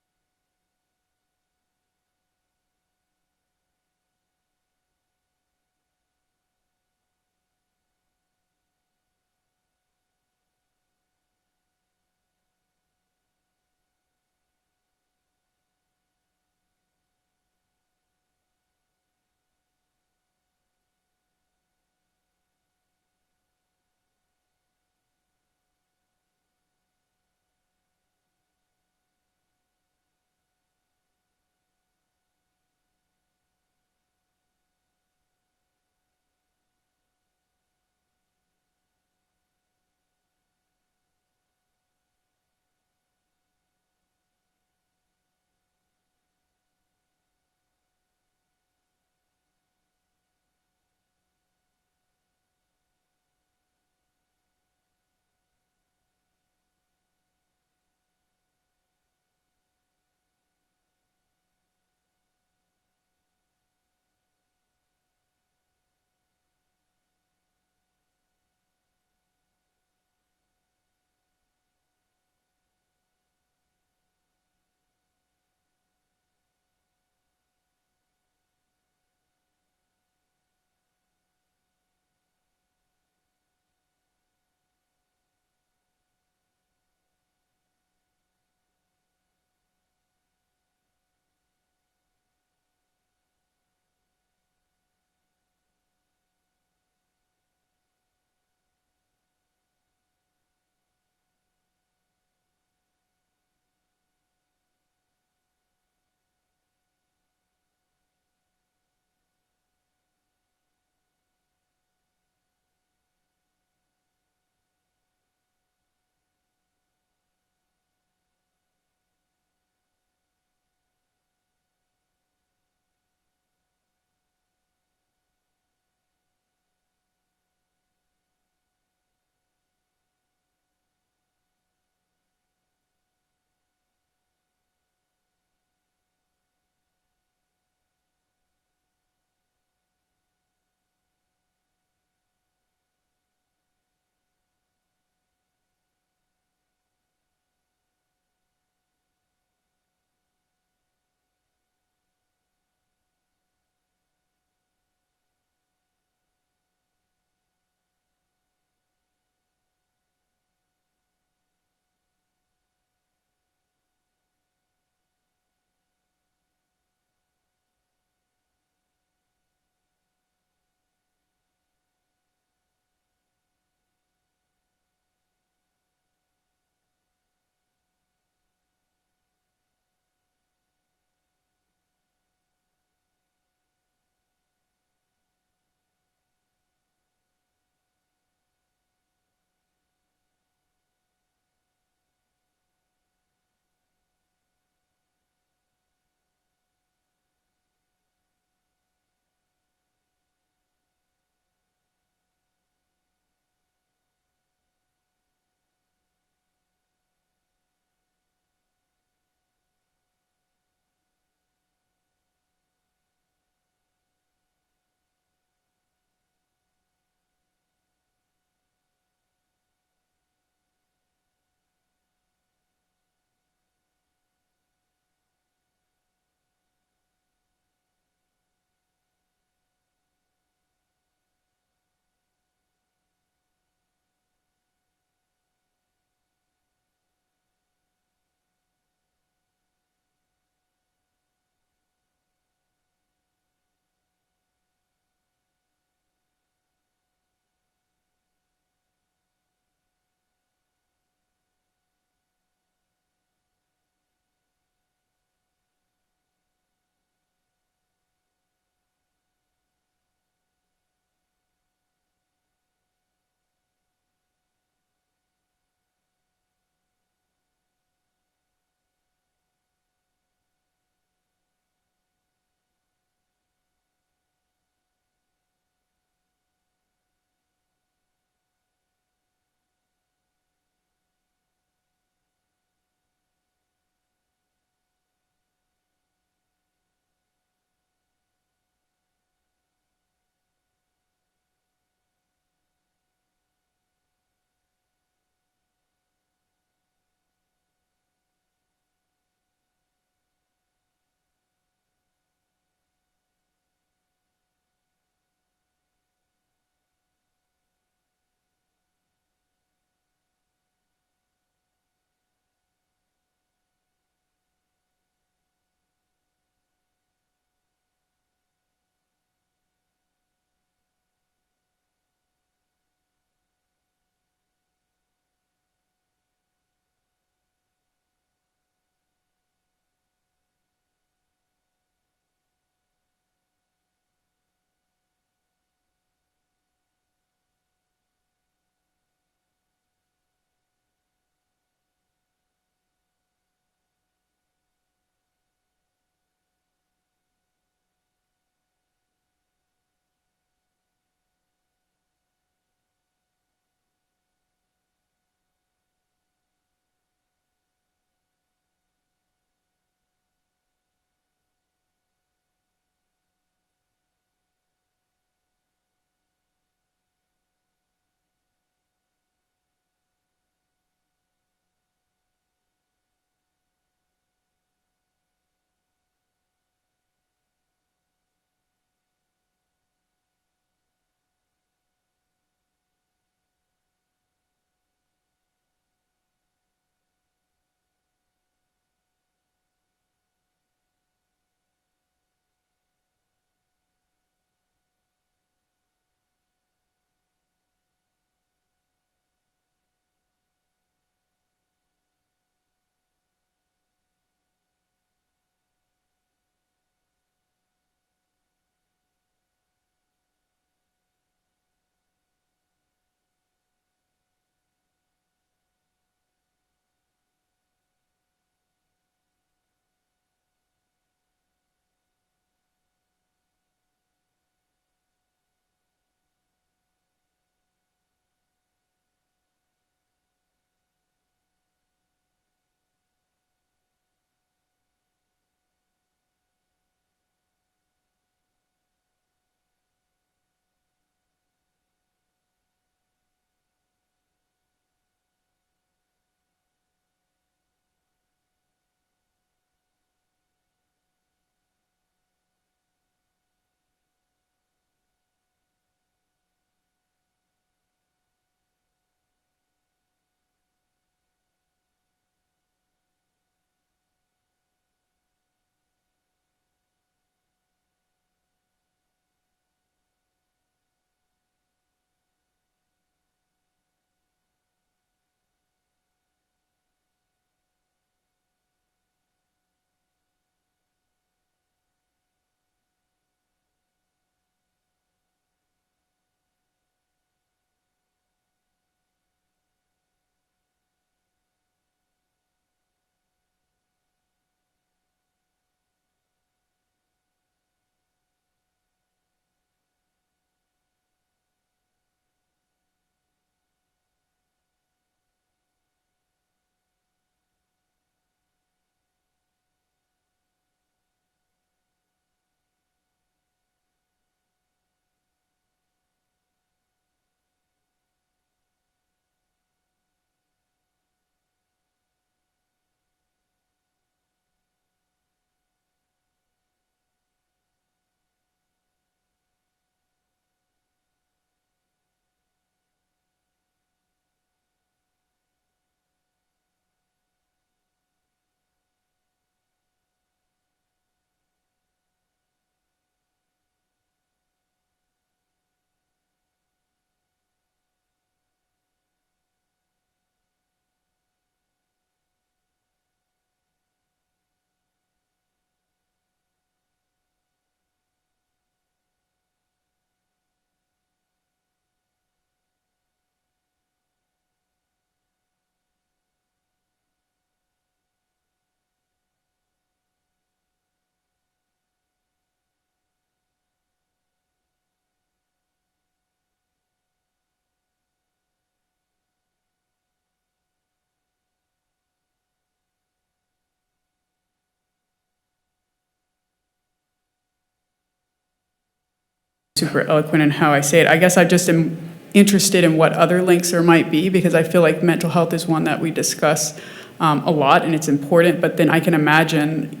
super eloquent in how I say it. I guess I just am interested in what other links there might be, because I feel like mental health is one that we discuss a lot, and it's important, but then I can imagine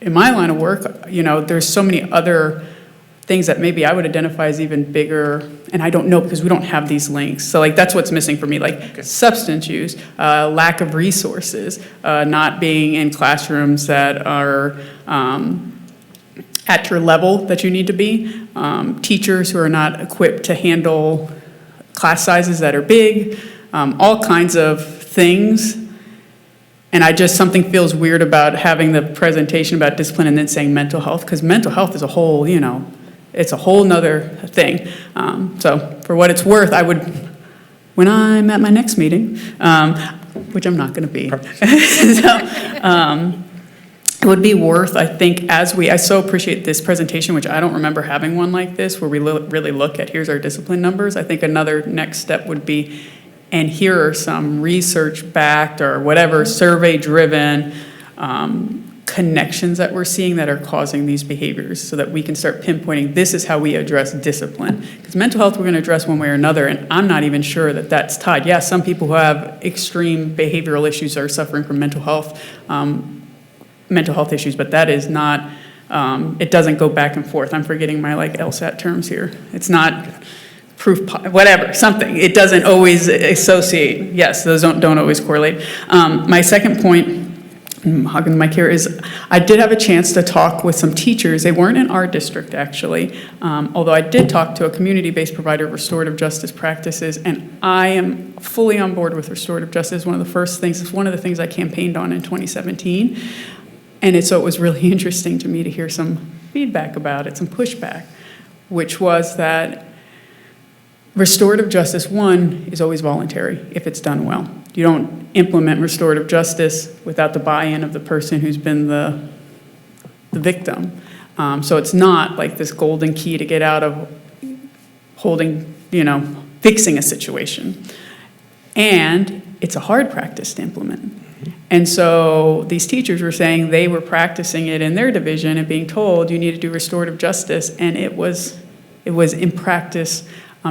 in my line of work, you know, there's so many other things that maybe I would identify as even bigger, and I don't know because we don't have these links. So like that's what's missing for me, like substance use, lack of resources, not being in classrooms that are at your level that you need to be, teachers who are not equipped to handle class sizes that are big, all kinds of things. And something feels weird about having the presentation about discipline and then saying mental health, because mental health is a whole, you know, it's a whole nother thing. So for what it's worth, I would, when I'm at my next meeting, which I'm not going to be, it would be worth, I think, I so appreciate this presentation, which I don't remember having one like this, where we really look at, here's our discipline numbers. I think another next step would be, and here are some research-backed or whatever, survey-driven connections that we're seeing that are causing these behaviors, so that we can start pinpointing, this is how we address discipline. Because mental health we're going to address one way or another, and I'm not even sure that that's tied. Yes, some people who have extreme behavioral issues are suffering from mental health issues, but that is not, it doesn't go back and forth. I'm forgetting my like LSAT terms here. It's not proof, whatever, something. It doesn't always associate. Yes, those don't always correlate. My second point, I'm hogging the mic here, is I did have a chance to talk with some teachers. They weren't in our district, actually, although I did talk to a community-based provider of restorative justice practices, and I am fully on board with restorative justice. It's one of the things I campaigned on in 2017, and so it was really interesting to me to hear some feedback about it, some pushback, which was that restorative justice, one, is always voluntary if it's done well. You don't implement restorative justice without the buy-in of the person who's been the victim. So it's not like this golden key to get out of fixing a situation. And it's a hard practice to implement. And so these teachers were saying they were practicing it in their division and being told you need to do restorative justice, and it was in practice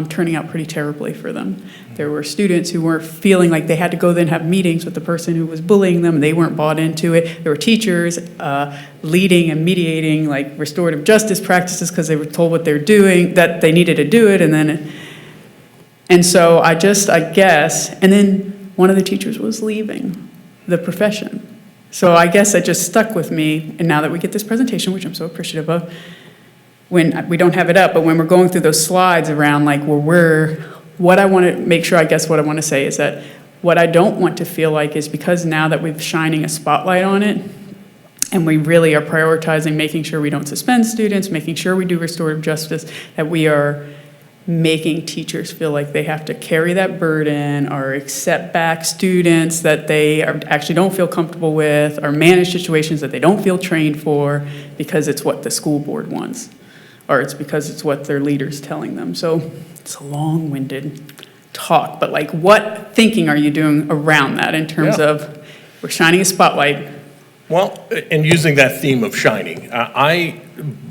turning out pretty terribly for them. There were students who weren't feeling like they had to go then have meetings with the person who was bullying them. They weren't bought into it. There were teachers leading and mediating like restorative justice practices because they were told what they're doing, that they needed to do it, and so I guess, and then one of the teachers was leaving the profession. So I guess it just stuck with me, and now that we get this presentation, which I'm so appreciative of, when we don't have it up, but when we're going through those slides around like what I want to make sure, I guess what I want to say is that what I don't want to feel like is, because now that we're shining a spotlight on it, and we really are prioritizing making sure we don't suspend students, making sure we do restorative justice, that we are making teachers feel like they have to carry that burden or accept back students that they actually don't feel comfortable with, or manage situations that they don't feel trained for because it's what the school board wants, or it's because it's what their leader's telling them. So it's a long-winded talk, but like what thinking are you doing around that in terms of we're shining a spotlight? Well, and using that theme of shining, I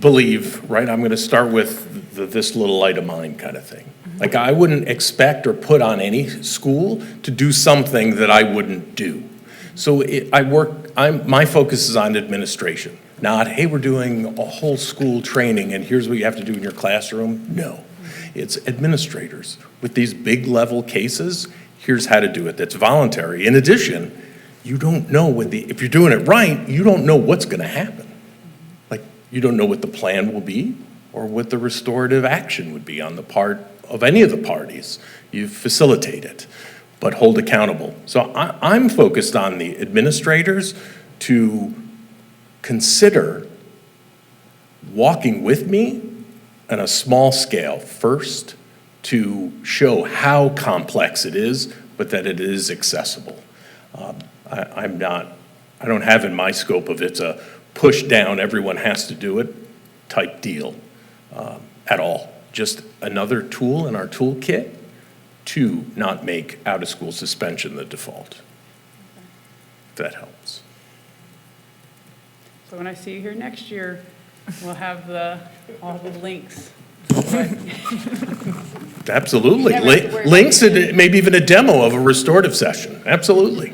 believe, right, I'm going to start with this little light of mine kind of thing. Like I wouldn't expect or put on any school to do something that I wouldn't do. So my focus is on administration, not, hey, we're doing a whole school training and here's what you have to do in your classroom. No, it's administrators. With these big level cases, here's how to do it. That's voluntary. In addition, you don't know if you're doing it right, you don't know what's going to happen. Like you don't know what the plan will be or what the restorative action would be on the part of any of the parties. You facilitate it, but hold accountable. So I'm focused on the administrators to consider walking with me on a small scale first to show how complex it is, but that it is accessible. I don't have in my scope of it's a push down, everyone has to do it type deal at all. Just another tool in our toolkit to not make out-of-school suspension the default. If that helps. So when I see you here next year, we'll have all the links Absolutely. Yeah, we're- Links and maybe even a demo of a restorative session. Absolutely.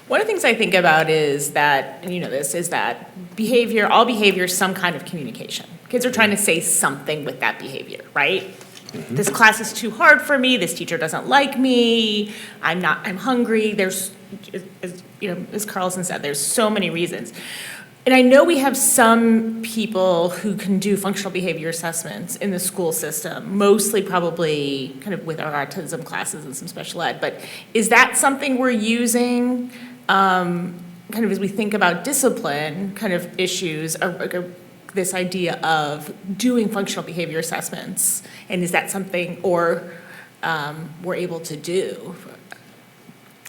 One of the things I think about is that, and you know this, is that behavior, all behavior is some kind of communication. Kids are trying to say something with that behavior, right? This class is too hard for me, this teacher doesn't like me, I'm hungry, there's, as Carlson said, there's so many reasons. And I know we have some people who can do functional behavior assessments in the school system, mostly probably kind of with our autism classes and some special ed, but is that something we're using kind of as we think about discipline kind of issues, this idea of doing functional behavior assessments? And is that something we're able to do?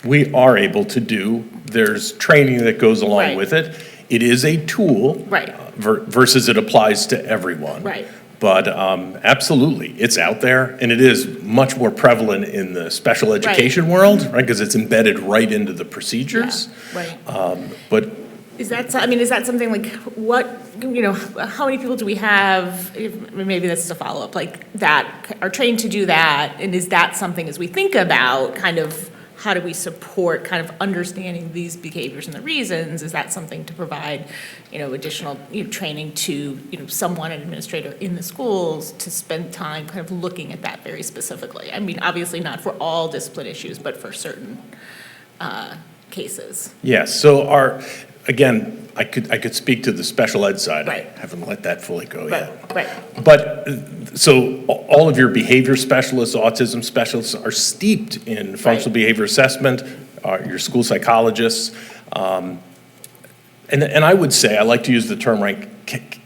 We are able to do. There's training that goes along Right. with it. It is a tool. Right. Versus it applies to everyone. Right. But absolutely, it's out there, and it is much more prevalent in the special education world, right? Because it's embedded right into the procedures. Right. But Is that something like, how many people do we have, maybe this is a follow-up, like that are trained to do that? And is that something, as we think about kind of how do we support kind of understanding these behaviors and the reasons, is that something to provide, additional training to, someone, an administrator in the schools to spend time kind of looking at that very specifically? I mean, obviously not for all discipline issues, but for certain cases. yes, so again, I could speak to the special ed side. Right. I haven't let that fully go yet. Right. But, so all of your behavior specialists, autism specialists are steeped in functional behavior assessment, your school psychologists. And I would say, I like to use the term, right,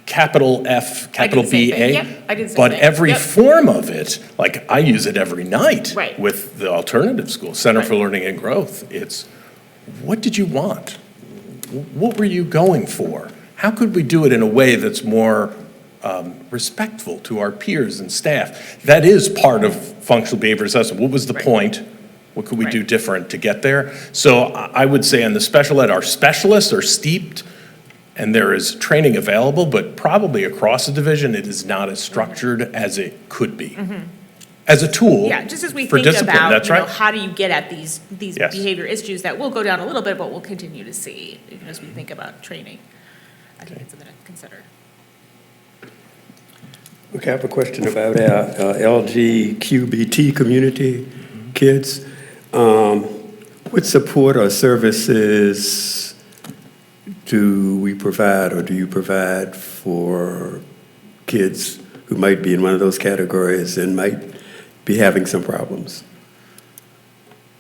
capital F, capital same B, thing. A. Yep, I did the same But thing. every Yep. form of it, like I use it every night. Right. With the alternative school, Center for Right. Learning and Growth. It's, what did you want? What were you going for? How could we do it in a way that's more respectful to our peers and staff? That is part of functional behavior assessment. What was the point? What could we do different to get there? So I would say on the special ed, our specialists are steeped and there is training available, but probably across the division, it is not as structured as it could be. As a tool Yeah, just as we for think discipline, about, that's right. how do you get at these Yes. behavior issues that will go down a little bit, but we'll continue to see, as we think about training. I think it's something to consider. Okay, I have a question about our LGQBT community kids. What support or services do we provide or do you provide for kids who might be in one of those categories and might be having some problems?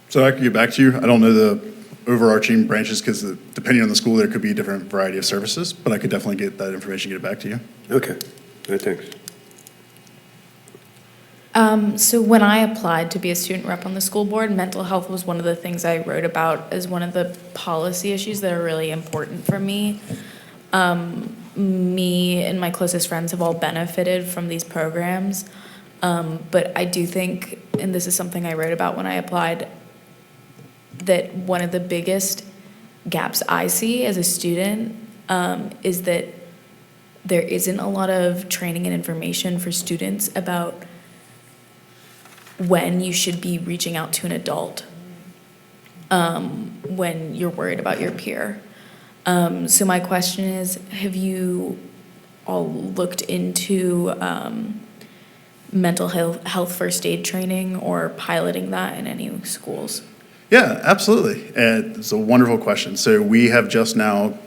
So I can get back to you. I don't know the overarching branches because depending on the school, there could be a different variety of services, but I could definitely get that information, get it back to you. Okay, all right, thanks. So when I applied to be a student rep on the school board, mental health was one of the things I wrote about as one of the policy issues that are really important for me. Me and my closest friends have all benefited from these programs. But I do think, and this is something I wrote about when I applied, that one of the biggest gaps I see as a student is that there isn't a lot of training and information for students about when you should be reaching out to an adult when you're worried about your peer. So my question is, have you all looked into mental health first aid training or piloting that in any schools? Yeah, absolutely. And it's a wonderful question. So we have just now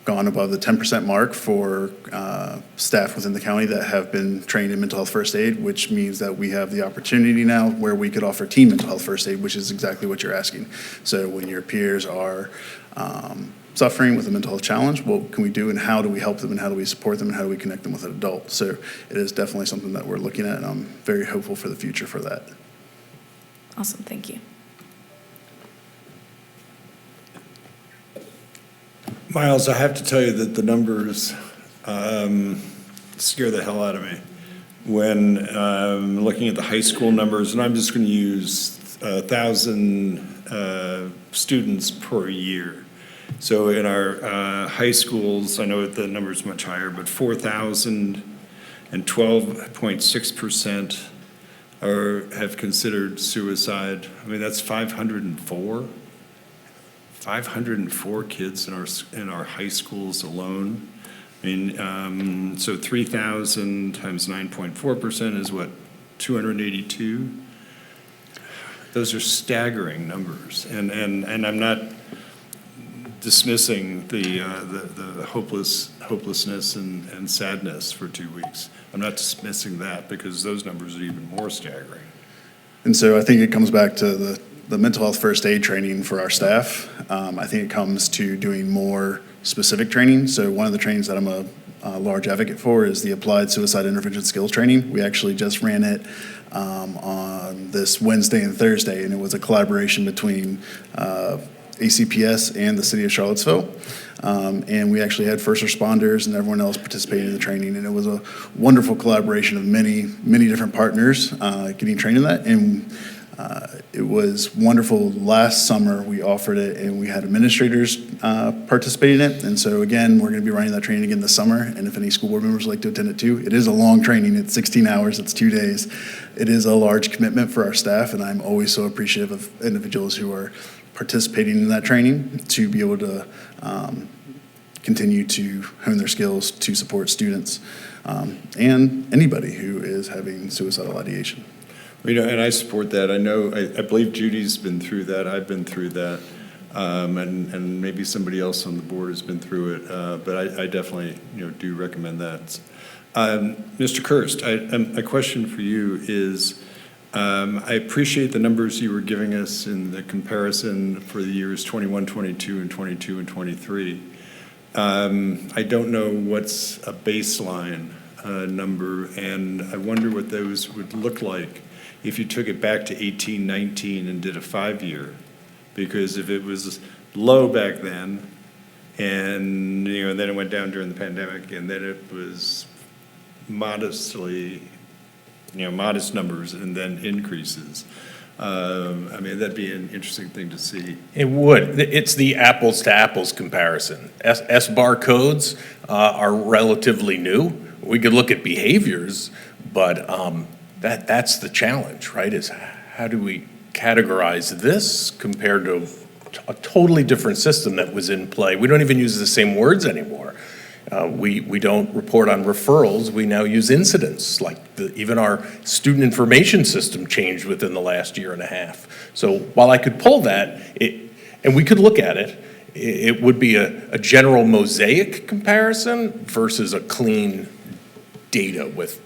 gone above the 10% mark for staff within the county that have been trained in mental health first aid, which means that we have the opportunity now where we could offer team mental health first aid, which is exactly what you're asking. So when your peers are suffering with a mental health challenge, what can we do and how do we help them and how do we support them and how do we connect them with an adult? So it is definitely something that we're looking at and I'm very hopeful for the future for that. Awesome, thank you. Miles, I have to tell you that the numbers scare the hell out of me. When looking at the high school numbers, and I'm just going to use 1,000 students per year. So in our high schools, I know the number is much higher, but 4,000 and 12.6% have considered suicide. I mean, that's 504. 504 kids in our high schools alone. I mean, so 3,000 times 9.4% is what, 282? Those are staggering numbers, and I'm not dismissing the hopelessness and sadness for 2 weeks. I'm not dismissing that because those numbers are even more staggering. And so I think it comes back to the mental health first aid training for our staff. I think it comes to doing more specific training. So one of the trainings that I'm a large advocate for is the Applied Suicide Intervention Skills Training. We actually just ran it on this Wednesday and Thursday, and it was a collaboration between ACPS and the city of Charlottesville. And we actually had first responders and everyone else participating in the training. And it was a wonderful collaboration of many, many different partners getting trained in that. And it was wonderful. Last summer, we offered it, and we had administrators participate in it. And so, again, we're going to be running that training again this summer. And if any school board members would like to attend it too, it is a long training. It's 16 hours. It's 2 days. It is a large commitment for our staff, and I'm always so appreciative of individuals who are participating in that training to be able to continue to hone their skills to support students and anybody who is having suicidal ideation. You know, and I support that. I know, I believe Judy's been through that. I've been through that. And maybe somebody else on the board has been through it. But I definitely, do recommend that. Mr. Kirst, a question for you is, I appreciate the numbers you were giving us in the comparison for the years 21, 22, and 22 and 23. I don't know what's a baseline number, and I wonder what those would look like if you took it back to 18, 19 and did a 5-year. Because if it was low back then, and then it went down during the pandemic, and then it was modest numbers and then increases. I mean, that'd be an interesting thing to see. It would. It's the apples to apples comparison. SBAR codes are relatively new. We could look at behaviors, but that's the challenge, right? Is how do we categorize this compared to a totally different system that was in play? We don't even use the same words anymore. We don't report on referrals. We now use incidents. Like even our student information system changed within the last year and a half. So while I could pull that, and we could look at it, it would be a general mosaic comparison versus a clean data with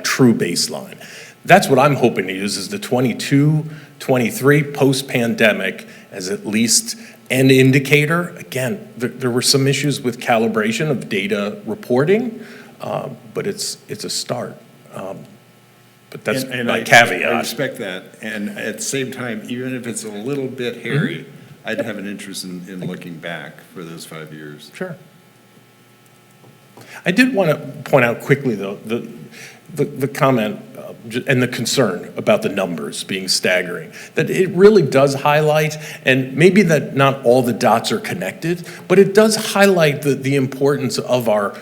true baseline. That's what I'm hoping to use is the 22, 23 post-pandemic as at least an indicator. Again, there were some issues with calibration of data reporting, but it's a start. But that's my caveat. I respect that. And at the same time, even if it's a little bit hairy, I'd have an interest in looking back for those 5 years. Sure. I did want to point out quickly, though, the comment and the concern about the numbers being staggering, that it really does highlight, and maybe that not all the dots are connected, but it does highlight the importance of our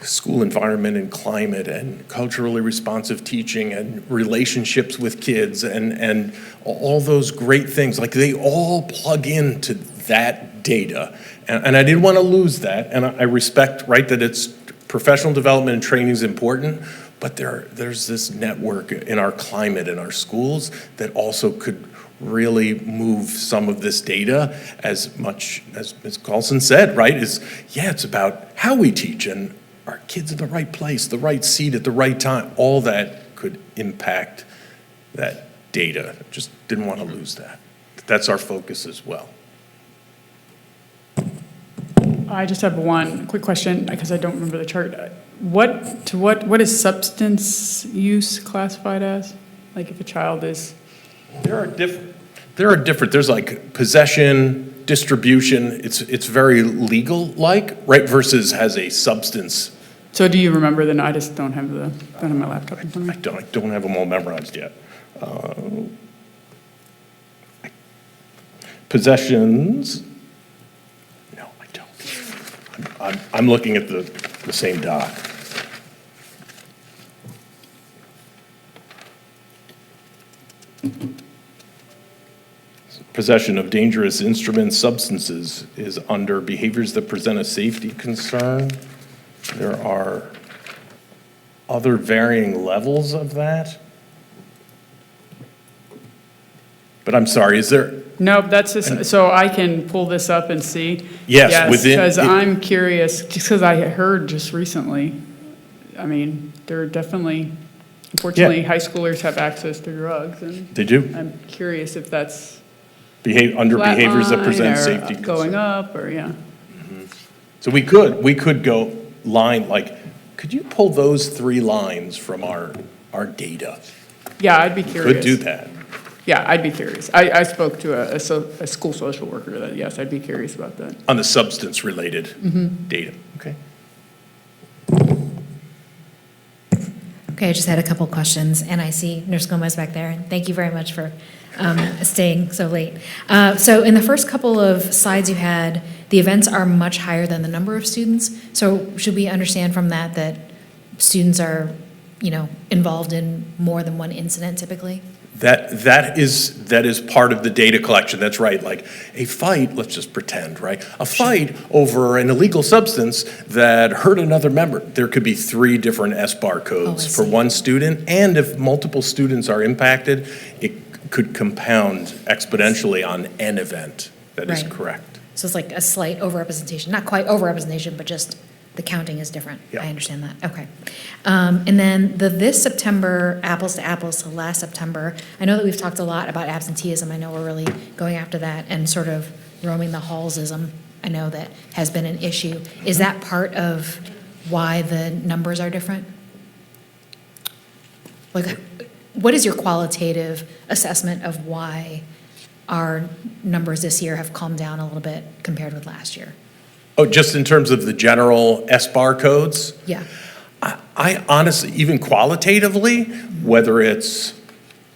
school environment and climate and culturally responsive teaching and relationships with kids and all those great things. Like they all plug into that data. And I didn't want to lose that. And I respect, right, that it's professional development and training is important, but there's this network in our climate, in our schools, that also could really move some of this data as much as Ms. Carlson said, right, it's about how we teach and are kids in the right place, the right seat at the right time. All that could impact that data. Just didn't want to lose that. That's our focus as well. I just have one quick question because I don't remember the chart. What is substance use classified as? Like if a child is? There are different. There's like possession, distribution. It's very legal-like, right? Versus has a substance. So do you remember them? I just don't have my laptop in front of me. I don't have them all memorized yet. Possessions. No, I don't. I'm looking at the same doc. Possession of dangerous instruments, substances is under behaviors that present a safety concern. There are other varying levels of that. But I'm sorry, is there, Nope, that's just, so I can pull this up and see? Yes, within- because I'm curious, just because I heard just recently, I mean, there are definitely, unfortunately, high schoolers have access to drugs, and they do, I'm curious if that's under behaviors that flatline present or safety going concern. up, or, yeah. So we could go line, like, could you pull those 3 lines from our data? Yeah, I'd be curious. Could do that. Yeah, I'd be curious. I spoke to a school social worker that, yes, I'd be curious about that. On the substance-related data, okay? Okay, I just had a couple questions, and I see Nurse Gomez back there, and thank you very much for staying so late. So in the first couple of slides you had, the events are much higher than the number of students. So should we understand from that that students are, involved in more than one incident typically? That is part of the data collection, that's right. Like a fight, let's just pretend, right? A fight over an illegal substance that hurt another member. There could be 3 different SBAR codes for one student, and if multiple students are impacted, it could compound exponentially on an event. That is Right. correct. So it's like a slight overrepresentation, not quite overrepresentation, but just the counting is different. Yeah. I understand that, okay. And then this September, apples to apples to last September, I know that we've talked a lot about absenteeism. I know we're really going after that and sort of roaming the hallsism. I know that has been an issue. Is that part of why the numbers are different? Like, what is your qualitative assessment of why our numbers this year have calmed down a little bit compared with last year? Oh, just in terms of the general SBAR codes? Yeah. I honestly, even qualitatively, whether it's,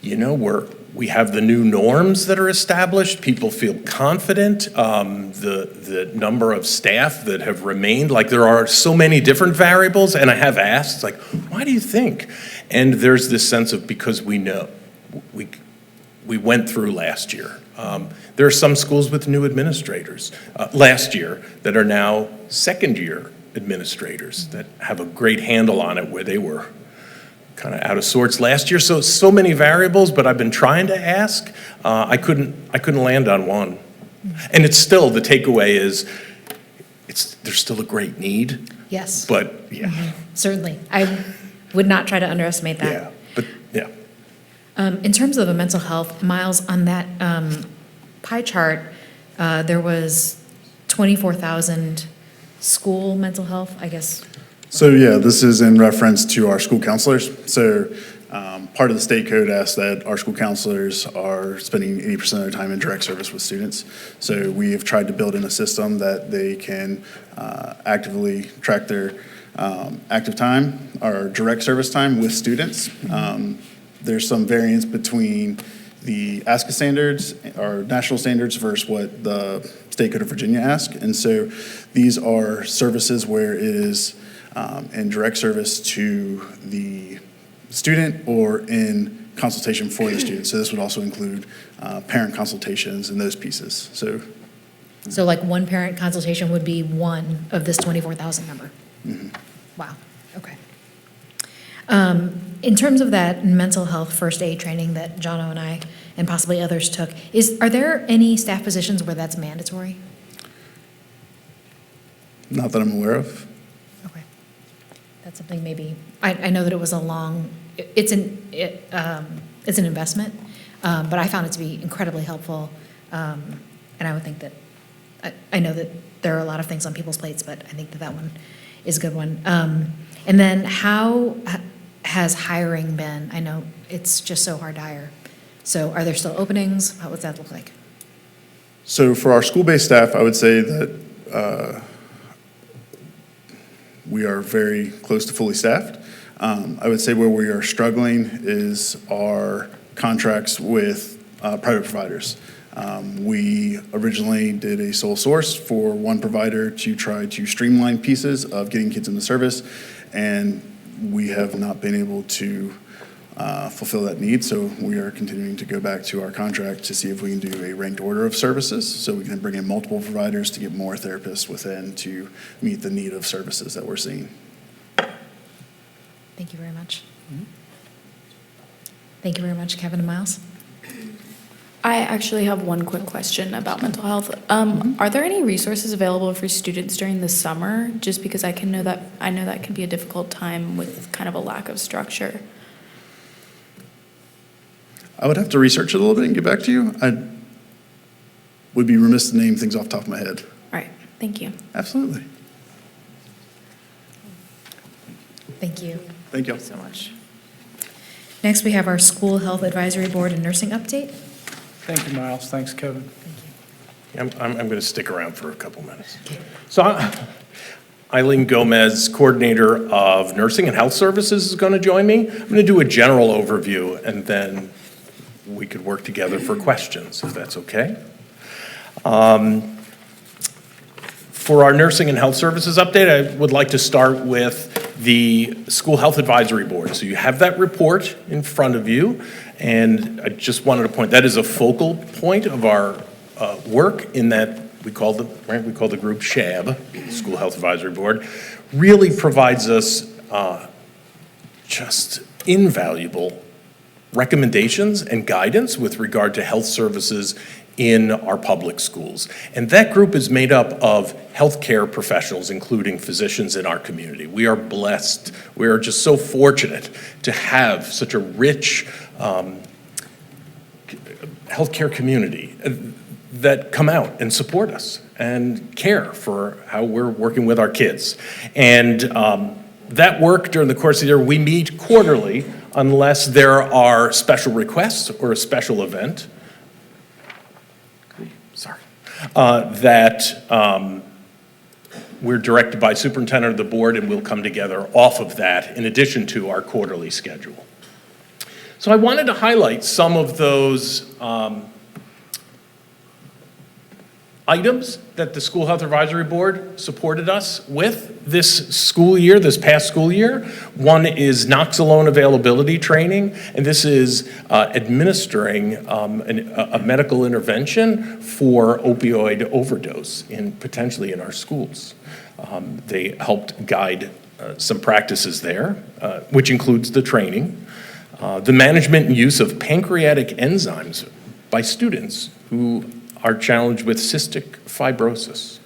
we have the new norms that are established, people feel confident, the number of staff that have remained, like there are so many different variables, and I have asked, like, why do you think? And there's this sense of, because we know, we went through last year. There are some schools with new administrators last year that are now second-year administrators that have a great handle on it, where they were kind of out of sorts last year. So many variables, but I've been trying to ask. I couldn't land on one. And it's still, the takeaway is, there's still a great need. Yes. But, yeah. Certainly. I would not try to underestimate that. Yeah, but, yeah. In terms of the mental health, Miles, on that pie chart, there was 24,000 school mental health, I guess. So yeah, this is in reference to our school counselors. So part of the state code asks that our school counselors are spending 80% of their time in direct service with students. So we have tried to build in a system that they can actively track their active time, or direct service time with students. There's some variance between the ASCA standards, or national standards, versus what the State Code of Virginia asks. And so these are services where it is in direct service to the student or in consultation for the student. So this would also include parent consultations and those pieces. So like one parent consultation would be one of this 24,000 number? Wow, okay. In terms of that mental health first aid training that Jono and I and possibly others took, are there any staff positions where that's mandatory? Not that I'm aware of. Okay. That's something maybe, I know that it was a long, it's an investment, but I found it to be incredibly helpful. And I would think that, I know that there are a lot of things on people's plates, but I think that one is a good one. And then how has hiring been? I know it's just so hard to hire. So are there still openings? What does that look like? So for our school-based staff, I would say that we are very close to fully staffed. I would say where we are struggling is our contracts with private providers. We originally did a sole source for one provider to try to streamline pieces of getting kids into service, and we have not been able to fulfill that need. So we are continuing to go back to our contract to see if we can do a ranked order of services, so we can bring in multiple providers to get more therapists within to meet the need of services that we're seeing. Thank you very much. Thank you very much, Kevin and Miles. I actually have one quick question about mental health. Are there any resources available for students during the summer? Just because I know that can be a difficult time with kind of a lack of structure. I would have to research it a little bit and get back to you. I would be remiss to name things off the top of my head. All right, thank you. Absolutely. Thank you. Thank you so much. Next, we have our School Health Advisory Board and Nursing update. Thank you, Miles. Thanks, Kevin. I'm going to stick around for a couple minutes. So Eileen Gomez, Coordinator of Nursing and Health Services, is going to join me. I'm going to do a general overview, and then we could work together for questions, if that's okay. For our Nursing and Health Services update, I would like to start with the School Health Advisory Board. So you have that report in front of you, and I just wanted to point, that is a focal point of our work in that we call the group SHAB, School Health Advisory Board, really provides us just invaluable recommendations and guidance with regard to health services in our public schools. And that group is made up of healthcare professionals, including physicians in our community. We are blessed. We are just so fortunate to have such a rich healthcare community that come out and support us and care for how we're working with our kids. And that work during the course of the year, we meet quarterly unless there are special requests or a special event. That we're directed by superintendent of the board, and we'll come together off of that in addition to our quarterly schedule. So I wanted to highlight some of those items that the School Health Advisory Board supported us with this school year, this past school year. One is Noxolone availability training, and this is administering a medical intervention for opioid overdose potentially in our schools. They helped guide some practices there, which includes the training. The management and use of pancreatic enzymes by students who are challenged with cystic fibrosis.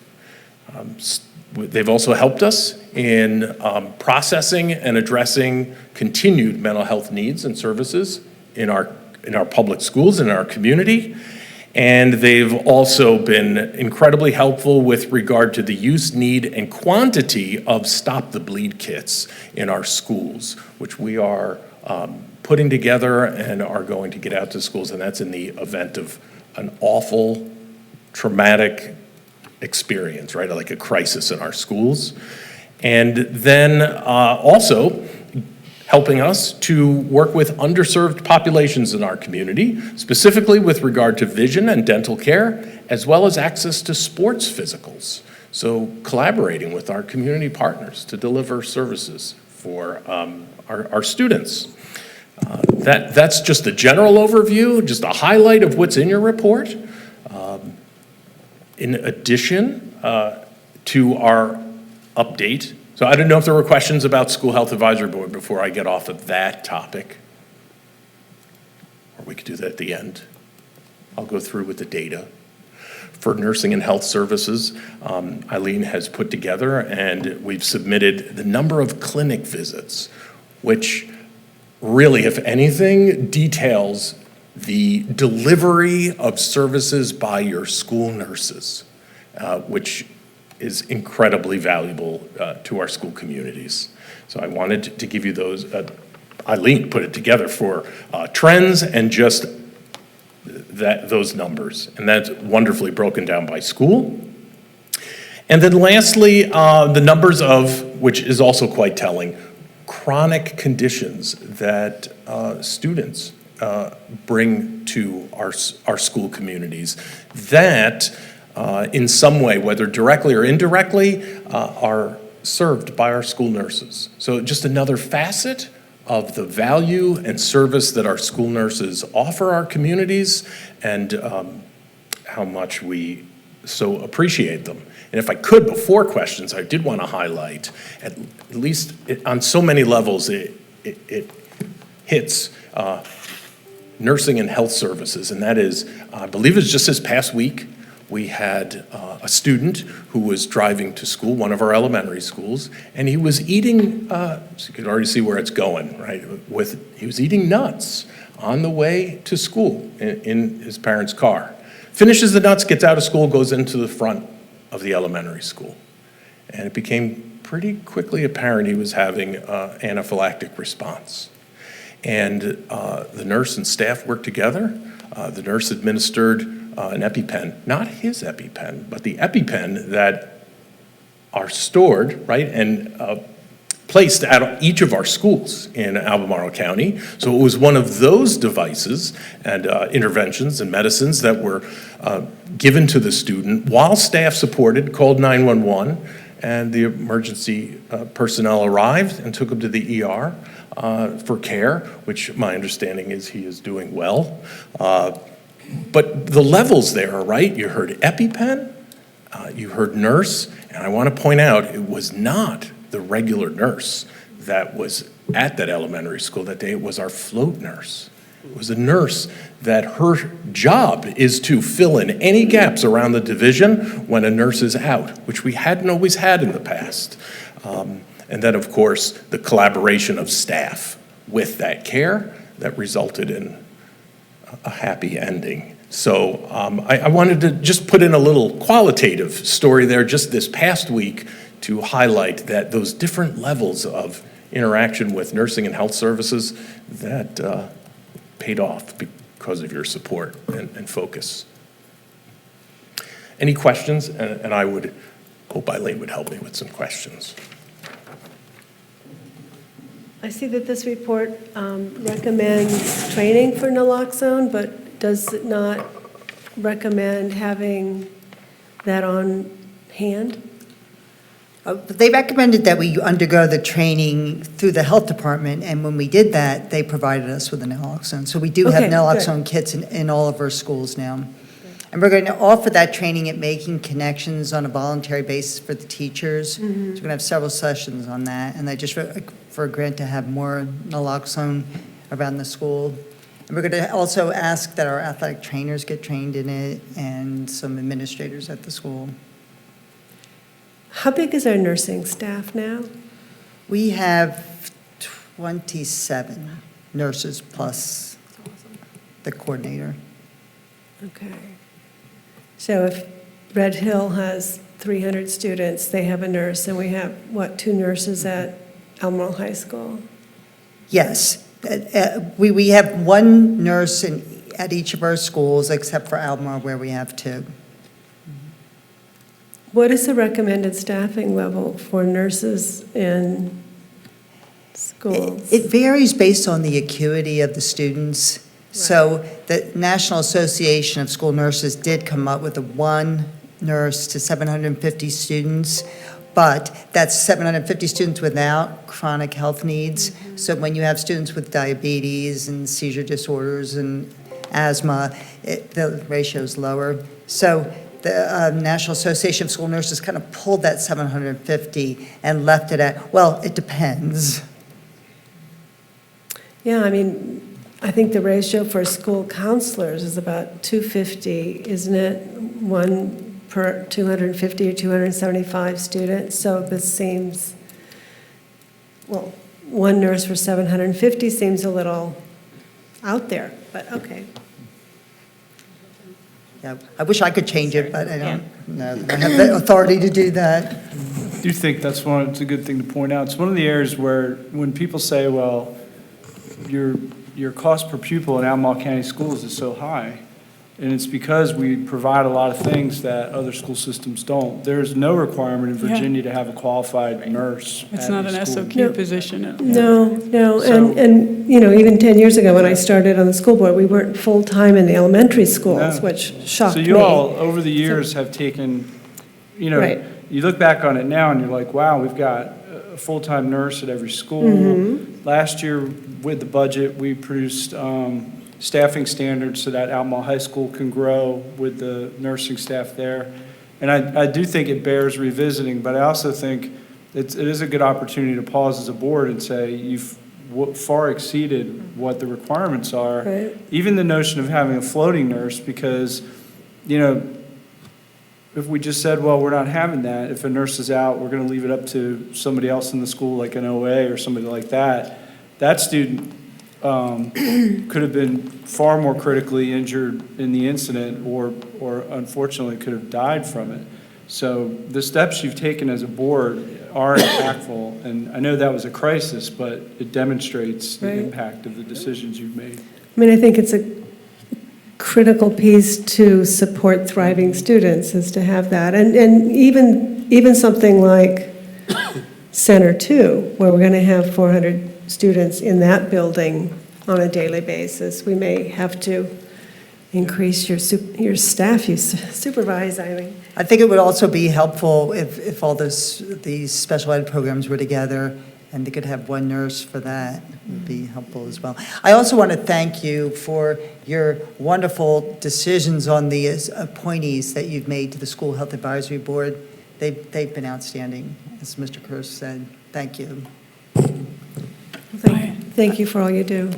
They've also helped us in processing and addressing continued mental health needs and services in our public schools and in our community. And they've also been incredibly helpful with regard to the use, need, and quantity of Stop the Bleed kits in our schools, which we are putting together and are going to get out to schools, and that's in the event of an awful, traumatic experience, right? Like a crisis in our schools. And then also helping us to work with underserved populations in our community, specifically with regard to vision and dental care, as well as access to sports physicals. So collaborating with our community partners to deliver services for our students. That's just a general overview, just a highlight of what's in your report. In addition to our update, so I don't know if there were questions about School Health Advisory Board before I get off of that topic. Or we could do that at the end. I'll go through with the data. For nursing and health services, Eileen has put together, and we've submitted the number of clinic visits, which really, if anything, details the delivery of services by your school nurses, which is incredibly valuable to our school communities. So I wanted to give you those. Eileen put it together for trends and just those numbers, and that's wonderfully broken down by school. And then lastly, the numbers of, which is also quite telling, chronic conditions that students bring to our school communities that in some way, whether directly or indirectly, are served by our school nurses. So just another facet of the value and service that our school nurses offer our communities and how much we so appreciate them. And if I could, before questions, I did want to highlight, at least on so many levels, it hits nursing and health services. And that is, I believe it was just this past week, we had a student who was driving to school, one of our elementary schools, and he was eating, so you can already see where it's going, right? He was eating nuts on the way to school in his parents' car. Finishes the nuts, gets out of school, goes into the front of the elementary school. And it became pretty quickly apparent he was having anaphylactic response. And the nurse and staff worked together. The nurse administered an EpiPen, not his EpiPen, but the EpiPen that are stored, right, and placed at each of our schools in Albemarle County. So it was one of those devices and interventions and medicines that were given to the student while staff supported, called 911, and the emergency personnel arrived and took him to the ER for care, which my understanding is he is doing well. But the levels there are right. You heard EpiPen, you heard nurse, and I want to point out it was not the regular nurse that was at that elementary school that day. It was our float nurse. It was a nurse that her job is to fill in any gaps around the division when a nurse is out, which we hadn't always had in the past. And then, of course, the collaboration of staff with that care that resulted in a happy ending. So I wanted to just put in a little qualitative story there just this past week to highlight that those different levels of interaction with nursing and health services that paid off because of your support and focus. Any questions? And I would hope Eileen would help me with some questions. I see that this report recommends training for naloxone, but does it not recommend having that on hand? They recommended that we undergo the training through the health department, and when we did that, they provided us with the naloxone. So we do have Okay, naloxone kits in all of our schools now. And we're going to offer that training at Making Connections on a voluntary basis for the teachers. So we're going to have several sessions on that, and I just for a grant to have more naloxone around the school. And we're going to also ask that our athletic trainers get trained in it and some administrators at the school. How big is our nursing staff now? We have 27 nurses plus the coordinator. Okay. So if Red Hill has 300 students, they have a nurse, and we have, what, 2 nurses at Albemarle High School? Yes. We have 1 nurse at each of our schools, except for Albemarle, where we have 2. What is the recommended staffing level for nurses in schools? It varies based on the acuity of the students. So the National Association of School Nurses did come up with a 1 nurse to 750 students, but that's 750 students without chronic health needs. So when you have students with diabetes and seizure disorders and asthma, the ratio is lower. So the National Association of School Nurses kind of pulled that 750 and left it at, well, it depends. Yeah, I mean, I think the ratio for school counselors is about 250, isn't it? 1 per 250 or 275 students. So this seems, well, 1 nurse for 750 seems a little out there, but okay. Yeah, I wish I could change it, but I don't know that I have the authority to do that. I do think it's a good thing to point out. It's one of the areas where when people say, well, your cost per pupil in Albemarle County Schools is so high, and it's because we provide a lot of things that other school systems don't. There's no requirement in Virginia to have a qualified nurse. It's at not a an school. SOQ position. No, So- and, you know, even 10 years ago when I started on the school board, we weren't full-time in the elementary schools, No. which shocked So me. you all, over the years, have taken, you know, Right. you look back on it now and you're like, wow, we've got a full-time nurse at every school. Last year, with the budget, we produced staffing standards so that Albemarle High School can grow with the nursing staff there. And I do think it bears revisiting, but I also think it is a good opportunity to pause as a board and say, you've far exceeded what the requirements are. Right. Even the notion of having a floating nurse, because, if we just said, well, we're not having that, if a nurse is out, we're going to leave it up to somebody else in the school, like an OA or somebody like that, that student could have been far more critically injured in the incident or unfortunately could have died from it. So the steps you've taken as a board are impactful, and I know that was a crisis, but it demonstrates the impact of the decisions you've made. I mean, I think it's a critical piece to support thriving students is to have that. And even something like Center 2, where we're going to have 400 students in that building on a daily basis, we may have to increase your staff you supervise, Eileen. I think it would also be helpful if all these special ed programs were together and they could have one nurse for that. It would be helpful as well. I also want to thank you for your wonderful decisions on the appointees that you've made to the School Health Advisory Board. They've been outstanding, as Mr. Kurz said. Thank you. Thank you for all you do.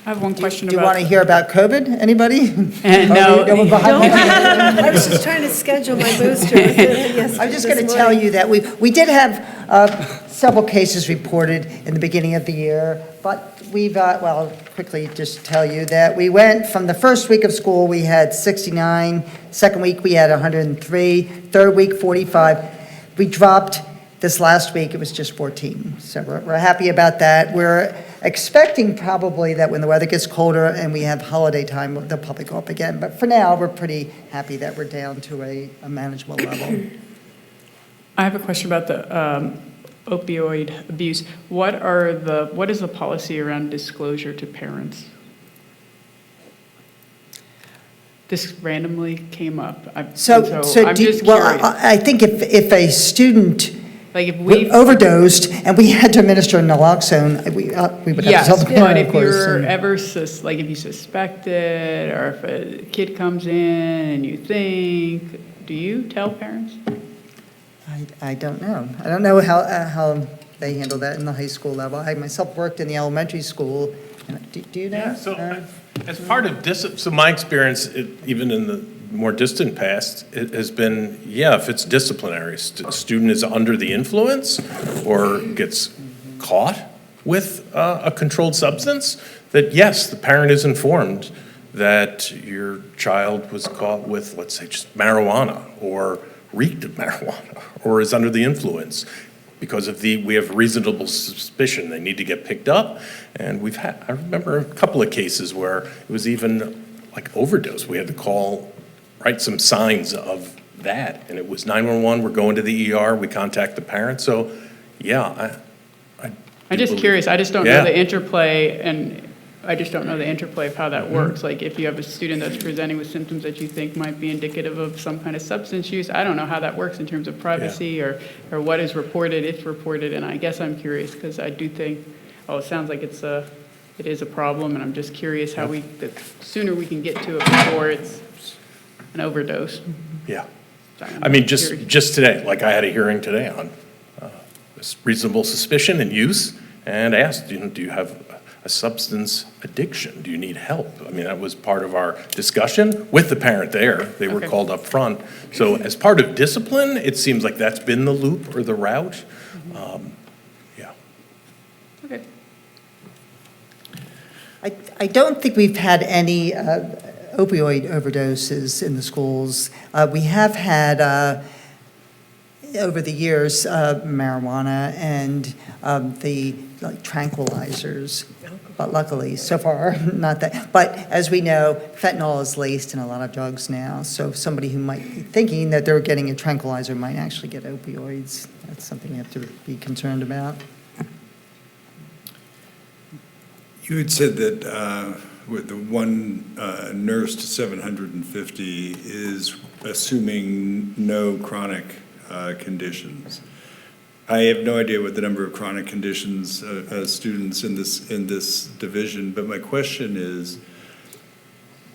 I have one question Do you want to hear about COVID? Anybody? No. I was just trying to schedule my booster. I'm just going to tell you that we did have several cases reported in the beginning of the year, but we've, quickly just tell you that we went from the first week of school, we had 69, second week we had 103, third week 45. We dropped this last week, it was just 14. So we're happy about that. We're expecting probably that when the weather gets colder and we have holiday time, they'll probably go up again. But for now, we're pretty happy that we're down to a manageable level. I have a question about the opioid abuse. What is the policy around disclosure to parents? This randomly came up. I'm just curious. I think if a student like if we overdosed and we had to administer naloxone, we would have to tell the parent, but of if course. you're ever if you suspect it, or if a kid comes in and you think, do you tell parents? I don't know. I don't know how they handle that in the high school level. I myself worked in the elementary school. Do you know? Yeah, so as part of so my experience, even in the more distant past, it has been, if it's disciplinary, a student is under the influence or gets caught with a controlled substance, that yes, the parent is informed that your child was caught with, let's say, just marijuana or reeked of marijuana or is under the influence. Because we have reasonable suspicion they need to get picked up. And I remember a couple of cases where it was even like overdose. We had to write some signs of that. And it was 911, we're going to the ER, we contact the parent. So, I'm just curious. I just don't know the interplay, and I just don't know the interplay of how that works. Like if you have a student that's presenting with symptoms that you think might be indicative of some kind of substance use, I don't know how that works in terms of privacy or what is reported, if reported. And I guess I'm curious because I do think, it sounds like it is a problem, and I'm just curious how the sooner we can get to it before it's an overdose. Yeah. I mean, just today, like I had a hearing today on reasonable suspicion and use, and asked, do you have a substance addiction? Do you need help? I mean, that was part of our discussion with the parent there. They were called up front. So as part of discipline, it seems like that's been the loop or the route. Okay. I don't think we've had any opioid overdoses in the schools. We have had, over the years, marijuana and the tranquilizers. But luckily, so far, not that. But as we know, fentanyl is laced in a lot of drugs now. So somebody who might be thinking that they're getting a tranquilizer might actually get opioids. That's something you have to be concerned about. You had said that with the one nurse to 750 is assuming no chronic conditions. I have no idea what the number of chronic conditions students in this division, but my question is,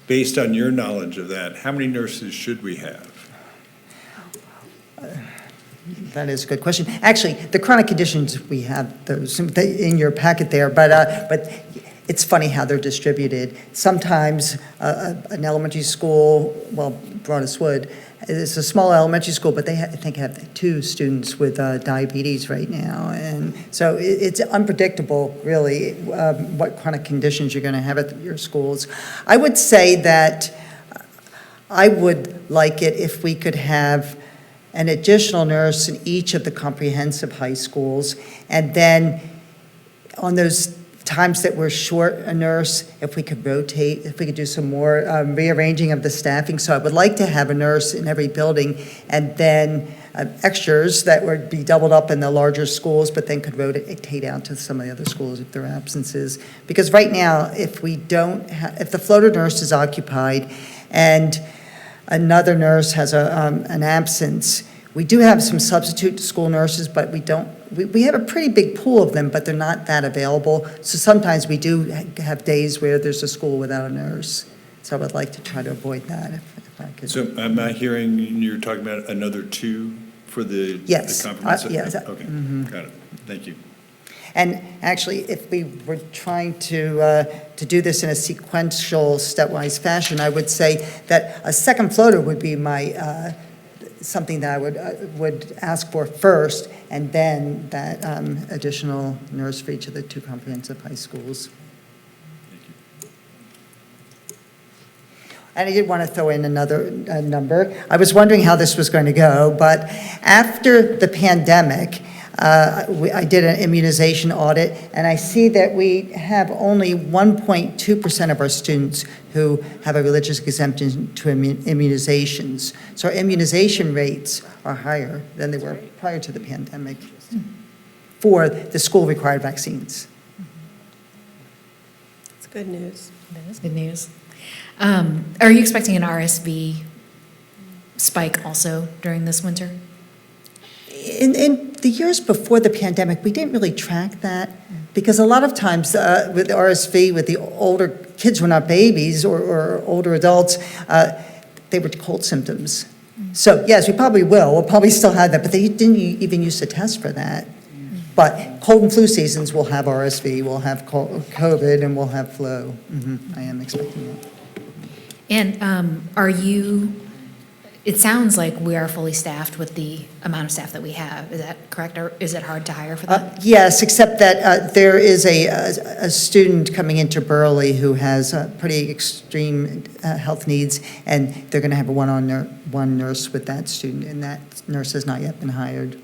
based on your knowledge of that, how many nurses should we have? That is a good question. Actually, the chronic conditions, we have those in your packet there, but it's funny how they're distributed. Sometimes an elementary school, well, Broadus Wood, it's a small elementary school, but I think have 2 students with diabetes right now. And so it's unpredictable, really, what chronic conditions you're going to have at your schools. I would say that I would like it if we could have an additional nurse in each of the comprehensive high schools, and then on those times that we're short a nurse, if we could rotate, if we could do some more rearranging of the staffing. So I would like to have a nurse in every building, and then extras that would be doubled up in the larger schools, but then could rotate out to some of the other schools if there are absences. Because right now, if we don't, if the floater nurse is occupied and another nurse has an absence, we do have some substitute school nurses, but we have a pretty big pool of them, but they're not that available. So sometimes we do have days where there's a school without a nurse. So I would like to try to avoid that if I could. So am I hearing you're talking about another 2 for the Yes. the comprehensive? Yes. Okay, got it. Thank you. And actually, if we were trying to do this in a sequential, stepwise fashion, I would say that a second floater would be my something that I would ask for first, and then that additional nurse for each of the 2 comprehensive high schools. And I did want to throw in another number. I was wondering how this was going to go, but after the pandemic, I did an immunization audit, and I see that we have only 1.2% of our students who have a religious exemption to immunizations. So our immunization rates are higher than they were prior to the pandemic for the school-required vaccines. It's good news. That is good news. Are you expecting an RSV spike also during this winter? In the years before the pandemic, we didn't really track that, because a lot of times with RSV, with the older kids who are not babies or older adults, they were cold symptoms. So yes, we probably will. We'll probably still have that, but they didn't even use the test for that. But cold and flu seasons, we'll have RSV, we'll have COVID, and we'll have flu. I am expecting that. And are you, it sounds like we are fully staffed with the amount of staff that we have. Is that correct? Or is it hard to hire for that? Yes, except that there is a student coming into Burley who has pretty extreme health needs, and they're going to have a one nurse with that student, and that nurse has not yet been hired.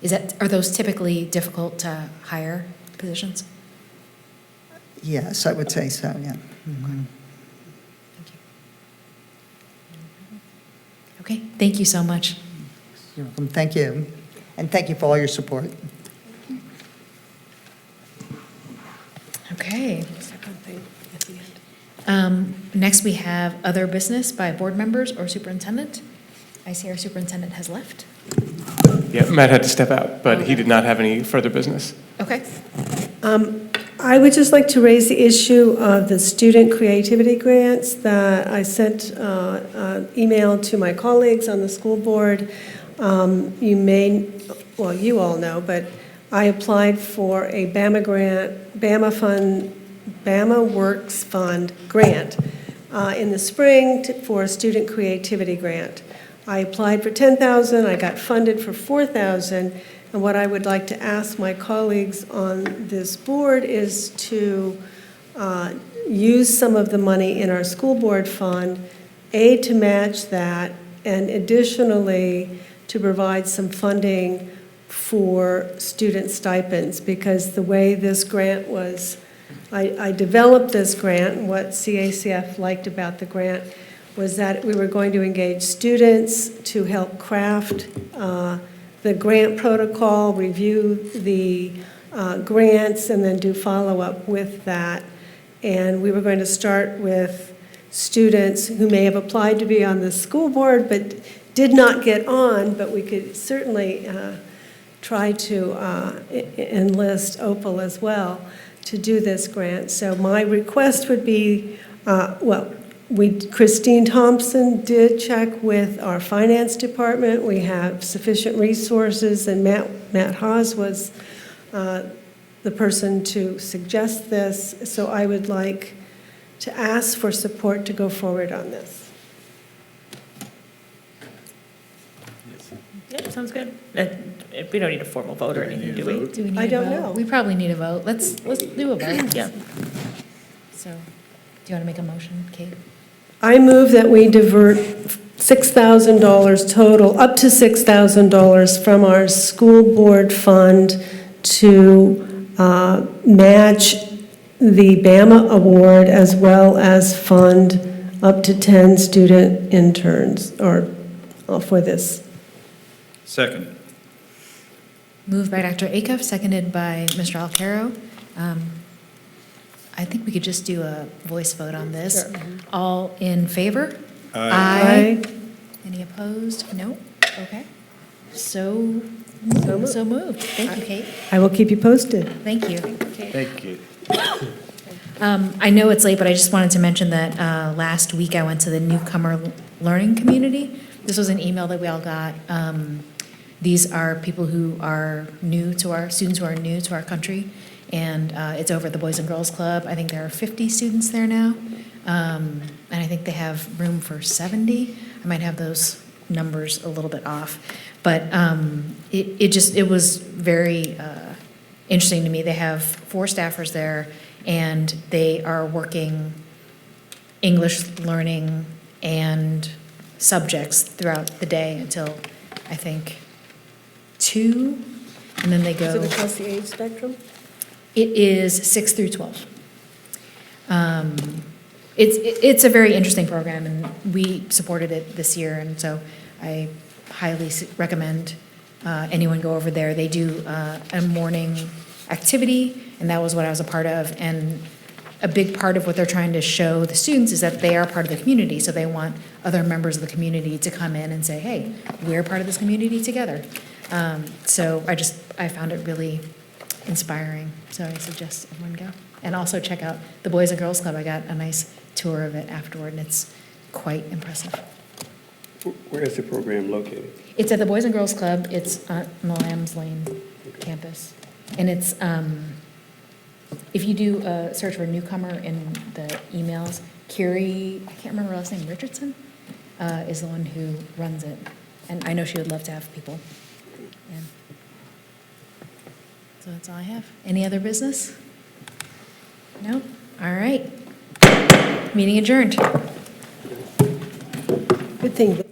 Okay. Are those typically difficult to hire positions? Yes, I would say so, yeah. Okay, thank you so much. You're welcome. Thank you. And thank you for all your support. Okay. Next, we have other business by board members or superintendent. I see our superintendent has left. Yeah, Matt had to step out, but he did not have any further business. Okay. I would just like to raise the issue of the student creativity grants that I sent email to my colleagues on the school board. You all know, but I applied for a BAMA grant, BAMA Works Fund grant in the spring for a student creativity grant. I applied for $10,000, I got funded for $4,000, and what I would like to ask my colleagues on this board is to use some of the money in our school board fund, to match that, and additionally to provide some funding for student stipends, because the way this grant was, I developed this grant, and what CACF liked about the grant was that we were going to engage students to help craft the grant protocol, review the grants, and then do follow-up with that. And we were going to start with students who may have applied to be on the school board but did not get on, but we could certainly try to enlist Opal as well to do this grant. So my request would be, Christine Thompson did check with our finance department. We have sufficient resources, and Matt Haas was the person to suggest this. So I would like to ask for support to go forward on this. Yeah, sounds good. We don't need a formal vote or anything, do we? Do we need I a don't vote? know. We probably need a vote. Let's do a vote. Yeah. So, do you want to make a motion, Kate? I move that we divert $6,000 total, up to $6,000 from our school board fund to match the BAMA award, as well as fund up to 10 student interns for this. Second. Moved by Dr. Acuff, seconded by Mr. Alcaro. I think we could just do a voice vote on this. Sure. All in favor? Aye. Any opposed? No? Okay. So moved. Thank you, Kate. I will keep you posted. Thank you. Thank you. I know it's late, but I just wanted to mention that last week I went to the Newcomer Learning Community. This was an email that we all got. These are people who are students who are new to our country, and it's over at the Boys and Girls Club. I think there are 50 students there now, and I think they have room for 70. I might have those numbers a little bit off, but it was very interesting to me. They have 4 staffers there, and they are working English learning and subjects throughout the day until, I think, 2, and then they go. Is it across the age spectrum? It is 6 through 12. It's a very interesting program, and we supported it this year, and so I highly recommend anyone go over there. They do a morning activity, and that was what I was a part of, and a big part of what they're trying to show the students is that they are part of the community, so they want other members of the community to come in and say, hey, we're part of this community together. So I found it really inspiring, so I suggest everyone go. And also check out the Boys and Girls Club. I got a nice tour of it afterward, and it's quite impressive. Where is the program located? It's at the Boys and Girls Club. It's on the Lambs Lane campus. And it's, if you do a search for newcomer in the emails, Carrie, I can't remember her last name, Richardson, is the one who runs it. And I know she would love to have people in. So that's all I have. Any other business? No? All right. Meeting adjourned. Good thing.